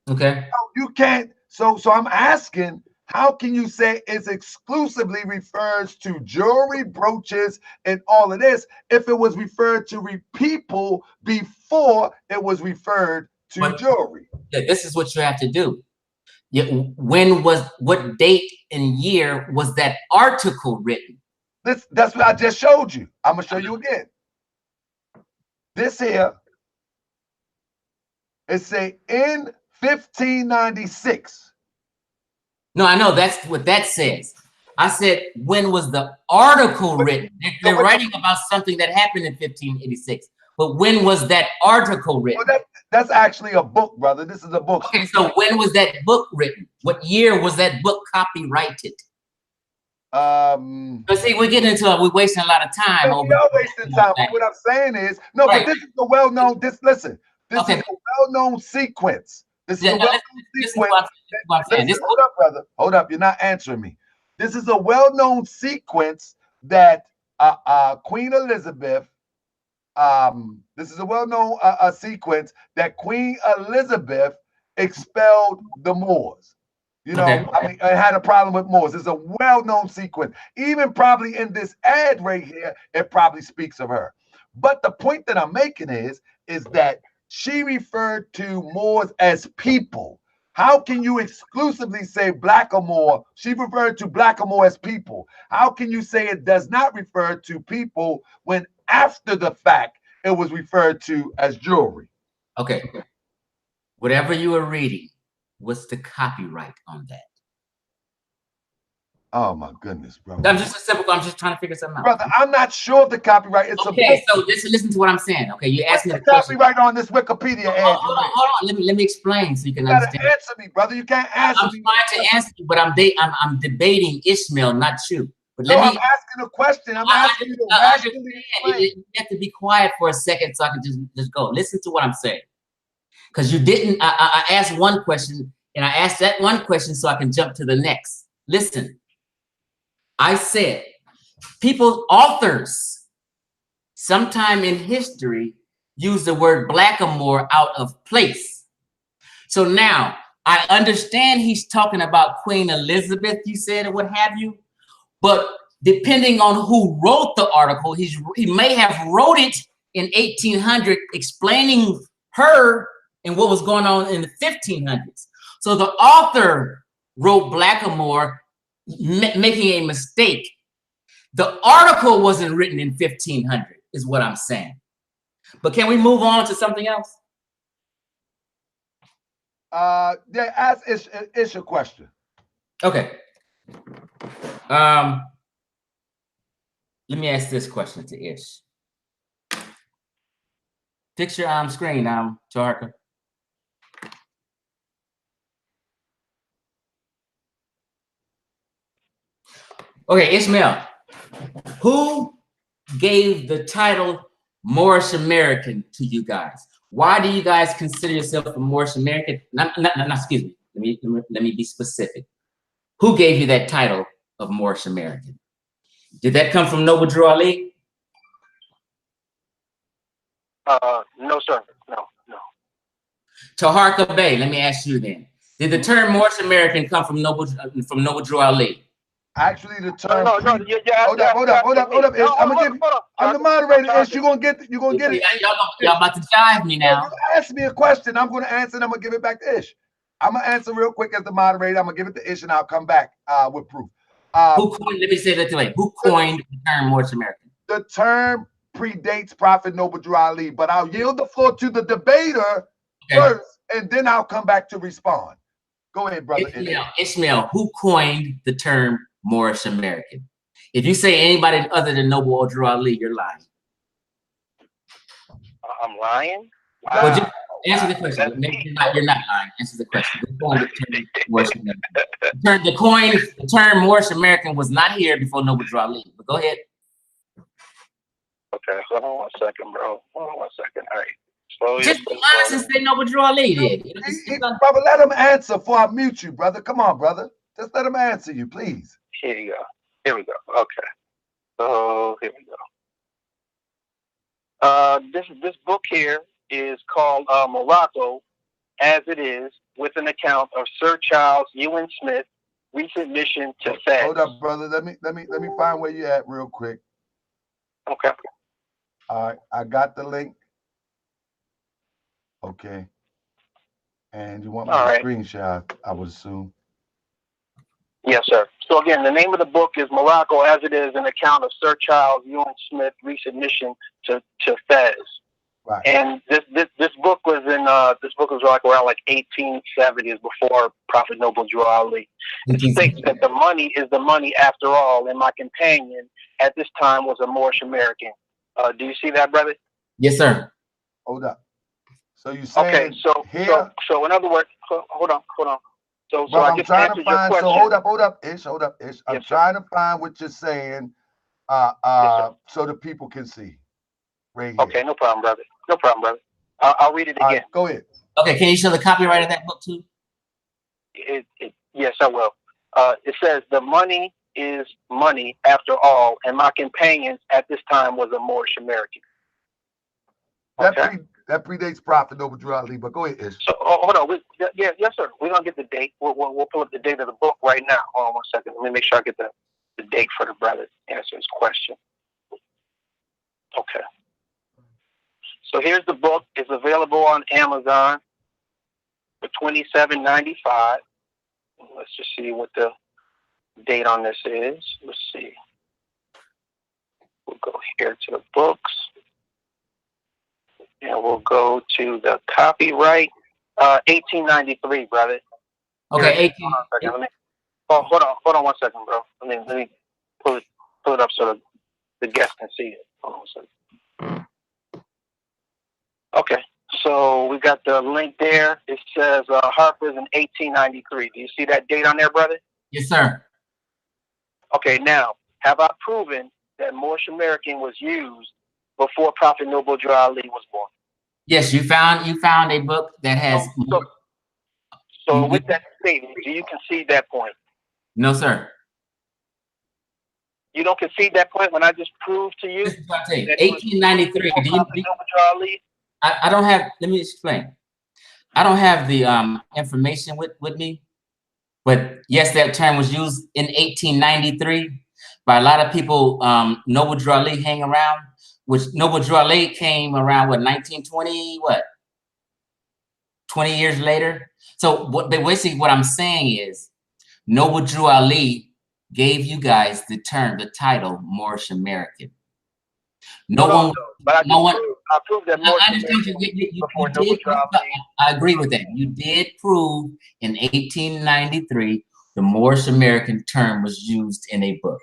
Okay. So you can't. So I'm asking, how can you say it's exclusively refers to jewelry, brooches, and all of this if it was referred to people before it was referred to jewelry? Yeah, this is what you have to do. What date and year was that article written? That's what I just showed you. I'm gonna show you again. This here, it say in 1596. No, I know that's what that says. I said, when was the article written? They're writing about something that happened in 1586. But when was that article written? Well, that's actually a book, brother. This is a book. Okay, so when was that book written? What year was that book copyrighted? But see, we're wasting a lot of time. We are wasting time. But what I'm saying is, no, but this is a well-known. Listen, this is a well-known sequence. This is a well-known sequence. Hold up, brother. Hold up. You're not answering me. This is a well-known sequence that Queen Elizabeth. This is a well-known sequence that Queen Elizabeth expelled the Moors. You know, I mean, I had a problem with Moors. It's a well-known sequence. Even probably in this ad right here, it probably speaks of her. But the point that I'm making is that she referred to Moors as people. How can you exclusively say Blackamoor? She referred to Blackamoor as people. How can you say it does not refer to people when after the fact it was referred to as jewelry? Okay. Whatever you were reading, what's the copyright on that? Oh my goodness, bro. I'm just trying to figure something out. Brother, I'm not sure of the copyright. It's okay, so listen to what I'm saying. Okay, you asked me the copyright on this Wikipedia ad. Hold on. Let me explain so you can understand. Answer me, brother. You can't answer me. I'm trying to answer you, but I'm debating Ishmael, not you. But I'm asking a question. I'm asking you to rationally explain. You have to be quiet for a second so I can just go. Listen to what I'm saying. Because you didn't, I asked one question, and I asked that one question so I can jump to the next. Listen, I said, authors, sometime in history, use the word blackamoor out of place. So now, I understand he's talking about Queen Elizabeth, you said, or what have you, but depending on who wrote the article, he may have wrote it in 1800 explaining her and what was going on in the 1500s. So the author wrote blackamoor, making a mistake. The article wasn't written in 1500, is what I'm saying. But can we move on to something else? Yeah, ask Ish a question. Okay. Let me ask this question to Ish. Fix your screen, Taharka. Okay, Ishmael, who gave the title Moorish American to you guys? Why do you guys consider yourself a Moorish American? Excuse me. Let me be specific. Who gave you that title of Moorish American? Did that come from Noble Drew Ali? No, sir. No. Taharka Bey, let me ask you then. Did the term Moorish American come from Noble Drew Ali? Actually, the term. No. Hold up. Ish. I'm gonna give you. I'm the moderator. Ish, you're gonna get it. Y'all about to jive me now. You ask me a question. I'm gonna answer, and I'm gonna give it back to Ish. I'm gonna answer real quick as the moderator. I'm gonna give it to Ish, and I'll come back with proof. Let me say that way. Who coined the term Moorish American? The term predates Prophet Noble Drew Ali, but I'll yield the floor to the debater first, and then I'll come back to respond. Go ahead, brother. Ishmael, who coined the term Moorish American? If you say anybody other than Noble Drew Ali, you're lying. I'm lying? Wow. Well, just answer the question. Maybe you're not lying. Answer the question. The term Moorish American was not here before Noble Drew Ali. But go ahead. Okay, hold on 1 second, bro. Hold on 1 second. All right. Slowly. Just be honest and say Noble Drew Ali did. Brother, let him answer before I mute you, brother. Come on, brother. Just let him answer you, please. Here you go. Here we go. Okay. So here we go. This book here is called Morocco, as it is, with an account of Sir Charles Ewan Smith, recent mission to Fez. Hold up, brother. Let me find where you at real quick. Okay. All right, I got the link. Okay. And you want my screenshot, I would assume. Yes, sir. So again, the name of the book is Morocco, as it is, an account of Sir Charles Ewan Smith, recent mission to Fez. Right. And this book was like around like 1870s, before Prophet Noble Drew Ali. It states that the money is the money after all, and my companion at this time was a Moorish American. Do you see that, brother? Yes, sir. Hold up. So you saying so in other words, hold on. So bro, I just answered your question. So hold up, Ish. I'm trying to find what you're saying, so the people can see. Right here. Okay, no problem, brother. I'll read it again. Right, go ahead. Okay, can you show the copyright of that book too? Yes, I will. It says the money is money after all, and my companion at this time was a Moorish American. Okay. That predates Prophet Noble Drew Ali, but go ahead, Ish. So hold on. Yes, sir. We're gonna get the date. We'll pull up the date of the book right now. Hold on 1 second. Let me make sure I get the date for the brother to answer his question. Okay. So here's the book. It's available on Amazon for $27.95. Let's just see what the date on this is. Let's see. We'll go here to the books. And we'll go to the copyright. 1893, brother. Okay, hold on 1 second, bro. Let me pull it up so the guests can see it. Hold on 1 second. Okay, so we got the link there. It says Harper's in 1893. Do you see that date on there, brother? Yes, sir. Okay, now, have I proven that Moorish American was used before Prophet Noble Drew Ali was born? Yes, you found a book that has. So with that statement, do you concede that point? No, sir. You don't concede that point when I just proved to you? 1893. I don't have. Let me explain. I don't have the information with me, but yes, that term was used in 1893 by a lot of people. Noble Drew Ali hang around. Which Noble Drew Ali came around, 1920, 20 years later? So basically what I'm saying is, Noble Drew Ali gave you guys the title, Moorish American. I proved that Moorish I agree with that. You did prove in 1893, the Moorish American term was used in a book,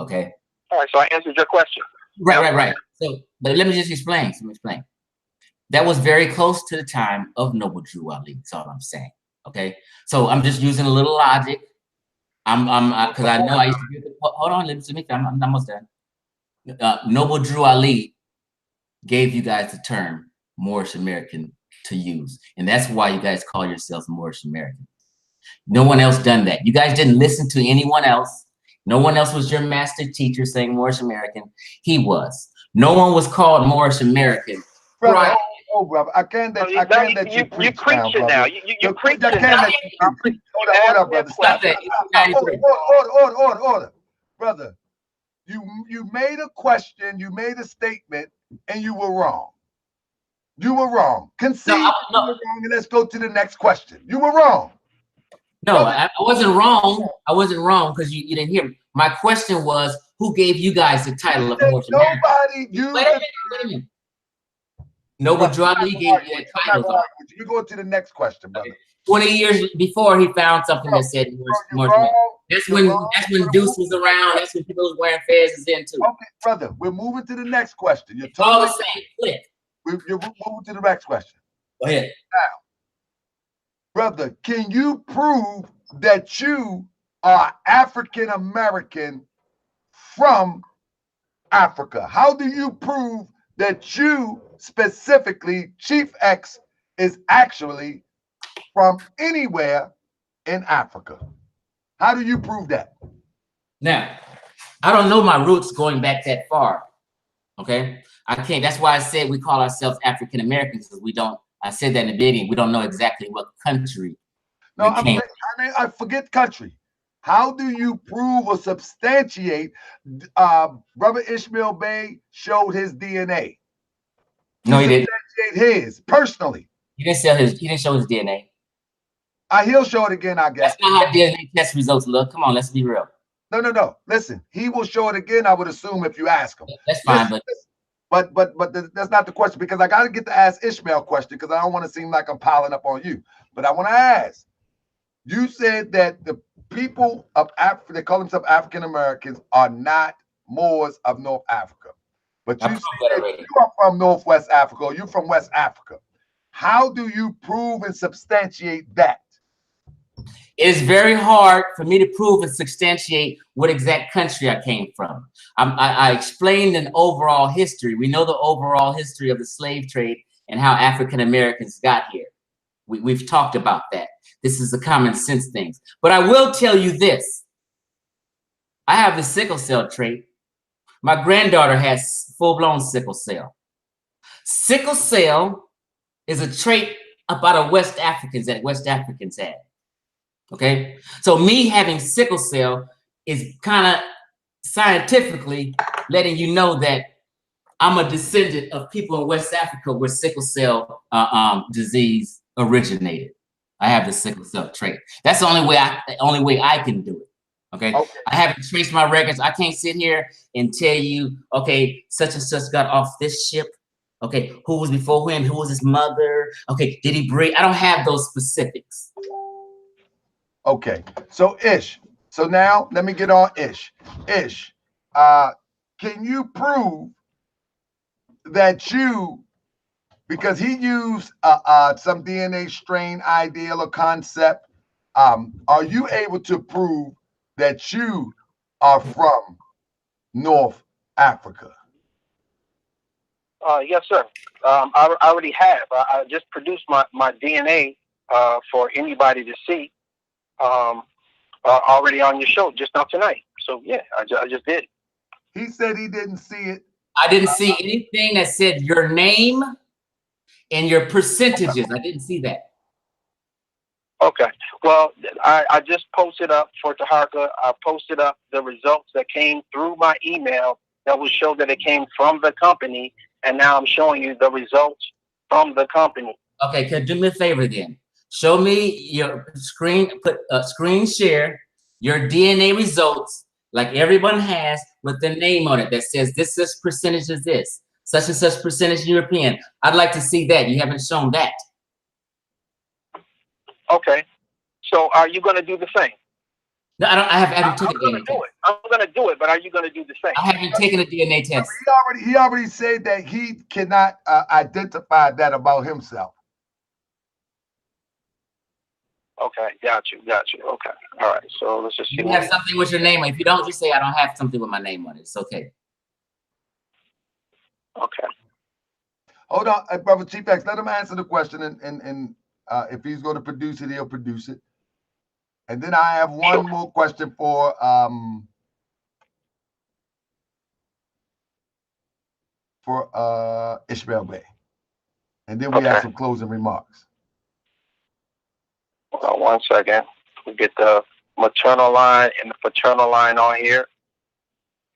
okay? All right, so I answered your question. Right. So, but let me just explain. That was very close to the time of Noble Drew Ali. That's all I'm saying. Okay. So I'm just using a little logic. Because I know I used to be. Hold on, let me. I'm almost done. Noble Drew Ali gave you guys the term Moorish American to use, and that's why you guys call yourselves Moorish American. No one else done that. You guys didn't listen to anyone else. No one else was your master teacher saying Moorish American. He was. No one was called Moorish American. Brother, Right. oh, brother, I can't let you preach now, preaching brother. now. You preaching now. Hold up, brother. Stop. Order. Brother, you made a question, you made a statement, and you were wrong. You were wrong. Concede you were wrong, and let's go to the next question. You were wrong. No, I wasn't wrong. I wasn't wrong because you didn't hear me. My question was, who gave you guys the title of Moorish American? Nobody. You. Wait a minute. Noble Druggy gave you that title. You go to the next question, brother. 20 years before, he found something that said Moorish American. That's when Deuce was around. That's when people was wearing fezes in too. Okay, brother, we're moving to the next question. You're all the same. Click. You're moving to the next question. Go ahead. Now, brother, can you prove that you are African American from Africa? How do you prove that you specifically, Chief X, is actually from anywhere in Africa? How do you prove that? Now, I don't know my roots going back that far. Okay, I can't. That's why I said we call ourselves African Americans, because we don't. I said that in the beginning. We don't know exactly what country. No, I forget country. How do you prove or substantiate? Brother Ishmael Bey showed his DNA. No, he didn't. His personally. He didn't show his. He didn't show his DNA. He'll show it again, I guess. That's not how DNA test results look. Come on, let's be real. No. Listen, he will show it again, I would assume, if you ask him. That's fine, but that's not the question, because I got to get to ask Ishmael a question, because I don't want to seem like I'm piling up on you. But I want to ask. You said that the people of Africa, they call themselves African Americans, are not Moors of North Africa. But you said you are from Northwest Africa, or you're from West Africa. How do you prove and substantiate that? It is very hard for me to prove and substantiate what exact country I came from. I explained an overall history. We know the overall history of the slave trade and how African Americans got here. We've talked about that. This is the common sense things. But I will tell you this. I have the sickle cell trait. My granddaughter has full-blown sickle cell. Sickle cell is a trait about West Africans had. Okay, so me having sickle cell is kind of scientifically letting you know that I'm a descendant of people in West Africa where sickle cell disease originated. I have the sickle cell trait. That's the only way I can do it. Okay, I haven't traced my records. I can't sit here and tell you, okay, such and such got off this ship. Okay, who was before him? Who was his mother? Okay, did he breed? I don't have those specifics. Okay, so Ish. So now let me get on Ish. Ish, can you prove that you, because he used some DNA strain ideal or concept, are you able to prove that you are from North Africa? Yes, sir. I already have. I just produced my DNA for anybody to see. Already on your show just not tonight. So yeah, I just did. He said he didn't see it. I didn't see anything that said your name and your percentages. I didn't see that. Okay. Well, I just posted up for Taharka. I posted up the results that came through my email that would show that it came from the company, and now I'm showing you the results from the company. Okay, do me a favor then. Show me your screen, screen share your DNA results like everyone has with the name on it that says this percentage is this, such and such percentage European. I'd like to see that. You haven't shown that. Okay. So are you going to do the same? No, I haven't taken I'm going to do it. I'm going to do it, but are you going to do the same? I haven't taken a DNA test. He already said that he cannot identify that about himself. Okay, got you. Okay, all right. So let's just see. You have something with your name on it. If you don't, just say I don't have something with my name on it. It's okay. Okay. Hold on, brother Chief X. Let him answer the question, and if he's going to produce it, he'll produce it. And then I have one more question for for Ishmael Bey. And then we have some closing remarks. Hold on 1 second. We get the maternal line and the paternal line on here.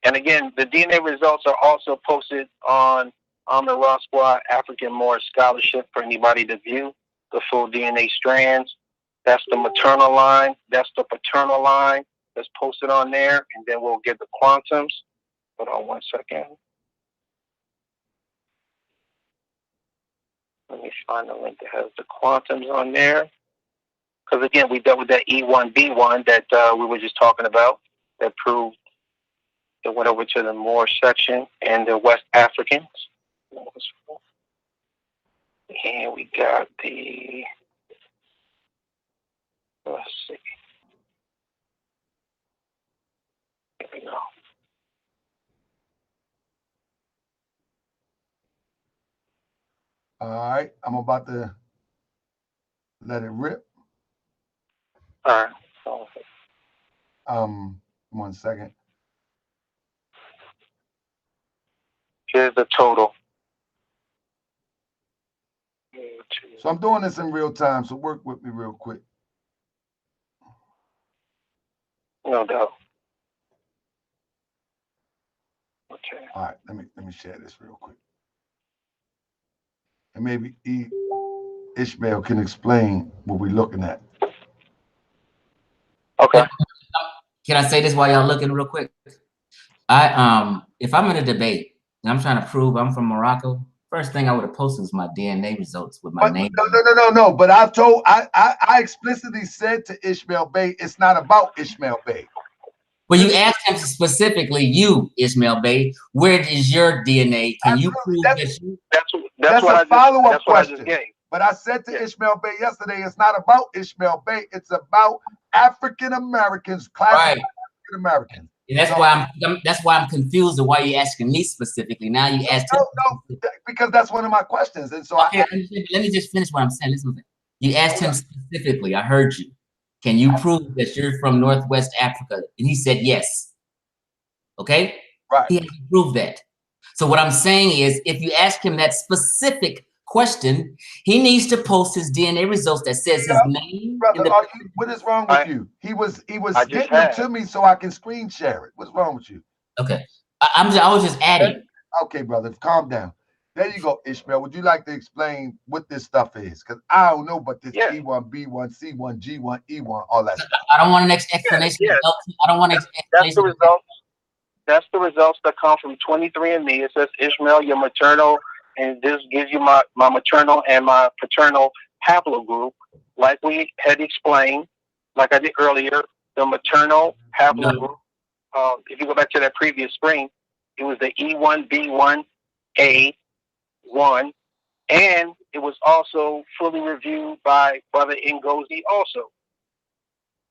And again, the DNA results are also posted on the Raw Squad African Moorish Scholarship for anybody to view the full DNA strands. That's the maternal line. That's the paternal line that's posted on there. And then we'll get the quantums. Hold on 1 second. Let me find the link that has the quantums on there. Because again, we dealt with that E1B1 that we were just talking about that proved that went over to the Moorish section and the West Africans. And we got the, let's see. Here we go. All right, I'm about to let it rip. All right. 1 second. Here's the total. So I'm doing this in real time, so work with me real quick. No doubt. Okay. All right, let me share this real quick. And maybe Ishmael can explain what we're looking at. Okay. Can I say this while y'all looking real quick? If I'm in a debate and I'm trying to prove I'm from Morocco, first thing I would have posted was my DNA results with my name. No. But I explicitly said to Ishmael Bey, it's not about Ishmael Bey. Well, you asked him specifically, you, Ishmael Bey, where is your DNA? Can you prove that you? That's a follow-up question. I but I said to Ishmael Bey yesterday, it's not about Ishmael Bey. It's about African Americans, classified African Americans. And that's why I'm confused of why you're asking me specifically. Now you asked him. No, because that's one of my questions. And so let me just finish what I'm saying. Listen, you asked him specifically. I heard you. Can you prove that you're from Northwest Africa? And he said yes. Okay? Right. He has to prove that. So what I'm saying is, if you ask him that specific question, he needs to post his DNA results that says his name. Brother, what is wrong with you? He was getting them to me so I can screen share it. What's wrong with you? Okay. I was just adding. Okay, brother, calm down. There you go, Ishmael. Would you like to explain what this stuff is? Because I don't know but this E1, B1, C1, G1, E1, all that stuff. I don't want an explanation. Yeah. I don't want an explanation. That's the results. That's the results that come from 23andMe. It says Ishmael, your maternal, and this gives you my maternal and my paternal haplogroup. Like we had explained, like I did earlier, the maternal haplogroup. If you go back to that previous screen, it was the E1B1A1, and it was also fully reviewed by Brother Ngozi also,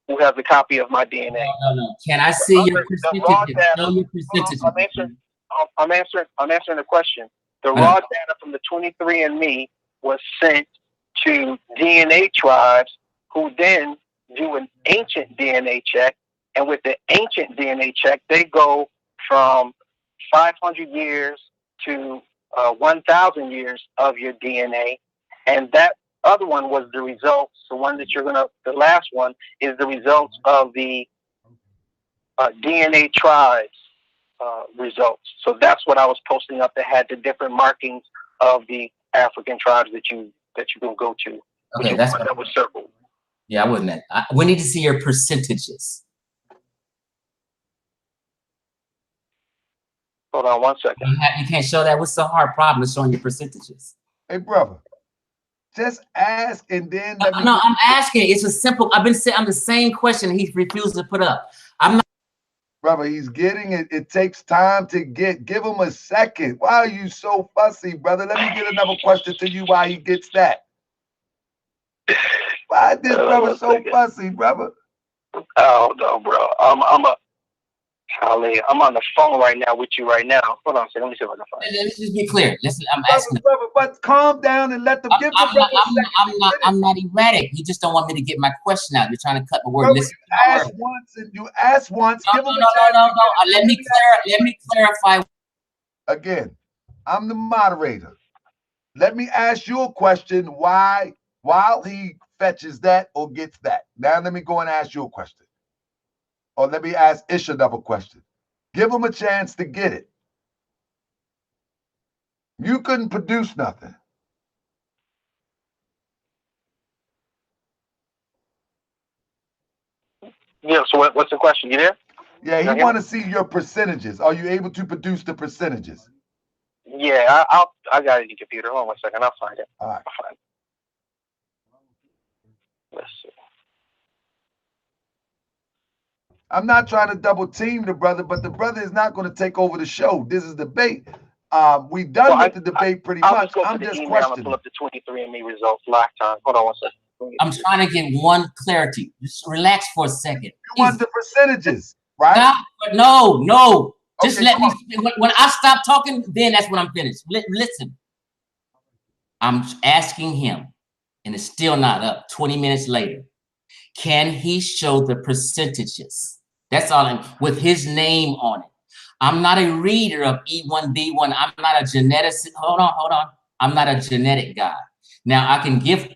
who has a copy of my DNA. No. Can I see your percentages? I'm answering the question. The raw data from the 23andMe was sent to DNA tribes, who then do an ancient DNA check. And with the ancient DNA check, they go from 500 years to 1,000 years of your DNA. And that other one was the results. The one that the last one is the results of the DNA tribes results. So that's what I was posting up that had the different markings of the African tribes that you can go to. Okay, that's that was circled. Yeah, I wouldn't. We need to see your percentages. Hold on 1 second. You can't show that. What's the hard problem is showing your percentages? Hey, brother, just ask and then let me. No, I'm asking. It's a simple. I'm the same question he refused to put up. I'm not. Brother, he's getting it. It takes time to get. Give him a second. Why are you so fussy, brother? Let me get another question to you while he gets that. Why is this brother so fussy, brother? Oh no, bro. I'm on the phone right now with you right now. Hold on a second. Let me see if I can find it. Let's just be clear. Listen, I'm asking. Brother, but calm down and let them give the brother I'm not erratic. You just don't want me to get my question out. You're trying to cut my word. Brother, listen, you ask once. No. Let me clarify. Again, I'm the moderator. Let me ask you a question. Why, while he fetches that or gets that? Now let me go and ask you a question. Or let me ask Ish another question. Give him a chance to get it. You couldn't produce nothing. Yeah, so what's the question? You there? Yeah, he want to see your percentages. Are you able to produce the percentages? Yeah, I got it in the computer. Hold on 1 second. I'll find it. All right. I'll find it. Let's see. I'm not trying to double team the brother, but the brother is not going to take over the show. This is debate. We done with the debate pretty much. I'm just questioning. Pull up the 23andMe results lifetime. Hold on 1 second. I'm trying to get one clarity. Just relax for a second. You want the percentages, right? No. Just Okay, let me. When I stop talking, then that's when I'm finished. Listen. I'm asking him, and it's still not up. 20 minutes later, can he show the percentages? That's all. With his name on it. I'm not a reader of E1B1. I'm not a geneticist. Hold on. I'm not a genetic guy. Now, I can give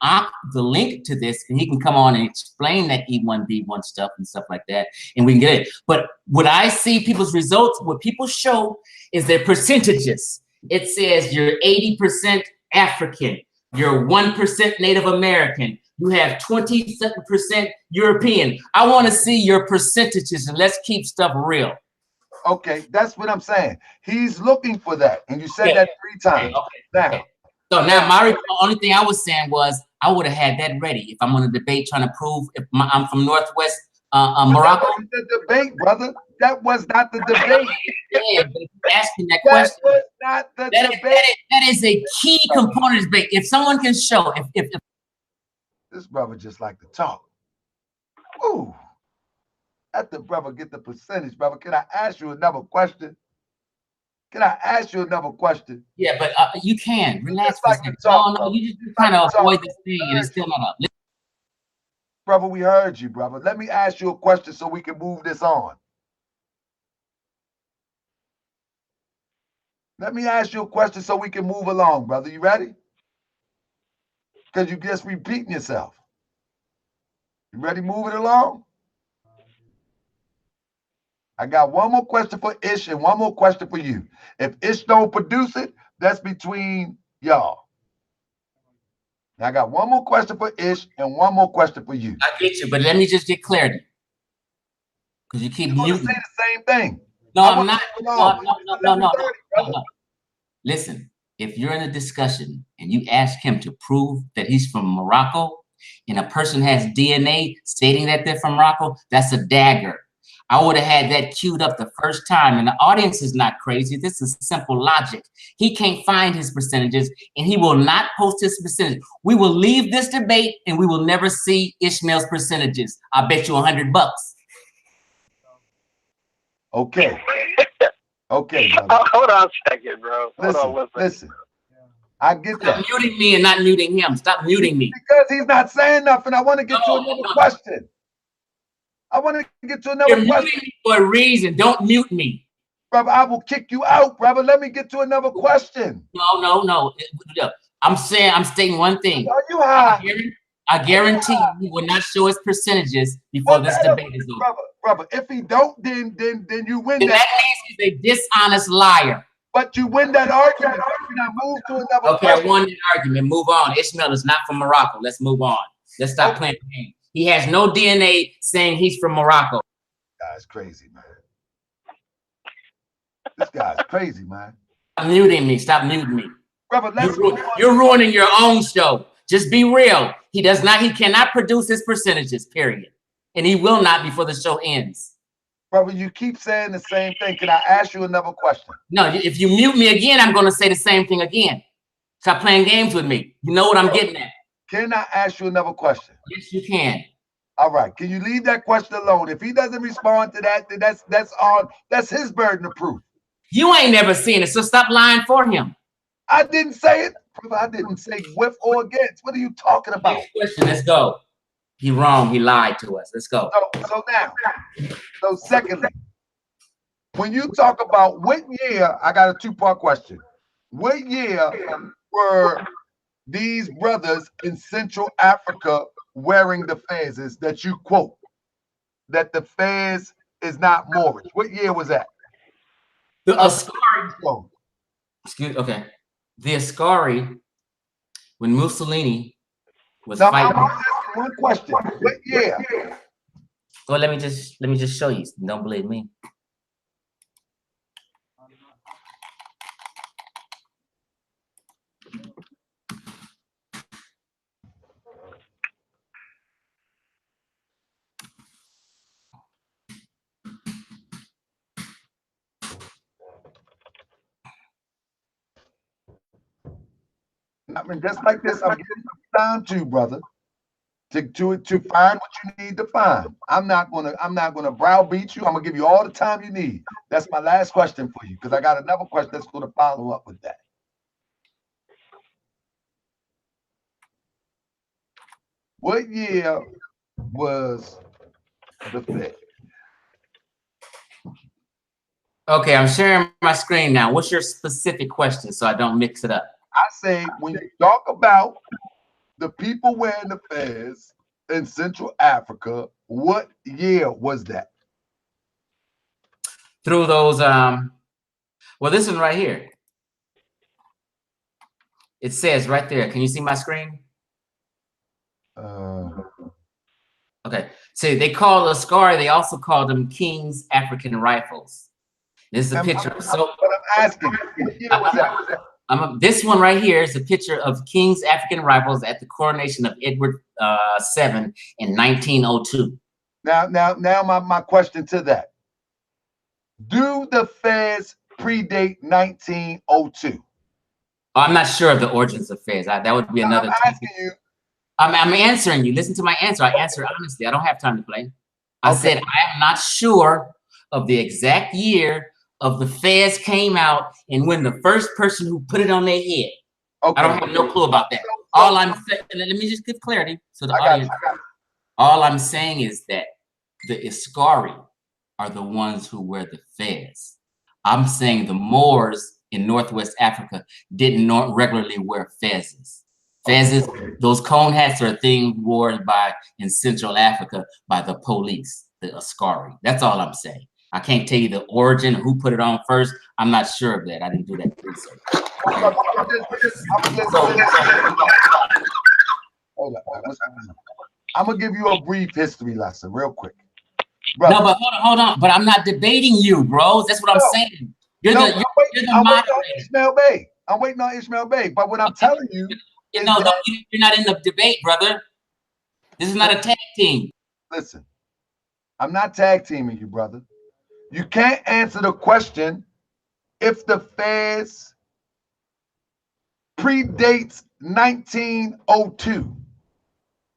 the link to this, and he can come on and explain that E1B1 stuff and stuff like that, and we can get it. But what I see people's results, what people show is their percentages. It says you're 80% African, you're 1% Native American, you have 27% European. I want to see your percentages, and let's keep stuff real. Okay, that's what I'm saying. He's looking for that, and you said that 3 times. Now. So now the only thing I was saying was I would have had that ready if I'm on a debate trying to prove if I'm from Northwest Morocco. That was the debate, brother. That was not the debate. Yeah, but if you're asking that question, was not the debate. That is a key component of debate. If someone can show, if this brother just like to talk. Ooh, let the brother get the percentage, brother. Can I ask you another question? Yeah, but you can relax. Like no, you just kind of avoid this thing, and it's still not up. Brother, we heard you, brother. Let me ask you a question so we can move this on. Let me ask you a question so we can move along, brother. You ready? Because you just repeating yourself. You ready moving along? I got one more question for Ish and one more question for you. If Ish don't produce it, that's between y'all. Now I got one more question for Ish and one more question for you. I get you, but let me just get clarity. Because you keep muting. Say the same thing. No, I'm not. No. Listen, if you're in a discussion and you ask him to prove that he's from Morocco and a person has DNA stating that they're from Morocco, that's a dagger. I would have had that queued up the first time, and the audience is not crazy. This is simple logic. He can't find his percentages, and he will not post his percentage. We will leave this debate, and we will never see Ishmael's percentages. I bet you $100. Okay. Okay. Hold on a second, bro. Listen. I get that. Stop muting me and not muting him. Stop muting me. Because he's not saying nothing. I want to get to another question. You're muting me for a reason. Don't mute me. Brother, I will kick you out, brother. Let me get to another question. No. I'm stating one thing. Are you high? I guarantee he will not show his percentages before this debate is over. Brother, if he don't, then you win. And that means he's a dishonest liar. But you win that argument. Now move to another question. I won the argument. Move on. Ishmael is not from Morocco. Let's move on. Let's stop playing games. He has no DNA saying he's from Morocco. This guy's crazy, man. This guy's crazy, man. Stop muting me. Stop muting me. Brother, you're ruining your own show. Just be real. He cannot produce his percentages, period. And he will not before the show ends. Brother, you keep saying the same thing. Can I ask you another question? No, if you mute me again, I'm going to say the same thing again. Stop playing games with me. You know what I'm getting at. Can I ask you another question? Yes, you can. All right. Can you leave that question alone? If he doesn't respond to that, then that's his burden of proof. You ain't never seen it, so stop lying for him. I didn't say it. I didn't say with or against. What are you talking about? Next question. Let's go. He wrong. He lied to us. Let's go. So secondly, when you talk about what year, I got a 2-part question. what year were these brothers in Central Africa wearing the fezes that you quote? That the fez is not Moorish. What year was that? The Ascari. Okay. The Ascari, when Mussolini was fighting. I'm asking one question. What year? Well, let me just show you. Don't believe me. I mean, just like this, I'm giving you time to, brother, to find what you need to find. I'm not gonna browbeat you. I'm gonna give you all the time you need. That's my last question for you, because I got another question that's gonna follow up with that. What year was the Fed? Okay, I'm sharing my screen now. What's your specific question so I don't mix it up? I say when you talk about the people wearing the fez in Central Africa, what year was that? Through those, well, this one right here. It says right there. Can you see my screen? Okay. So they call Ascari, they also call them King's African Rifles. This is a picture. So but I'm asking, what year was that? This one right here is a picture of King's African Rifles at the coronation of Edward VII in 1902. Now my question to that. Do the fez predate 1902? I'm not sure of the origins of fez. That would be another. I'm asking you. I'm answering you. Listen to my answer. I answer honestly. I don't have time to play. I said I am not sure of the exact year of the fez came out and when the first person who put it on their head. I don't have no clue about that. All I'm saying, let me just give clarity so the audience. All I'm saying is that the Ascari are the ones who wear the fez. I'm saying the Moors in Northwest Africa didn't regularly wear fezes. Fezes, those cone hats are a thing worn in Central Africa by the police, the Ascari. That's all I'm saying. I can't tell you the origin, who put it on first. I'm not sure of that. I didn't do that research. I'm gonna give you a brief history lesson real quick. Brother. No, but hold on. But I'm not debating you, bro. That's what I'm saying. You're the moderator. ISHMAEL Bey. I'm waiting on ISHMAEL Bey. But what I'm telling you, you're not in the debate, brother. This is not a tag team. Listen, I'm not tag teaming you, brother. You can't answer the question if the fez predates 1902.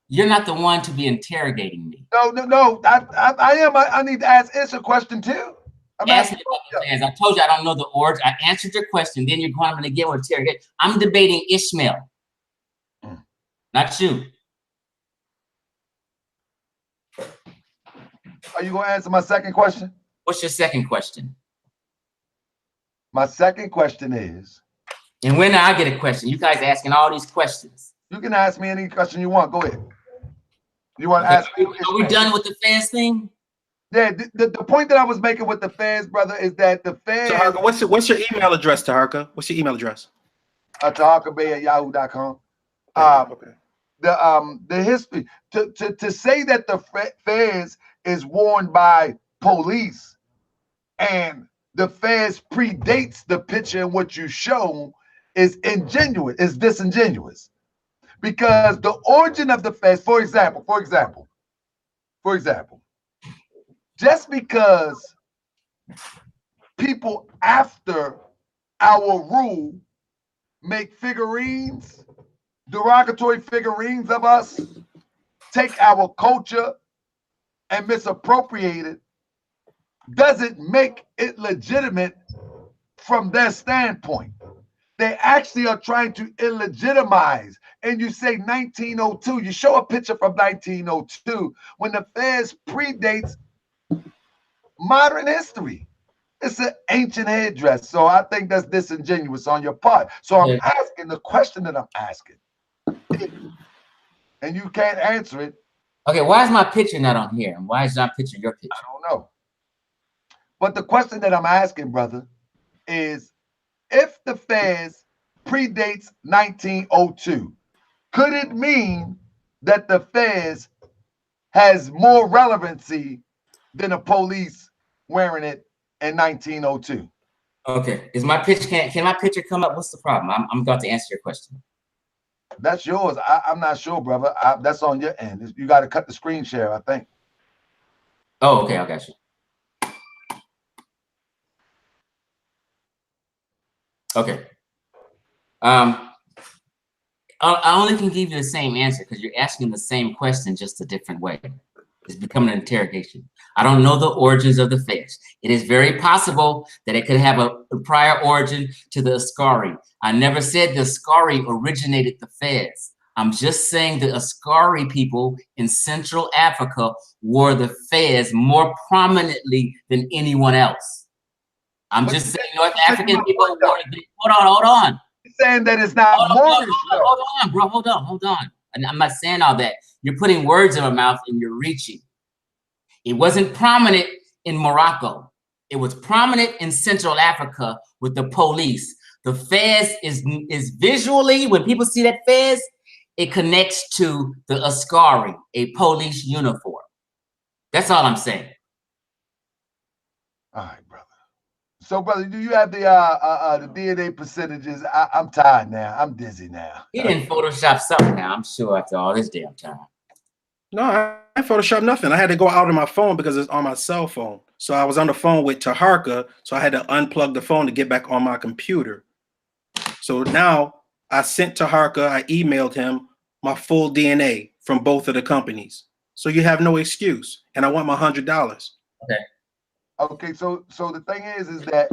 You're not the one to be interrogating me. No. I am. I need to ask Ish a question too. Ask me about the fez. I told you I don't know the origin. I answered your question. Then you're going to get with interrogate. I'm debating ISHMAEL, not you. Are you going to answer my second question? What's your second question? My second question is. And when I get a question, you guys asking all these questions. You can ask me any question you want. Go ahead. You want to ask me? Are we done with the fez thing? Yeah, the point that I was making with the fez, brother, is that the fez. Taharka, what's your email address, Taharka? What's your email address? TaharkaBey@yahoo.com. Okay. The history to say that the fez is worn by police and the fez predates the picture in what you show is disingenuous. Because the origin of the fez, for example, just because people after our rule make figurines, derogatory figurines of us, take our culture and misappropriate it, doesn't make it legitimate from their standpoint. They actually are trying to illegitimize. And you say 1902, you show a picture from 1902 when the fez predates modern history. It's an ancient headdress. So I think that's disingenuous on your part. So I'm asking the question that I'm asking. And you can't answer it. Okay, why is my picture not on here? And why is not picture your picture? I don't know. But the question that I'm asking, brother, is if the Fez predates 1902, could it mean that the Fez has more relevancy than the police wearing it in 1902? Okay, is my picture, can my picture come up? What's the problem? I'm about to answer your question. That's yours. I'm not sure, brother. That's on your end. You got to cut the screen share, I think. Oh, okay, I got you. Okay. I only can give you the same answer because you're asking the same question, just a different way. It's becoming an interrogation. I don't know the origins of the Fez. It is very possible that it could have a prior origin to the Askari. I never said the Askari originated the Fez. I'm just saying the Askari people in Central Africa wore the Fez more prominently than anyone else. I'm just saying North African people wore it. Hold on. You're saying that it's not Moorish. Hold on, bro. Hold on. And I'm not saying all that. You're putting words in my mouth and you're reaching. It wasn't prominent in Morocco. It was prominent in Central Africa with the police. The Fez is visually, when people see that Fez, it connects to the Askari, a police uniform. That's all I'm saying. All right, brother. So, brother, do you have the DNA percentages? I'm tired now. I'm dizzy now. He didn't Photoshop something now, I'm sure, after all this damn time. No, I Photoshop nothing. I had to go out on my phone because it's on my cell phone. So I was on the phone with Taharka, so I had to unplug the phone to get back on my computer. So now I sent Taharka, I emailed him my full DNA from both of the companies. So you have no excuse. And I want my $100. Okay. Okay, so the thing is that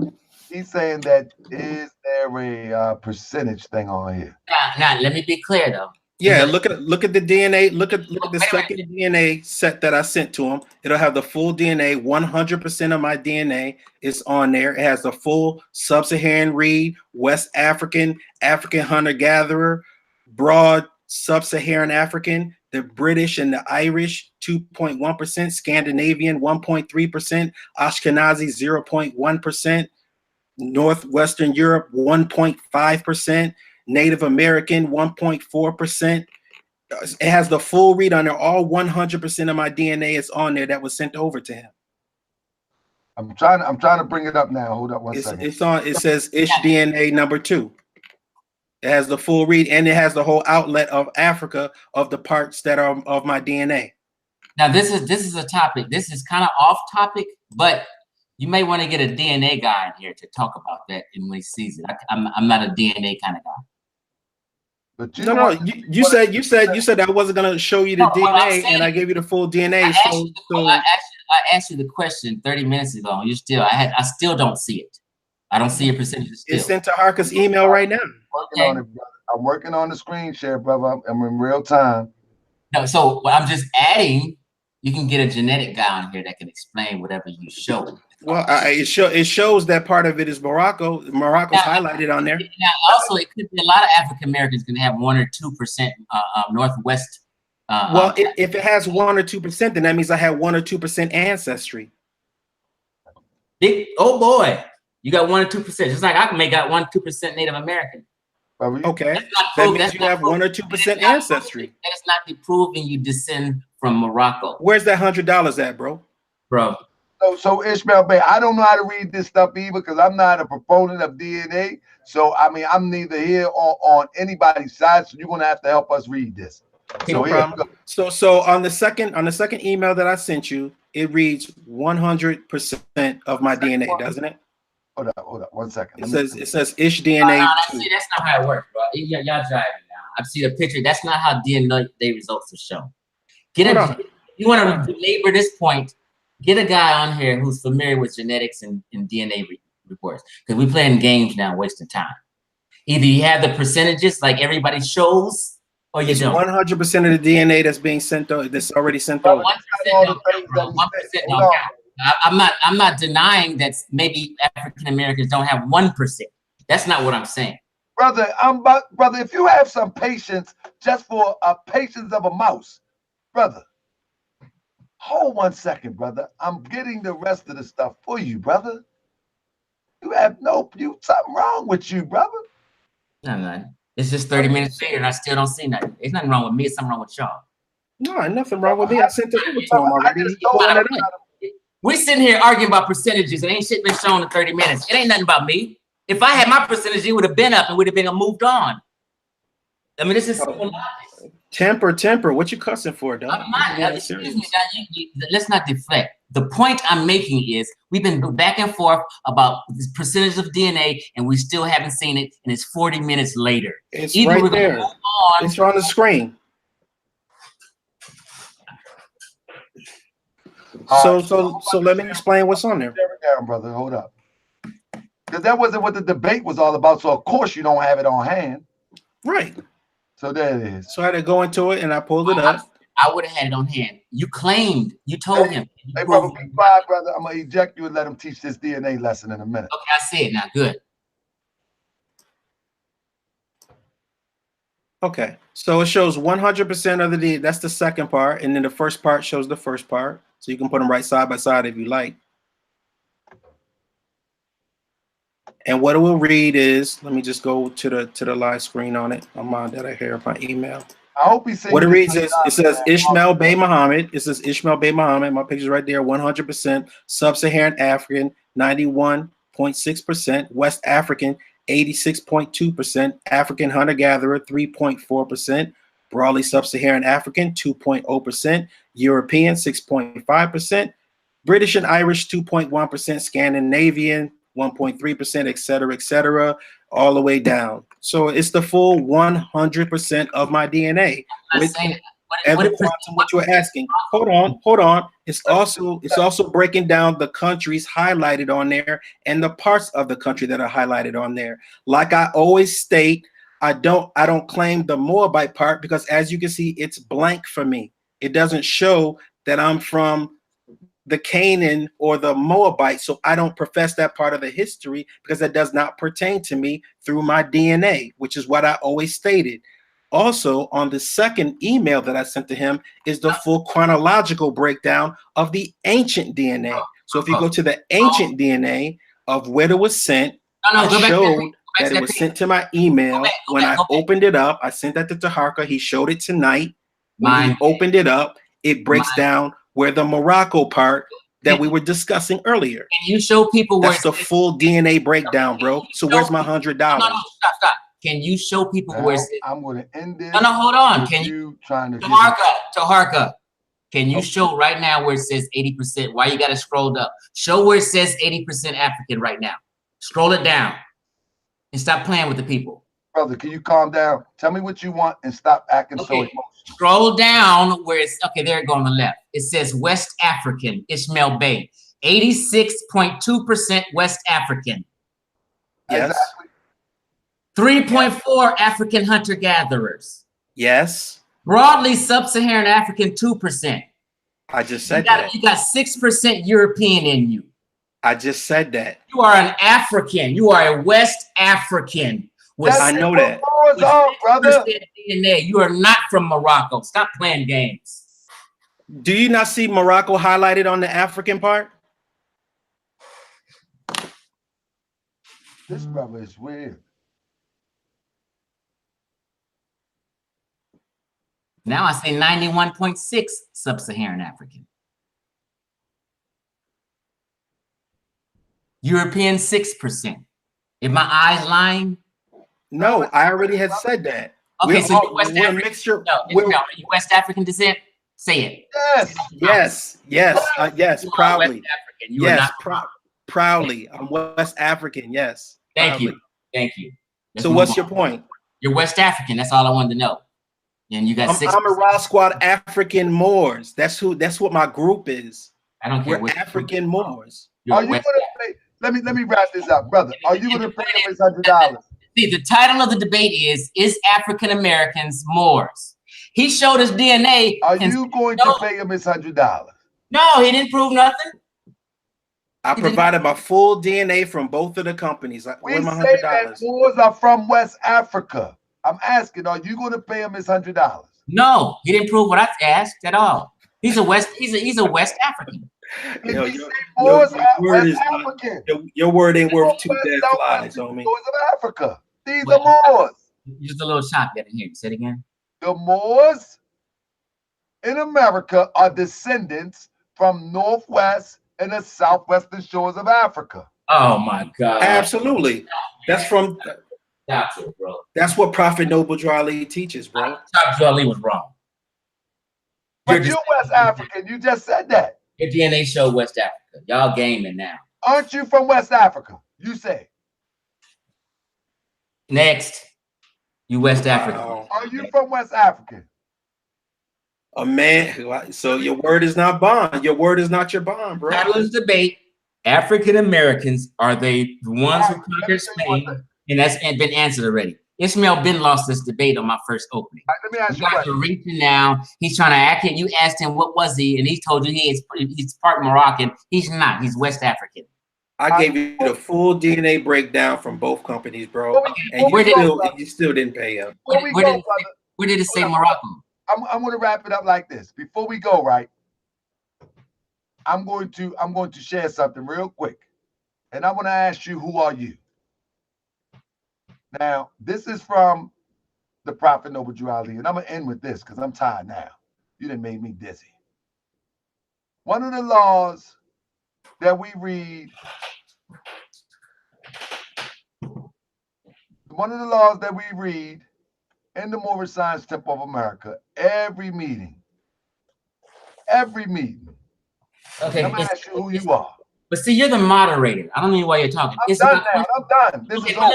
he's saying that is there a percentage thing on here? Now, let me be clear though. Yeah, look at the DNA. Look at the second DNA set that I sent to him. It'll have the full DNA. 100% of my DNA is on there. It has the full sub-Saharan reed, West African, African hunter-gatherer, broad sub-Saharan African, the British and the Irish 2.1%, Scandinavian 1.3%, Ashkenazi 0.1%, Northwestern Europe 1.5%. Native American 1.4%. It has the full read on there. All 100% of my DNA is on there that was sent over to him. I'm trying to bring it up now. Hold up one second. It's on. It says ISHDNA number 2. It has the full read and it has the whole outlet of Africa of the parts that are of my DNA. Now this is a topic. This is kind of off topic, but you may want to get a DNA guy in here to talk about that when he sees it. I'm not a DNA kind of guy. But you said I wasn't gonna show you the DNA, and I gave you the full DNA. I asked you the question 30 minutes ago. And I still don't see it. I don't see a percentage. It's sent to Harker's email right now. I'm working on the screen share, brother. I'm in real time. No, so I'm just adding. You can get a genetic guy on here that can explain whatever you show. Well, it shows that part of it is Morocco. Morocco's highlighted on there. Now, also, it could be a lot of African Americans going to have 1 or 2% Northwest. Well, if it has 1 or 2%, then that means I have 1 or 2% ancestry. Oh boy, you got 1 or 2%. Just like I can make out 1 or 2% Native American. Okay, that means you have 1 or 2% ancestry. That is not proving you descend from Morocco. Where's that $100 at, bro? So Ishmael Bey, I don't know how to read this stuff either because I'm not a proponent of DNA. So I mean, I'm neither here or on anybody's side. So you're gonna have to help us read this. So on the second email that I sent you, it reads 100% of my DNA, doesn't it? Hold up, 1 second. It says ISHDNA. See, that's not how it works, bro. Y'all driving now. I see the picture. That's not how DNA results are shown. You want to belabor this point? Get a guy on here who's familiar with genetics and DNA reports, because we're playing games now, wasting time. Either you have the percentages like everybody shows, or you don't. 100% of the DNA that's being sent over, that's already sent over. 1% don't count. I'm not denying that maybe African Americans don't have 1%. That's not what I'm saying. Brother, brother, if you have some patience just for a patience of a mouse, brother, hold 1 second, brother. I'm getting the rest of the stuff for you, brother. You have something wrong with you, brother. No. It's just 30 minutes later and I still don't see nothing. There's nothing wrong with me, it's something wrong with y'all. No, nothing wrong with me. I sent it over to him already. We're sitting here arguing about percentages and ain't shit been shown in 30 minutes. It ain't nothing about me. If I had my percentage, it would have been up and would have been moved on. I mean, this is simple logic. Temper. What you cussing for, dog? Excuse me, let's not deflect. The point I'm making is we've been back and forth about this percentage of DNA and we still haven't seen it, and it's 40 minutes later. It's either right there. It's on the screen. So let me explain what's on there. Down, brother. Hold up. Because that wasn't what the debate was all about. So of course you don't have it on hand. Right. So there it is. So I had to go into it and I pulled it up. I would have had it on hand. You claimed, you told him. Hey, brother, be quiet, brother. I'm gonna eject you and let him teach this DNA lesson in a minute. Okay, I see it now. Good. Okay, so it shows 100% of the DNA. That's the second part, and then the first part shows the first part. So you can put them right side by side if you like. And what it will read is, let me just go to the live screen on it. I'm on that I hear my email. I hope he says what it reads is, it says ISHMAEL Bey Muhammad. It says ISHMAEL Bey Muhammad. My picture's right there. 100% sub-Saharan African, 91.6%. West African, 86.2%. African hunter-gatherer, 3.4%. Broadly sub-Saharan African, 2.0%. European, 6.5%. British and Irish, 2.1%. Scandinavian, 1.3%, et cetera, all the way down. So it's the full 100% of my DNA. With every quantum, what you're asking. Hold on. It's also breaking down the countries highlighted on there and the parts of the country that are highlighted on there. Like I always state, I don't claim the Moabite part because as you can see, it's blank for me. It doesn't show that I'm from the Canaan or the Moabite, so I don't profess that part of the history because that does not pertain to me through my DNA, which is what I always stated. Also, on the second email that I sent to him is the full chronological breakdown of the ancient DNA. So if you go to the ancient DNA of where it was sent, I showed that it was sent to my email. When I opened it up, I sent that to Taharka. He showed it tonight. When he opened it up, it breaks down where the Morocco part that we were discussing earlier. Can you show people that's the full DNA breakdown, bro? So where's my $100? No, stop. Can you show people where I'm going to end this. No, hold on. Can you trying to Taharka? Can you show right now where it says 80%? Why you got to scroll up? Show where it says 80% African right now. Scroll it down and stop playing with the people. Brother, can you calm down? Tell me what you want and stop acting so emotional. Scroll down where it's okay. There it go on the left. It says West African, ISHMAEL Bey, 86.2% West African. Yes. Exactly. 3.4 African hunter-gatherers. Yes. Broadly sub-Saharan African, 2%. I just said that. You got 6% European in you. I just said that. You are an African. You are a West African. I know that. Brother. DNA. You are not from Morocco. Stop playing games. Do you not see Morocco highlighted on the African part? This brother is weird. Now I say 91.6 sub-Saharan African. European 6%. If my eyes lying? No, I already had said that. Okay, so you're West African. Mixture. No, you West African descent? Say it. Yes, proudly. Yes, proudly. I'm West African, yes. Thank you. So what's your point? You're West African, that's all I wanted to know. And you got 6%. I'm a Raw Squad African Moors. That's what my group is. I don't care. We're African Moors. Are you gonna pay? Let me wrap this up, brother. Are you gonna pay him his $100? See, the title of the debate is African Americans Moors? He showed us DNA. Are you going to pay him his $100? No, he didn't prove nothing. I provided my full DNA from both of the companies. We my say that $100. Moors are from West Africa. I'm asking, are you going to pay him his $100? No, he didn't prove what I asked at all. He's a West African. Did he say Moors are West African? Your word ain't worth two dead flies, homie. Moors of Africa. These are Moors. Just a little shot there. Here, say it again. The Moors in America are descendants from Northwest and the southwestern shores of Africa. Oh my God! Absolutely. That's from. That's it, bro. That's what Prophet Noble Drew Ali teaches, bro. Prophet Drew Ali was wrong. But you're West African. You just said that. Your DNA showed West Africa. Y'all gaming now. Aren't you from West Africa? You say. Next, you West African. Are you from West Africa? A man. So your word is not bond. Your word is not your bond, bro. Title is debate. African Americans, are they the ones who conquered Spain? And that's been answered already. ISHMAEL Ben lost this debate on my first opening. Let me ask you a question. Reaching now, he's trying to act it. You asked him what was he, and he told you he's part Moroccan. He's not. He's West African. I gave you the full DNA breakdown from both companies, bro, and you still didn't pay him. Where did it say Morocco? I'm going to wrap it up like this. Before we go, right? I'm going to share something real quick, and I want to ask you, who are you? Now, this is from the Prophet Noble Drew Ali, and I'm going to end with this because I'm tired now. You done made me dizzy. One of the laws that we read, in the Moorish Science Temple of America, every meeting. Okay. I'm going to ask you who you are. But see, you're the moderator. I don't know why you're talking. I'm done now. I'm done. This is over.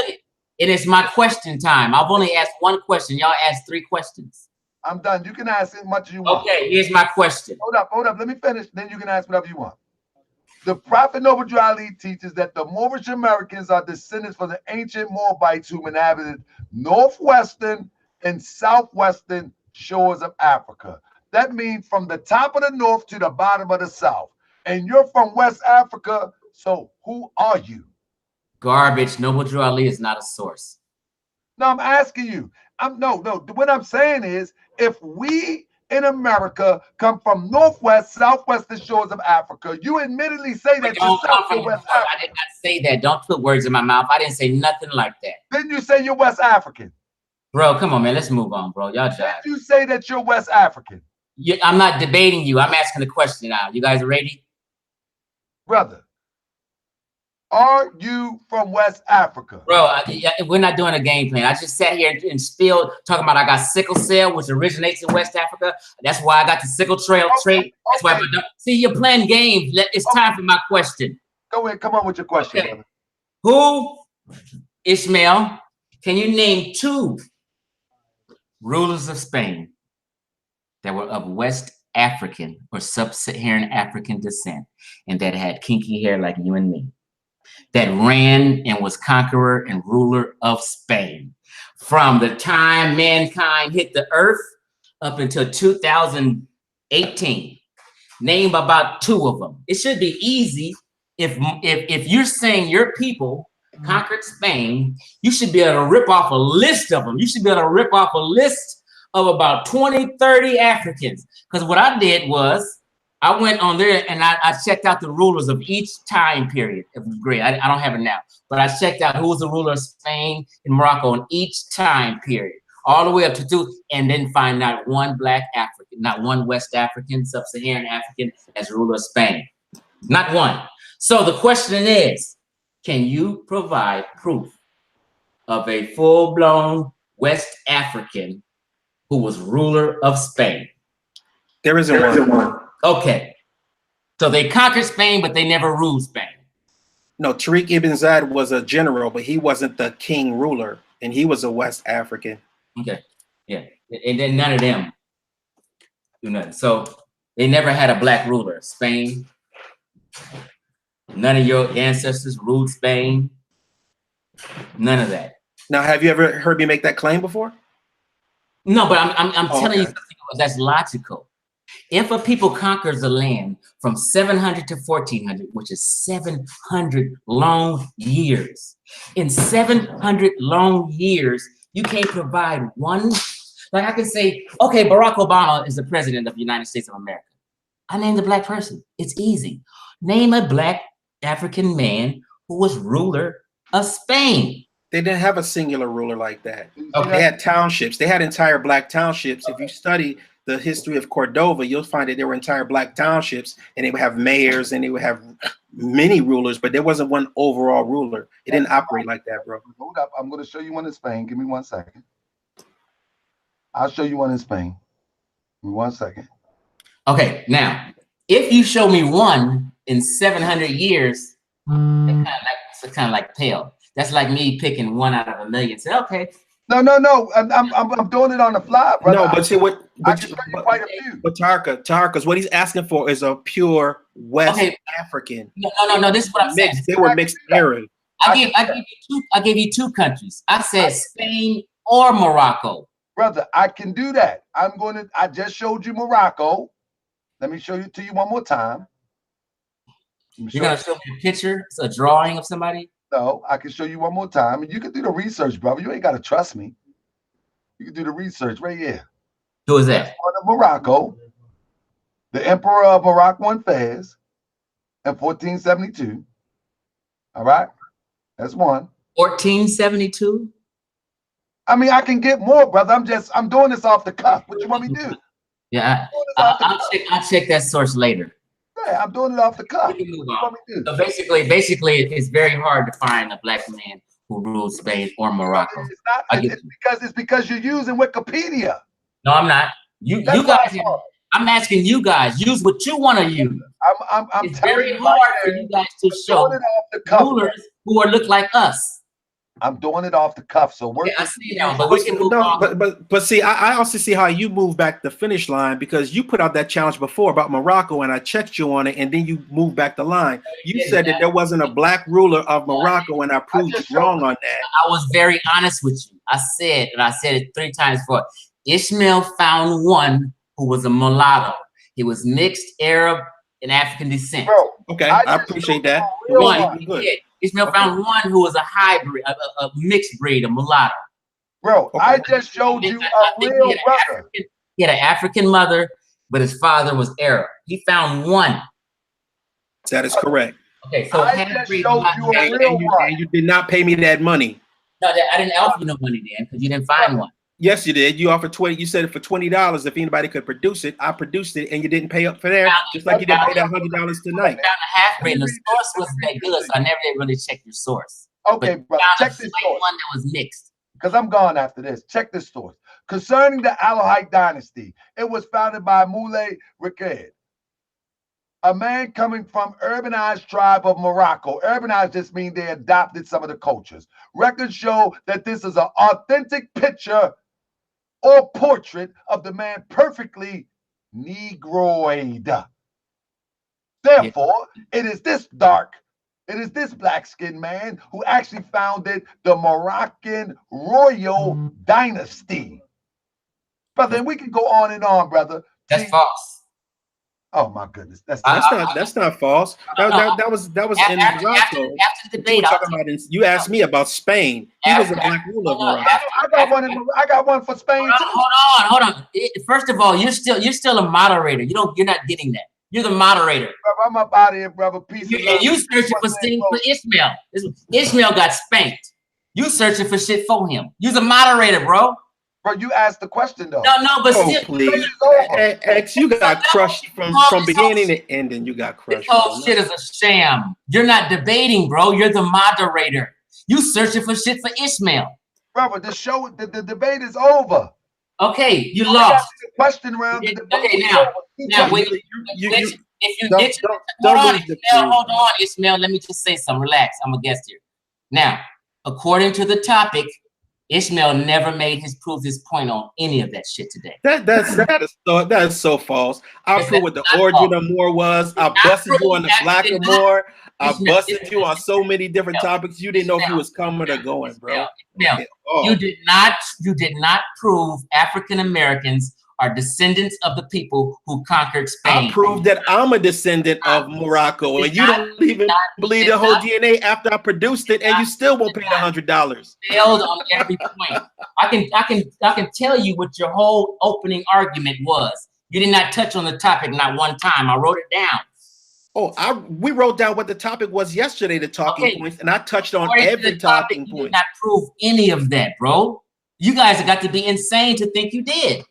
It is my question time. I've only asked one question. Y'all asked 3 questions. I'm done. You can ask as much as you want. Okay, here's my question. Hold up. Let me finish. Then you can ask whatever you want. The Prophet Noble Drew Ali teaches that the Moorish Americans are descendants from the ancient Moabites who inhabited northwestern and southwestern shores of Africa. That means from the top of the north to the bottom of the south. And you're from West Africa, so who are you? Garbage. Noble Drew Ali is not a source. No, I'm asking you. No. What I'm saying is, if we in America come from northwest, southwestern shores of Africa, you admittedly say that you're south from West Africa. I did not say that. Don't put words in my mouth. I didn't say nothing like that. Didn't you say you're West African? Bro, come on, man. Let's move on, bro. Y'all jive. Did you say that you're West African? I'm not debating you. I'm asking the question now. You guys ready? Brother, are you from West Africa? Bro, we're not doing a game plan. I just sat here and spilled talking about I got sickle cell, which originates in West Africa. That's why I got the sickle trail trait. That's why see, you're playing games. It's time for my question. Go ahead. Come on with your question. Okay. Who, ISHMAEL, can you name 2 rulers of Spain that were of West African or sub-Saharan African descent and that had kinky hair like you and me, that ran and was conqueror and ruler of Spain from the time mankind hit the earth up until 2018? Name about 2 of them. It should be easy. If you're saying your people conquered Spain, you should be able to rip off a list of them. You should be able to rip off a list of about 20, 30 Africans. Because what I did was I went on there and I checked out the rulers of each time period. It was great. I don't have it now, but I checked out who was the ruler of Spain and Morocco in each time period, all the way up to 2, and then find not one Black African, not one West African, sub-Saharan African as ruler of Spain. Not one. So the question is, can you provide proof of a full-blown West African who was ruler of Spain? There isn't one. Okay. So they conquered Spain, but they never ruled Spain. No, Tariq Ibn Ziyad was a general, but he wasn't the king ruler, and he was a West African. Okay. Yeah. And then none of them do nothing. So they never had a Black ruler. Spain. None of your ancestors ruled Spain. None of that. Now, have you ever heard me make that claim before? No, but I'm telling you something that's logical. If a people conquers a land from 700 to 1400, which is 700 long years, in 700 long years, you can't provide one. Like I can say, okay, Barack Obama is the president of the United States of America. I named a black person. It's easy. Name a black African man who was ruler of Spain. They didn't have a singular ruler like that. Okay. They had townships. They had entire black townships. If you study the history of Cordova, you'll find that there were entire black townships, and they would have mayors, and they would have many rulers, but there wasn't one overall ruler. It didn't operate like that, bro. Hold up. I'm going to show you one in Spain. Give me 1 second. I'll show you one in Spain. Give me 1 second. Okay, now, if you show me one in 700 years, it's kind of like pale. That's like me picking one out of a million. Say, okay. No. I'm doing it on the fly, brother. No, but see what? I can show you quite a few. But Tarkas, what he's asking for is a pure West African. No. This is what I'm saying. They were mixed Arab. I gave you two countries. I said Spain or Morocco. Brother, I can do that. I just showed you Morocco. Let me show you to you one more time. You're gonna show me a picture, it's a drawing of somebody? No, I can show you one more time. And you can do the research, brother. You ain't gotta trust me. You can do the research right here. Who is that? Morocco. The Emperor of Morocco and Fez in 1472. All right. That's one. 1472? I mean, I can get more, brother. I'm doing this off the cuff. What you want me to do? Yeah, I'll check that source later. Yeah, I'm doing it off the cuff. We can move on. So basically, it's very hard to find a black man who ruled Spain or Morocco. It's because you're using Wikipedia. No, I'm not. You guys. I'm asking you guys. Use what you want to use. It's very hard for you guys to show rulers who look like us. I'm doing it off the cuff, so we're. Yeah, I see now, but we can move on. But see, I also see how you move back the finish line, because you put out that challenge before about Morocco, and I checked you on it, and then you moved back the line. You said that there wasn't a black ruler of Morocco, and I proved you wrong on that. I was very honest with you. I said it 3 times before. Ishmael found one who was a mulatto. He was mixed Arab and African descent. Bro, okay, I appreciate that. Ishmael found one who was a hybrid, a mixed breed, a mulatto. Bro, okay. I just showed you a real brother. He had an African mother, but his father was Arab. He found one. That is correct. Okay, so I just showed you a real one. And you did not pay me that money. No, I didn't offer you no money then, because you didn't find one. Yes, you did. You offered 20. You said it for $20 if anybody could produce it. I produced it, and you didn't pay up for that. Just like you didn't pay that $100 tonight. I found a half-breed. The source wasn't that good, so I never did really check your source. Okay, bro. Check this source. One that was mixed. Because I'm gone after this. Check this source. Concerning the Alawite dynasty, it was founded by Moulay Raqid, a man coming from urbanized tribe of Morocco. Urbanized just means they adopted some of the cultures. Records show that this is an authentic picture or portrait of the man perfectly negroid. Therefore, it is this black-skinned man who actually founded the Moroccan royal dynasty. Brother, we can go on and on, brother. That's false. Oh my goodness, that's not false. That was in Morocco. After the debate, you asked me about Spain. He was a black ruler of Morocco. I got one for Spain too. Hold on. First of all, you're still a moderator. You're not getting that. You're the moderator. Brother, I'm up out of here, brother. Peace. And you searching for things for Ishmael. Ishmael got spanked. You searching for shit for him. You're the moderator, bro. Bro, you asked the question though. No, but still, please. X, you got crushed from beginning to ending. You got crushed. This whole shit is a sham. You're not debating, bro. You're the moderator. You searching for shit for Ishmael. Brother, the debate is over. Okay, you lost. The question round. The debate okay, now hold on, Ishmael. Let me just say something. Relax. I'm a guest here. Now, according to the topic, Ishmael never made his point on any of that shit today. That is so false. I prove what the origin of Moor was. I busted you on the black of Moor. I busted you on so many different topics. You didn't know if you was coming or going, bro. You did not prove African Americans are descendants of the people who conquered Spain. I proved that I'm a descendant of Morocco, and you don't even believe the whole DNA after I produced it, and you still won't pay the $100. Failed on every point. I can tell you what your whole opening argument was. You did not touch on the topic not one time. I wrote it down. Oh, we wrote down what the topic was yesterday, the talking points, and I touched on every talking point. You did not prove any of that, bro. You guys have got to be insane to think you did.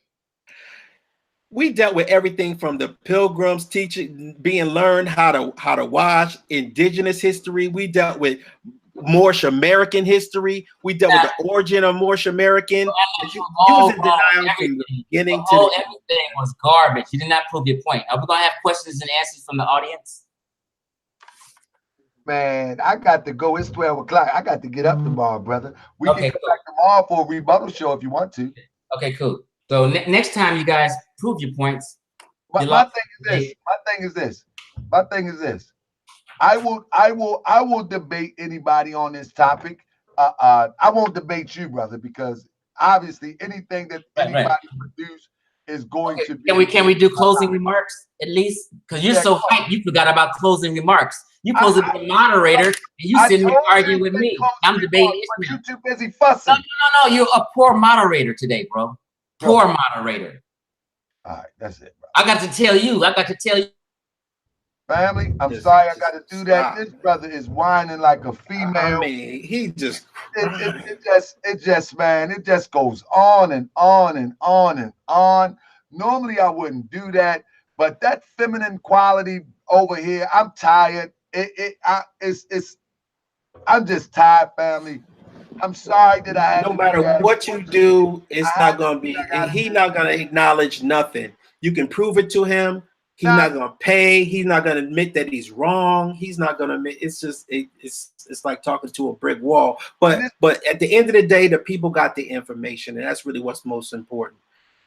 We dealt with everything from the Pilgrims teaching, being learned how to wash, indigenous history. We dealt with Moorish American history. We dealt with the origin of Moorish American. You was in denial from the beginning to the everything was garbage. You did not prove your point. Are we gonna have questions and answers from the audience? Man, I got to go. It's 12 o'clock. I got to get up tomorrow, brother. We can come back tomorrow for a rebuttal show if you want to. Okay, cool. So next time you guys prove your points. My thing is this. I will debate anybody on this topic. I won't debate you, brother, because obviously anything that anybody produce is going to be. Can we do closing remarks at least? Because you're so hyped, you forgot about closing remarks. You supposed to be a moderator, and you sitting here arguing with me. I'm debating. But you too busy fussing. No. You're a poor moderator today, bro. Poor moderator. All right, that's it, bro. I got to tell you. Family, I'm sorry I got to do that. This brother is whining like a female. I mean, he just it just goes on and on and on and on. Normally I wouldn't do that, but that feminine quality over here, I'm tired. I'm just tired, family. I'm sorry that I had no matter what you do, it's not gonna be, and he's not gonna acknowledge nothing. You can prove it to him. He's not gonna pay. He's not gonna admit that he's wrong. He's not gonna admit. It's just it's like talking to a brick wall. But at the end of the day, the people got the information, and that's really what's most important.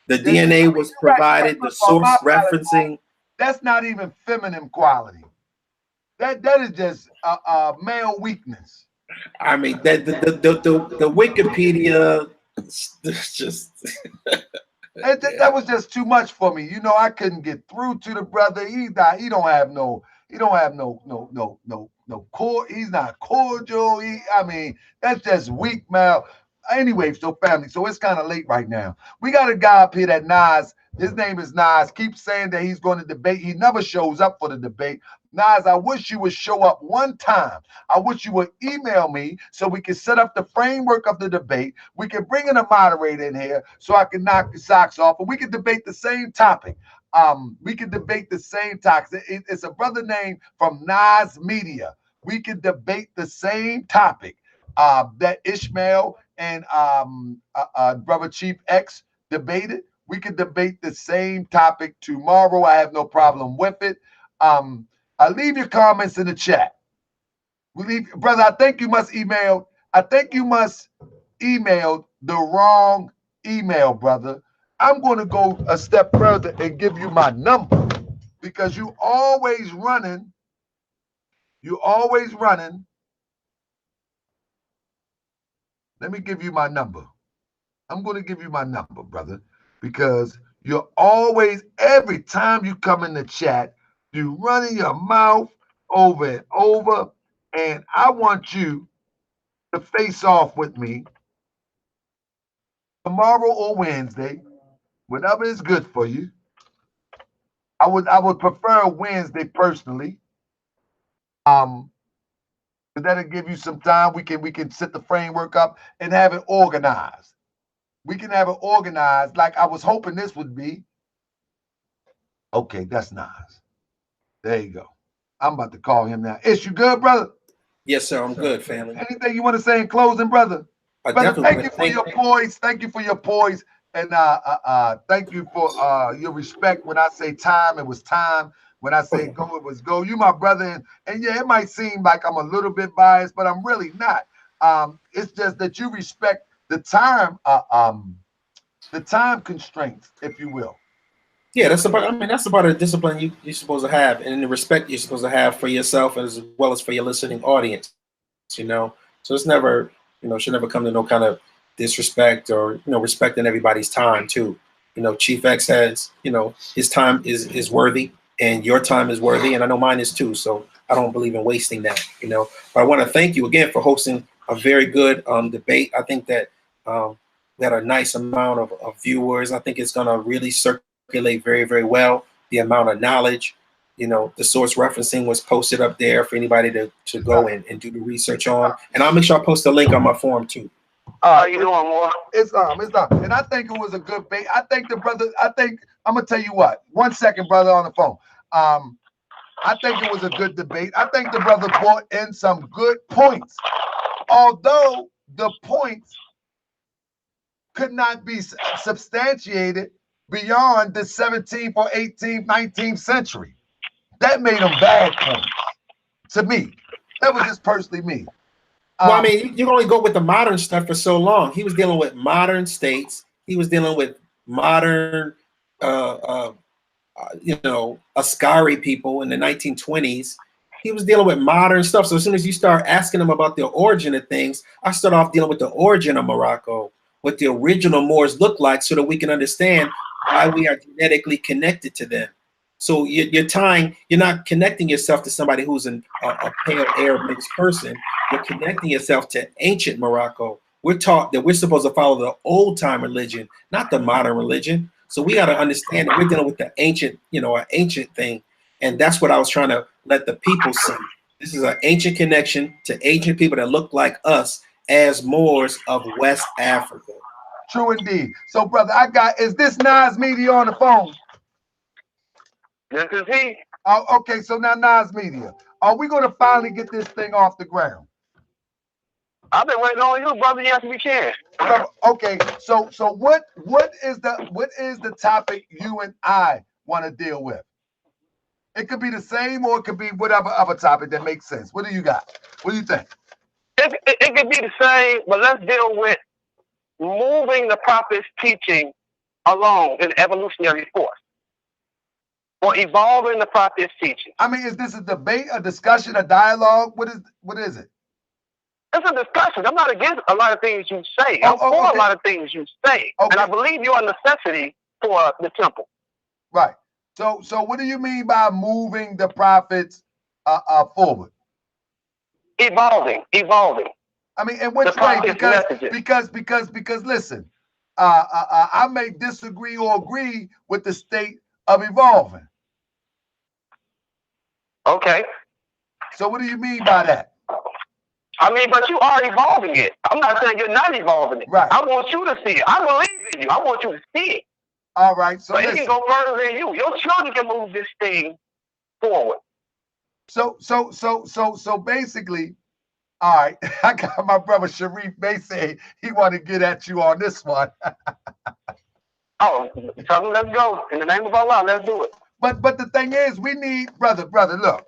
The DNA was provided, the source referencing. That's not even feminine quality. That is just male weakness. I mean, the Wikipedia just that was just too much for me. You know, I couldn't get through to the brother. He don't have no core. He's not cordial. I mean, that's just weak, Mal. Anyway, so family, so it's kind of late right now. We got a guy up here that Nas. His name is Nas. Keeps saying that he's going to debate. He never shows up for the debate. Nas, I wish you would show up one time. I wish you would email me so we can set up the framework of the debate. We can bring in a moderator in here so I can knock the socks off, and we can debate the same topic. It's a brother named from Nas Media. We can debate the same topic that ISHMAEL and brother Chief X debated. We can debate the same topic tomorrow. I have no problem with it. Leave your comments in the chat. Brother, I think you must email the wrong email, brother. I'm going to go a step further and give you my number because you always running. Let me give you my number. I'm going to give you my number, brother, because you're always, every time you come in the chat, you running your mouth over and over, and I want you to face off with me tomorrow or Wednesday, whatever is good for you. I would prefer Wednesday personally. But that'll give you some time. We can set the framework up and have it organized. We can have it organized like I was hoping this would be. Okay, that's nice. There you go. I'm about to call him now. Is you good, brother? Yes, sir. I'm good, family. Anything you want to say in closing, brother? Brother, thank you for your poise. Thank you for your poise. And thank you for your respect. When I say time, it was time. When I say go, it was go. You my brother. And yeah, it might seem like I'm a little bit biased, but I'm really not. It's just that you respect the time constraints, if you will. Yeah, that's about a discipline you're supposed to have, and the respect you're supposed to have for yourself as well as for your listening audience. You know, so it's never, should never come to no kind of disrespect or respecting everybody's time too. You know, Chief X has, you know, his time is worthy, and your time is worthy, and I know mine is too. So I don't believe in wasting that, you know. But I want to thank you again for hosting a very good debate. I think that that a nice amount of viewers. I think it's going to really circulate very, very well. The amount of knowledge, you know, the source referencing was posted up there for anybody to go and do the research on. And I'll make sure I post a link on my forum too. How you doing, Moore? It's and I think it was a good bait. I think the brother. I think I'm gonna tell you what. 1 second, brother, on the phone. I think it was a good debate. I think the brother brought in some good points, although the points could not be substantiated beyond the 17th or 18th, 19th century. That made them bad points to me. That was just personally me. Well, I mean, you can only go with the modern stuff for so long. He was dealing with modern states. He was dealing with modern, you know, Ascari people in the 1920s. He was dealing with modern stuff. So as soon as you start asking him about the origin of things, I start off dealing with the origin of Morocco, what the original Moors look like, so that we can understand why we are genetically connected to them. So you're not connecting yourself to somebody who's a pale Arab mixed person. You're connecting yourself to ancient Morocco. We're taught that we're supposed to follow the old time religion, not the modern religion. So we got to understand that we're dealing with the ancient, you know, an ancient thing. And that's what I was trying to let the people see. This is an ancient connection to ancient people that look like us as Moors of West Africa. True indeed. So, brother, is this Nas Media on the phone? This is he. Oh, okay, so now Nas Media. Are we going to finally get this thing off the ground? I've been waiting on you, brother. Yes, we can. Okay, so what is the topic you and I want to deal with? It could be the same, or it could be whatever other topic that makes sense. What do you got? What do you think? It could be the same, but let's deal with moving the prophet's teaching along in evolutionary force, or evolving the prophet's teaching. I mean, is this a debate, a discussion, a dialogue? What is it? It's a discussion. I'm not against a lot of things you say. I'm for a lot of things you say, and I believe you're a necessity for the temple. Right. So what do you mean by moving the prophets forward? Evolving. I mean, in which way? Because listen, I may disagree or agree with the state of evolving. Okay. So what do you mean by that? I mean, but you are evolving it. I'm not saying you're not evolving it. Right. I want you to see it. I believe in you. I want you to see it. All right. So it can go further than you. Your children can move this thing forward. So basically, all right. I got my brother Sharif May say he want to get at you on this one. Oh, tell him let's go. In the name of Allah, let's do it. But the thing is, we need brother. Look,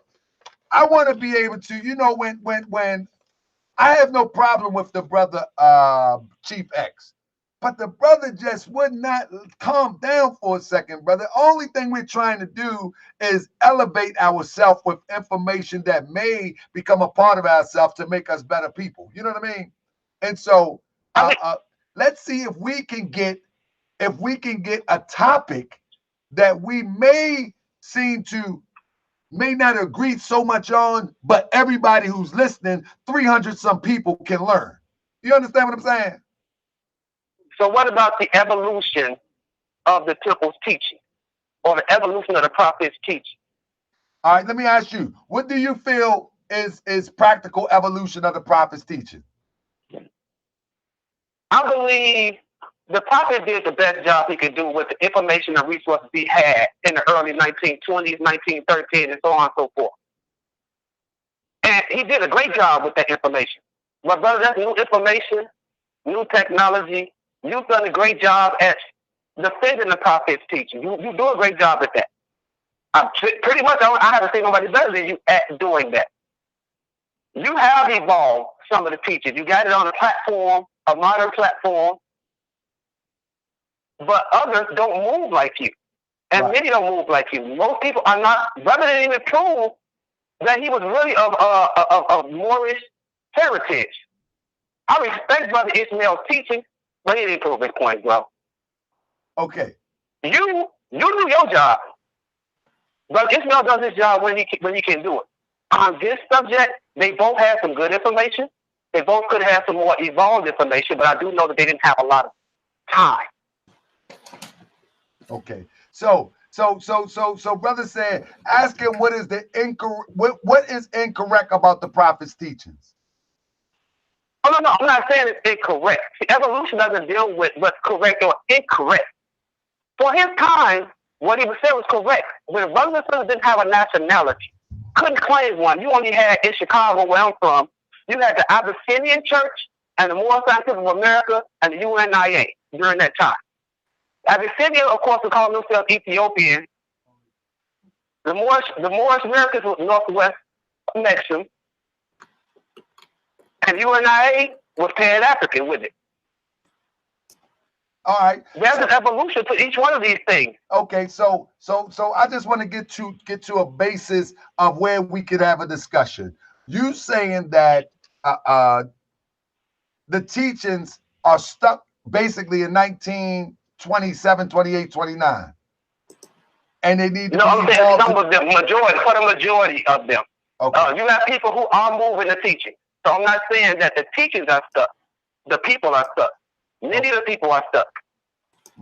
I want to be able to, you know, when I have no problem with the brother Chief X, but the brother just would not calm down for a second, brother. Only thing we're trying to do is elevate ourselves with information that may become a part of ourselves to make us better people. You know what I mean? And so let's see if we can get a topic that we may not agree so much on, but everybody who's listening, 300 some people can learn. You understand what I'm saying? So what about the evolution of the temple's teaching, or the evolution of the prophet's teaching? All right, let me ask you, what do you feel is practical evolution of the prophet's teaching? I believe the prophet did the best job he could do with the information and resources he had in the early 1920s, 1913, and so on and so forth. And he did a great job with that information. My brother, that's new information, new technology. You've done a great job at defending the prophet's teaching. You do a great job at that. Pretty much, I haven't seen nobody better than you at doing that. You have evolved some of the teaching. You got it on a platform, a modern platform, but others don't move like you. And many don't move like you. Most people are not. Brother didn't even prove that he was really of Moorish heritage. I respect Brother ISHMAEL's teaching, but he didn't prove his point, bro. Okay. You do your job. But ISHMAEL does his job when he can do it. On this subject, they both have some good information. They both could have some more evolved information, but I do know that they didn't have a lot of time. Okay. So brother said, ask him what is what is incorrect about the prophet's teachings. Oh no, I'm not saying it's incorrect. Evolution doesn't deal with what's correct or incorrect. For his time, what he was saying was correct. When brothers and sisters didn't have a nationality, couldn't claim one. You only had in Chicago, where I'm from, you had the Abyssinian Church and the Moorish Scientific of America and the UNIA during that time. Abyssinia, of course, would call themselves Ethiopian. The Moorish Americans was northwest connection, and UNIA was Pan-African with it. All right. There's an evolution to each one of these things. Okay, so I just want to get to a basis of where we could have a discussion. You saying that the teachings are stuck basically in 1927, 28, 29. And they need to No, I'm saying some of them, for the majority of them. Okay. You have people who are moving the teaching. So I'm not saying that the teachings are stuck. The people are stuck. Many of the people are stuck.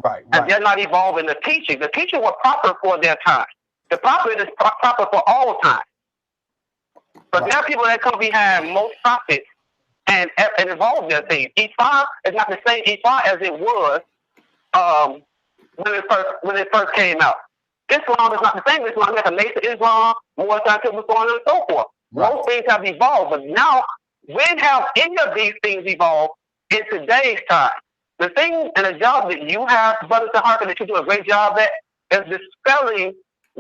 Right. And they're not evolving the teaching. The teaching was proper for their time. The prophet is proper for all time. But there are people that come behind most prophets and evolve their things. Islam is not the same Islam as it was when it first came out. Islam is not the same Islam. There's a Mesa Islam, more scientific, so on and so forth. Right. Most things have evolved, but now, when have any of these things evolved in today's time? The thing and the job that you have, Brother Harker, that you do a great job at, is dispelling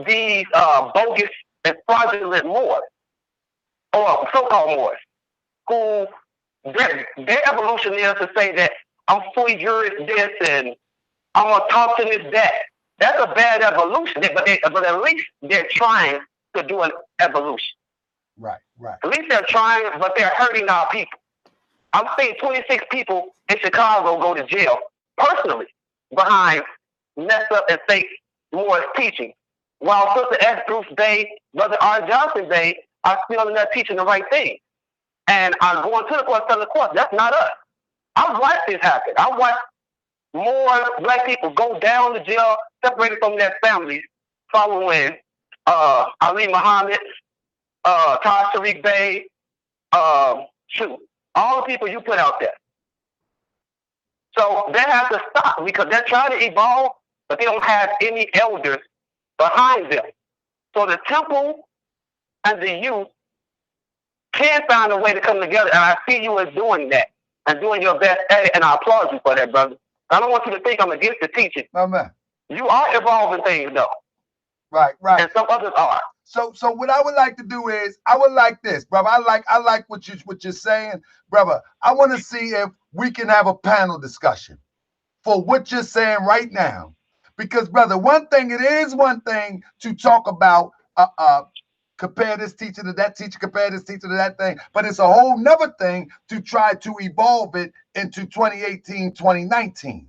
these bogus and fraudulent Moors, or so-called Moors, who their evolution is to say that I'm sui juris this and I'm going to talk to this that. That's a bad evolution, but at least they're trying to do an evolution. Right. At least they're trying, but they're hurting our people. I'm seeing 26 people in Chicago go to jail personally behind messed up and fake Moorish teaching, while Sister S. Bruce Bay, Brother R. Johnson Bay are still in there teaching the right thing. And I'm going to the court, telling the court, that's not us. I've watched this happen. I've watched more black people go down to jail, separated from their families, following Ali Muhammad, Taj Tariq Bey, all the people you put out there. So that has to stop because they're trying to evolve, but they don't have any elders behind them. So the temple and the youth can find a way to come together, and I see you as doing that and doing your best at it, and I applaud you for that, brother. I don't want you to think I'm against the teaching. No, man. You are evolving things, though. Right. And some others are. So what I would like to do is, I would like this, brother. I like what you're saying, brother. I want to see if we can have a panel discussion for what you're saying right now. Because, brother, it is one thing to talk about compare this teacher to that teacher, compare this teacher to that thing, but it's a whole nother thing to try to evolve it into 2018, 2019.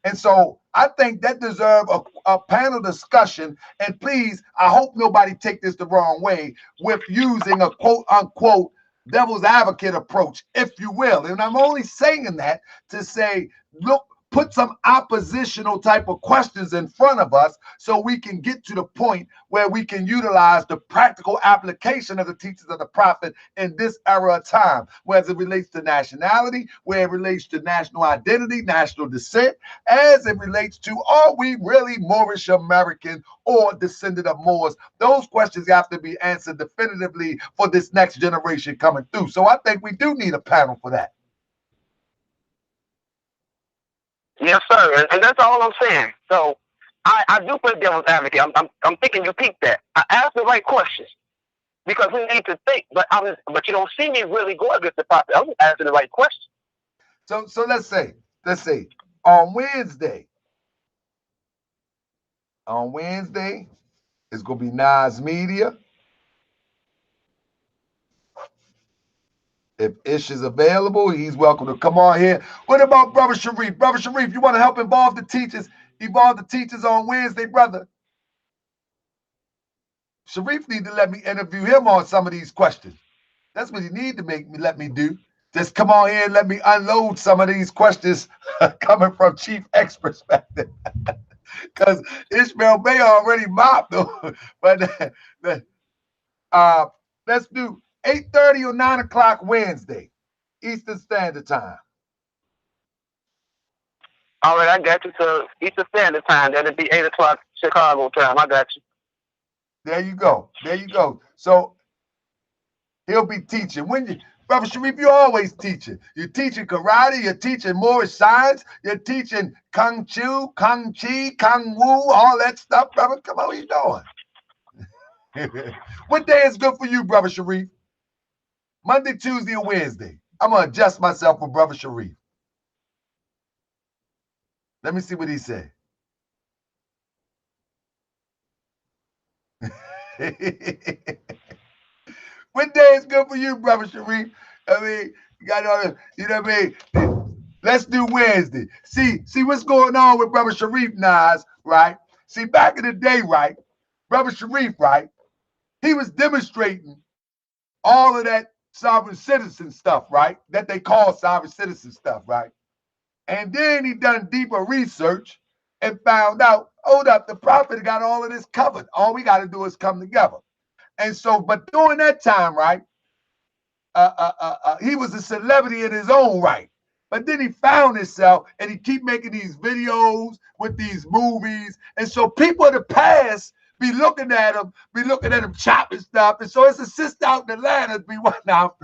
And so I think that deserves a panel discussion. And please, I hope nobody take this the wrong way with using a quote unquote devil's advocate approach, if you will. And I'm only saying that to say, look, put some oppositional type of questions in front of us so we can get to the point where we can utilize the practical application of the teachings of the prophet in this era of time, whether it relates to nationality, where it relates to national identity, national descent, as it relates to, are we really Moorish American or descendant of Moors? Those questions have to be answered definitively for this next generation coming through. So I think we do need a panel for that. Yes, sir, and that's all I'm saying. So I do play devil's advocate. I'm thinking you peeped that. I asked the right questions because we need to think, but you don't see me really go against the prophet. I'm asking the right questions. So let's say on Wednesday it's gonna be Nas Media. If Ish is available, he's welcome to come on here. What about Brother Sharif? Brother Sharif, you want to help involve the teachers? Evolve the Teachers on Wednesday, brother. Sharif need to let me interview him on some of these questions. That's what he need to let me do. Just come on here and let me unload some of these questions coming from Chief X perspective. Because ISHMAEL Bey already mopped them. But let's do 8:30 or 9 o'clock Wednesday, Eastern Standard Time. All right, I got you. So Eastern Standard Time, that'll be 8 o'clock Chicago time. I got you. There you go. There you go. So he'll be teaching. Brother Sharif, you're always teaching. You're teaching karate, you're teaching Moorish science, you're teaching Kung Fu, Kung Chi, Kung Wu, all that stuff, brother. Come on, what you doing? What day is good for you, Brother Sharif? Monday, Tuesday, or Wednesday? I'm going to adjust myself for Brother Sharif. Let me see what he said. What day is good for you, Brother Sharif? I mean, you got all, you know what I mean? Let's do Wednesday. See what's going on with Brother Sharif, Nas, right? See, back in the day, right, Brother Sharif, right, he was demonstrating all of that sovereign citizen stuff, right, that they call sovereign citizen stuff, right? And then he done deeper research and found out, hold up, the prophet got all of this covered. All we got to do is come together. And so, but during that time, right, he was a celebrity in his own right. But then he found himself and he keep making these videos with these movies. And so people of the past be looking at him chopping stuff. And so it's a sister out in Atlanta be one out.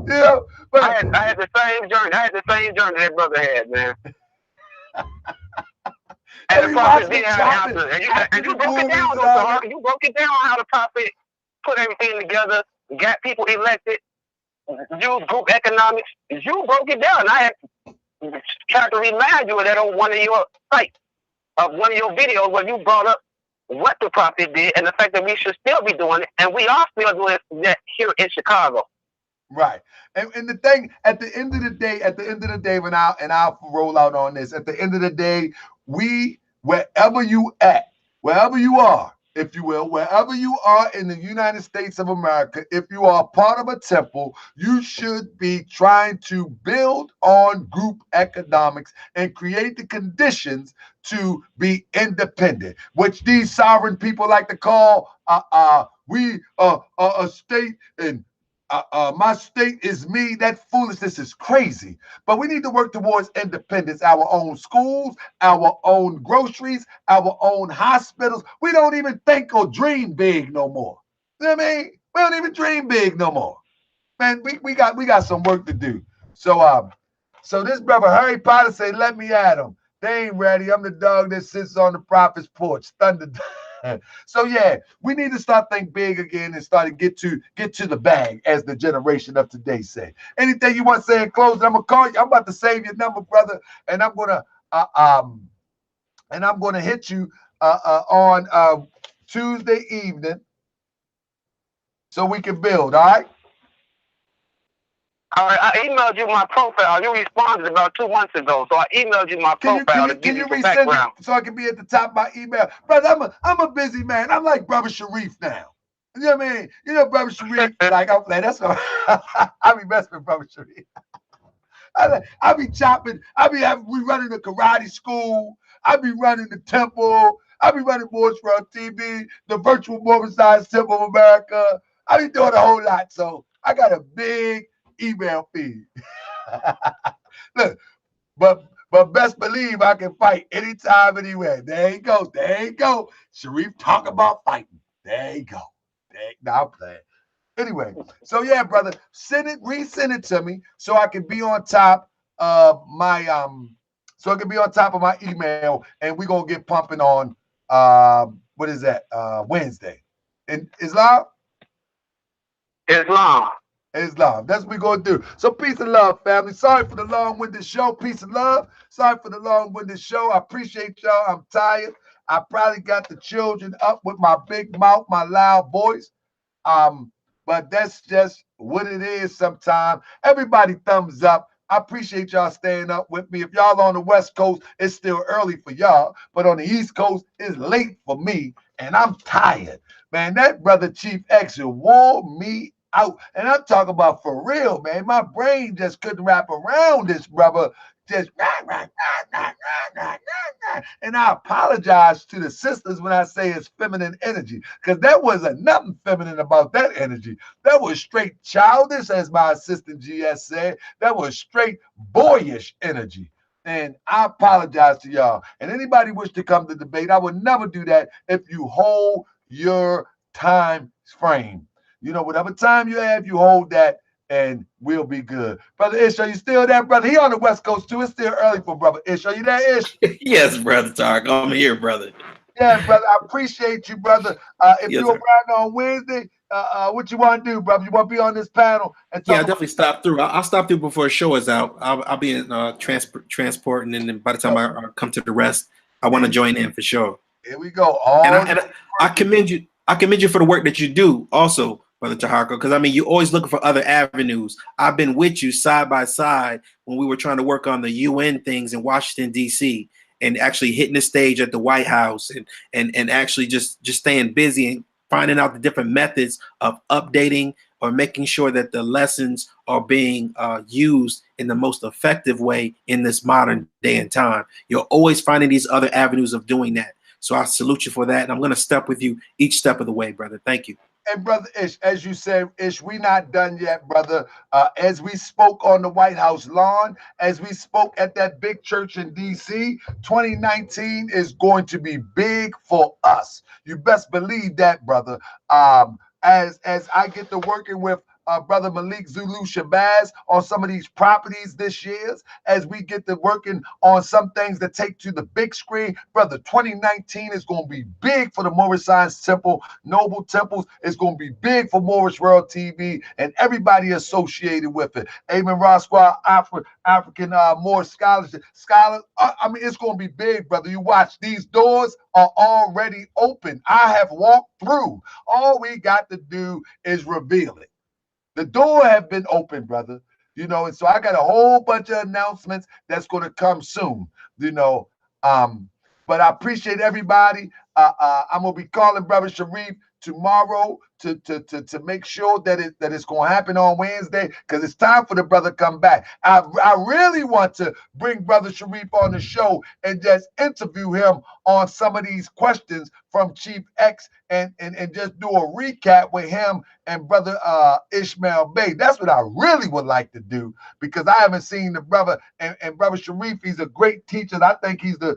Yeah, but I had the same journey. I had the same journey that brother had, man. And the prophet did have an answer. And you broke it down, though, you broke it down how the prophet put everything together, got people elected, used group economics. You broke it down. I had to remind you of that on one of your sites, of one of your videos where you brought up what the prophet did and the fact that we should still be doing it, and we are still doing that here in Chicago. Right. And the thing, at the end of the day, when I'll roll out on this, at the end of the day, wherever you are, if you will, wherever you are in the United States of America, if you are part of a temple, you should be trying to build on group economics and create the conditions to be independent, which these sovereign people like to call we are a state and my state is me. That foolishness is crazy. But we need to work towards independence, our own schools, our own groceries, our own hospitals. We don't even think or dream big no more. You know what I mean? We don't even dream big no more. Man, we got some work to do. So this brother Harry Potter say, let me at him. They ain't ready. I'm the dog that sits on the prophet's porch. Thunder. So yeah, we need to start thinking big again and start to get to the bag, as the generation of today say. Anything you want to say in closing? I'm gonna call you. I'm about to save your number, brother, and I'm gonna hit you on Tuesday evening so we can build. All right. All right, I emailed you my profile. You responded about 2 months ago, so I emailed you my profile to give you some background. So I can be at the top of my email, brother? I'm a busy man. I'm like Brother Sharif now. You know what I mean? You know, Brother Sharif, like I'm like that's all. I be messing with Brother Sharif. I be chopping. We running the karate school. I be running the temple. I be running Moorish World TV, the virtual Moorish Science Temple of America. I be doing a whole lot. So I got a big email feed. Look, but best believe I can fight anytime, anywhere. There you go. There you go. Sharif talk about fighting. There you go. Now I'm playing. Anyway, so yeah, brother, resend it to me so I can be on top of my email, and we're gonna get pumping on what is that? Wednesday. In Islam? Islam. That's what we're going to do. So peace and love, family. Sorry for the long-winded show. Peace and love. Sorry for the long-winded show. I appreciate y'all. I'm tired. I probably got the children up with my big mouth, my loud voice. But that's just what it is sometimes. Everybody thumbs up. I appreciate y'all staying up with me. If y'all on the West Coast, it's still early for y'all, but on the East Coast, it's late for me, and I'm tired. Man, that brother Chief X wore me out. And I'm talking about for real, man. My brain just couldn't wrap around this brother. Just and I apologize to the sisters when I say it's feminine energy, because there wasn't nothing feminine about that energy. That was straight childish, as my assistant GS said. That was straight boyish energy. And I apologize to y'all. And anybody wish to come to debate, I would never do that if you hold your time frame. You know, whatever time you have, you hold that, and we'll be good. Brother Ish, are you still there, brother? He on the West Coast too. It's still early for brother Ish. Are you there, Ish? Yes, brother Tark. I'm here, brother. Yeah, brother. I appreciate you, brother. If Yes, you're sir. around on Wednesday, what you want to do, brother? You want to be on this panel and Yeah, talk I about? definitely stop through. I'll stop through before the show is out. I'll be in transporting, and then by the time I come to the rest, I want to join in for sure. Here we go. And I commend you. I commend you for the work that you do, also, Brother Taharko, because I mean, you're always looking for other avenues. I've been with you side by side when we were trying to work on the UN things in Washington D.C. and actually hitting the stage at the White House and actually just staying busy and finding out the different methods of updating or making sure that the lessons are being used in the most effective way in this modern day and time. You're always finding these other avenues of doing that. So I salute you for that. And I'm going to step with you each step of the way, brother. Thank you. And brother Ish, as you said, Ish, we not done yet, brother. As we spoke on the White House lawn, as we spoke at that big church in D.C., 2019 is going to be big for us. You best believe that, brother. As I get to working with Brother Malik Zulu Shabazz on some of these properties this year, as we get to working on some things that take to the big screen, brother, 2019 is going to be big for the Moorish Science Temple, Noble Temples. It's going to be big for Moorish World TV and everybody associated with it. Amen. Rosquah, African Moorish scholars. I mean, it's going to be big, brother. You watch, these doors are already open. I have walked through. All we got to do is reveal it. The door have been open, brother. You know, and so I got a whole bunch of announcements that's going to come soon. You know, but I appreciate everybody. I'm gonna be calling Brother Sharif tomorrow to make sure that it's going to happen on Wednesday, because it's time for the brother to come back. I really want to bring Brother Sharif on the show and just interview him on some of these questions from Chief X and just do a recap with him and Brother ISHMAEL Bey. That's what I really would like to do, because I haven't seen the brother, and Brother Sharif, he's a great teacher. I think he's the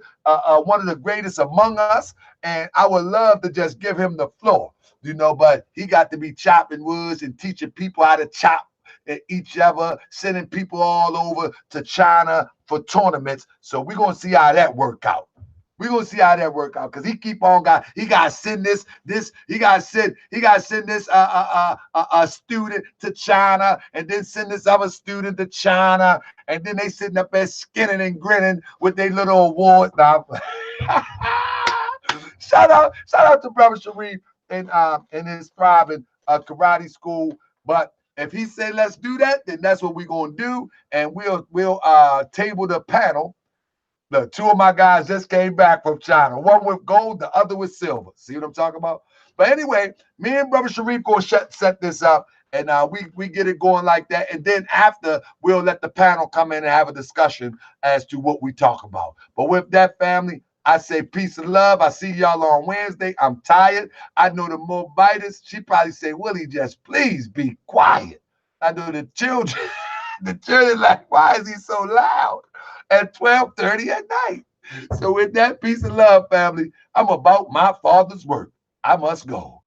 one of the greatest among us, and I would love to just give him the floor. You know, but he got to be chopping woods and teaching people how to chop each other, sending people all over to China for tournaments. So we're gonna see how that work out. We're gonna see how that work out, because he keep on he gotta send this, he gotta send this a student to China, and then send this other student to China, and then they sitting up there skinning and grinning with their little awards. Now, shout out to Brother Sharif in his private karate school. But if he said let's do that, then that's what we're gonna do, and we'll table the panel. Look, two of my guys just came back from China. One with gold, the other with silver. See what I'm talking about? But anyway, me and Brother Sharif gonna set this up, and we get it going like that. And then after, we'll let the panel come in and have a discussion as to what we talk about. But with that, family, I say peace and love. I see y'all on Wednesday. I'm tired. I know the Moabites, she probably say, Willie, just please be quiet. I know the children, the children like, why is he so loud at 12:30 at night? So with that, peace and love, family, I'm about my Father's work. I must go.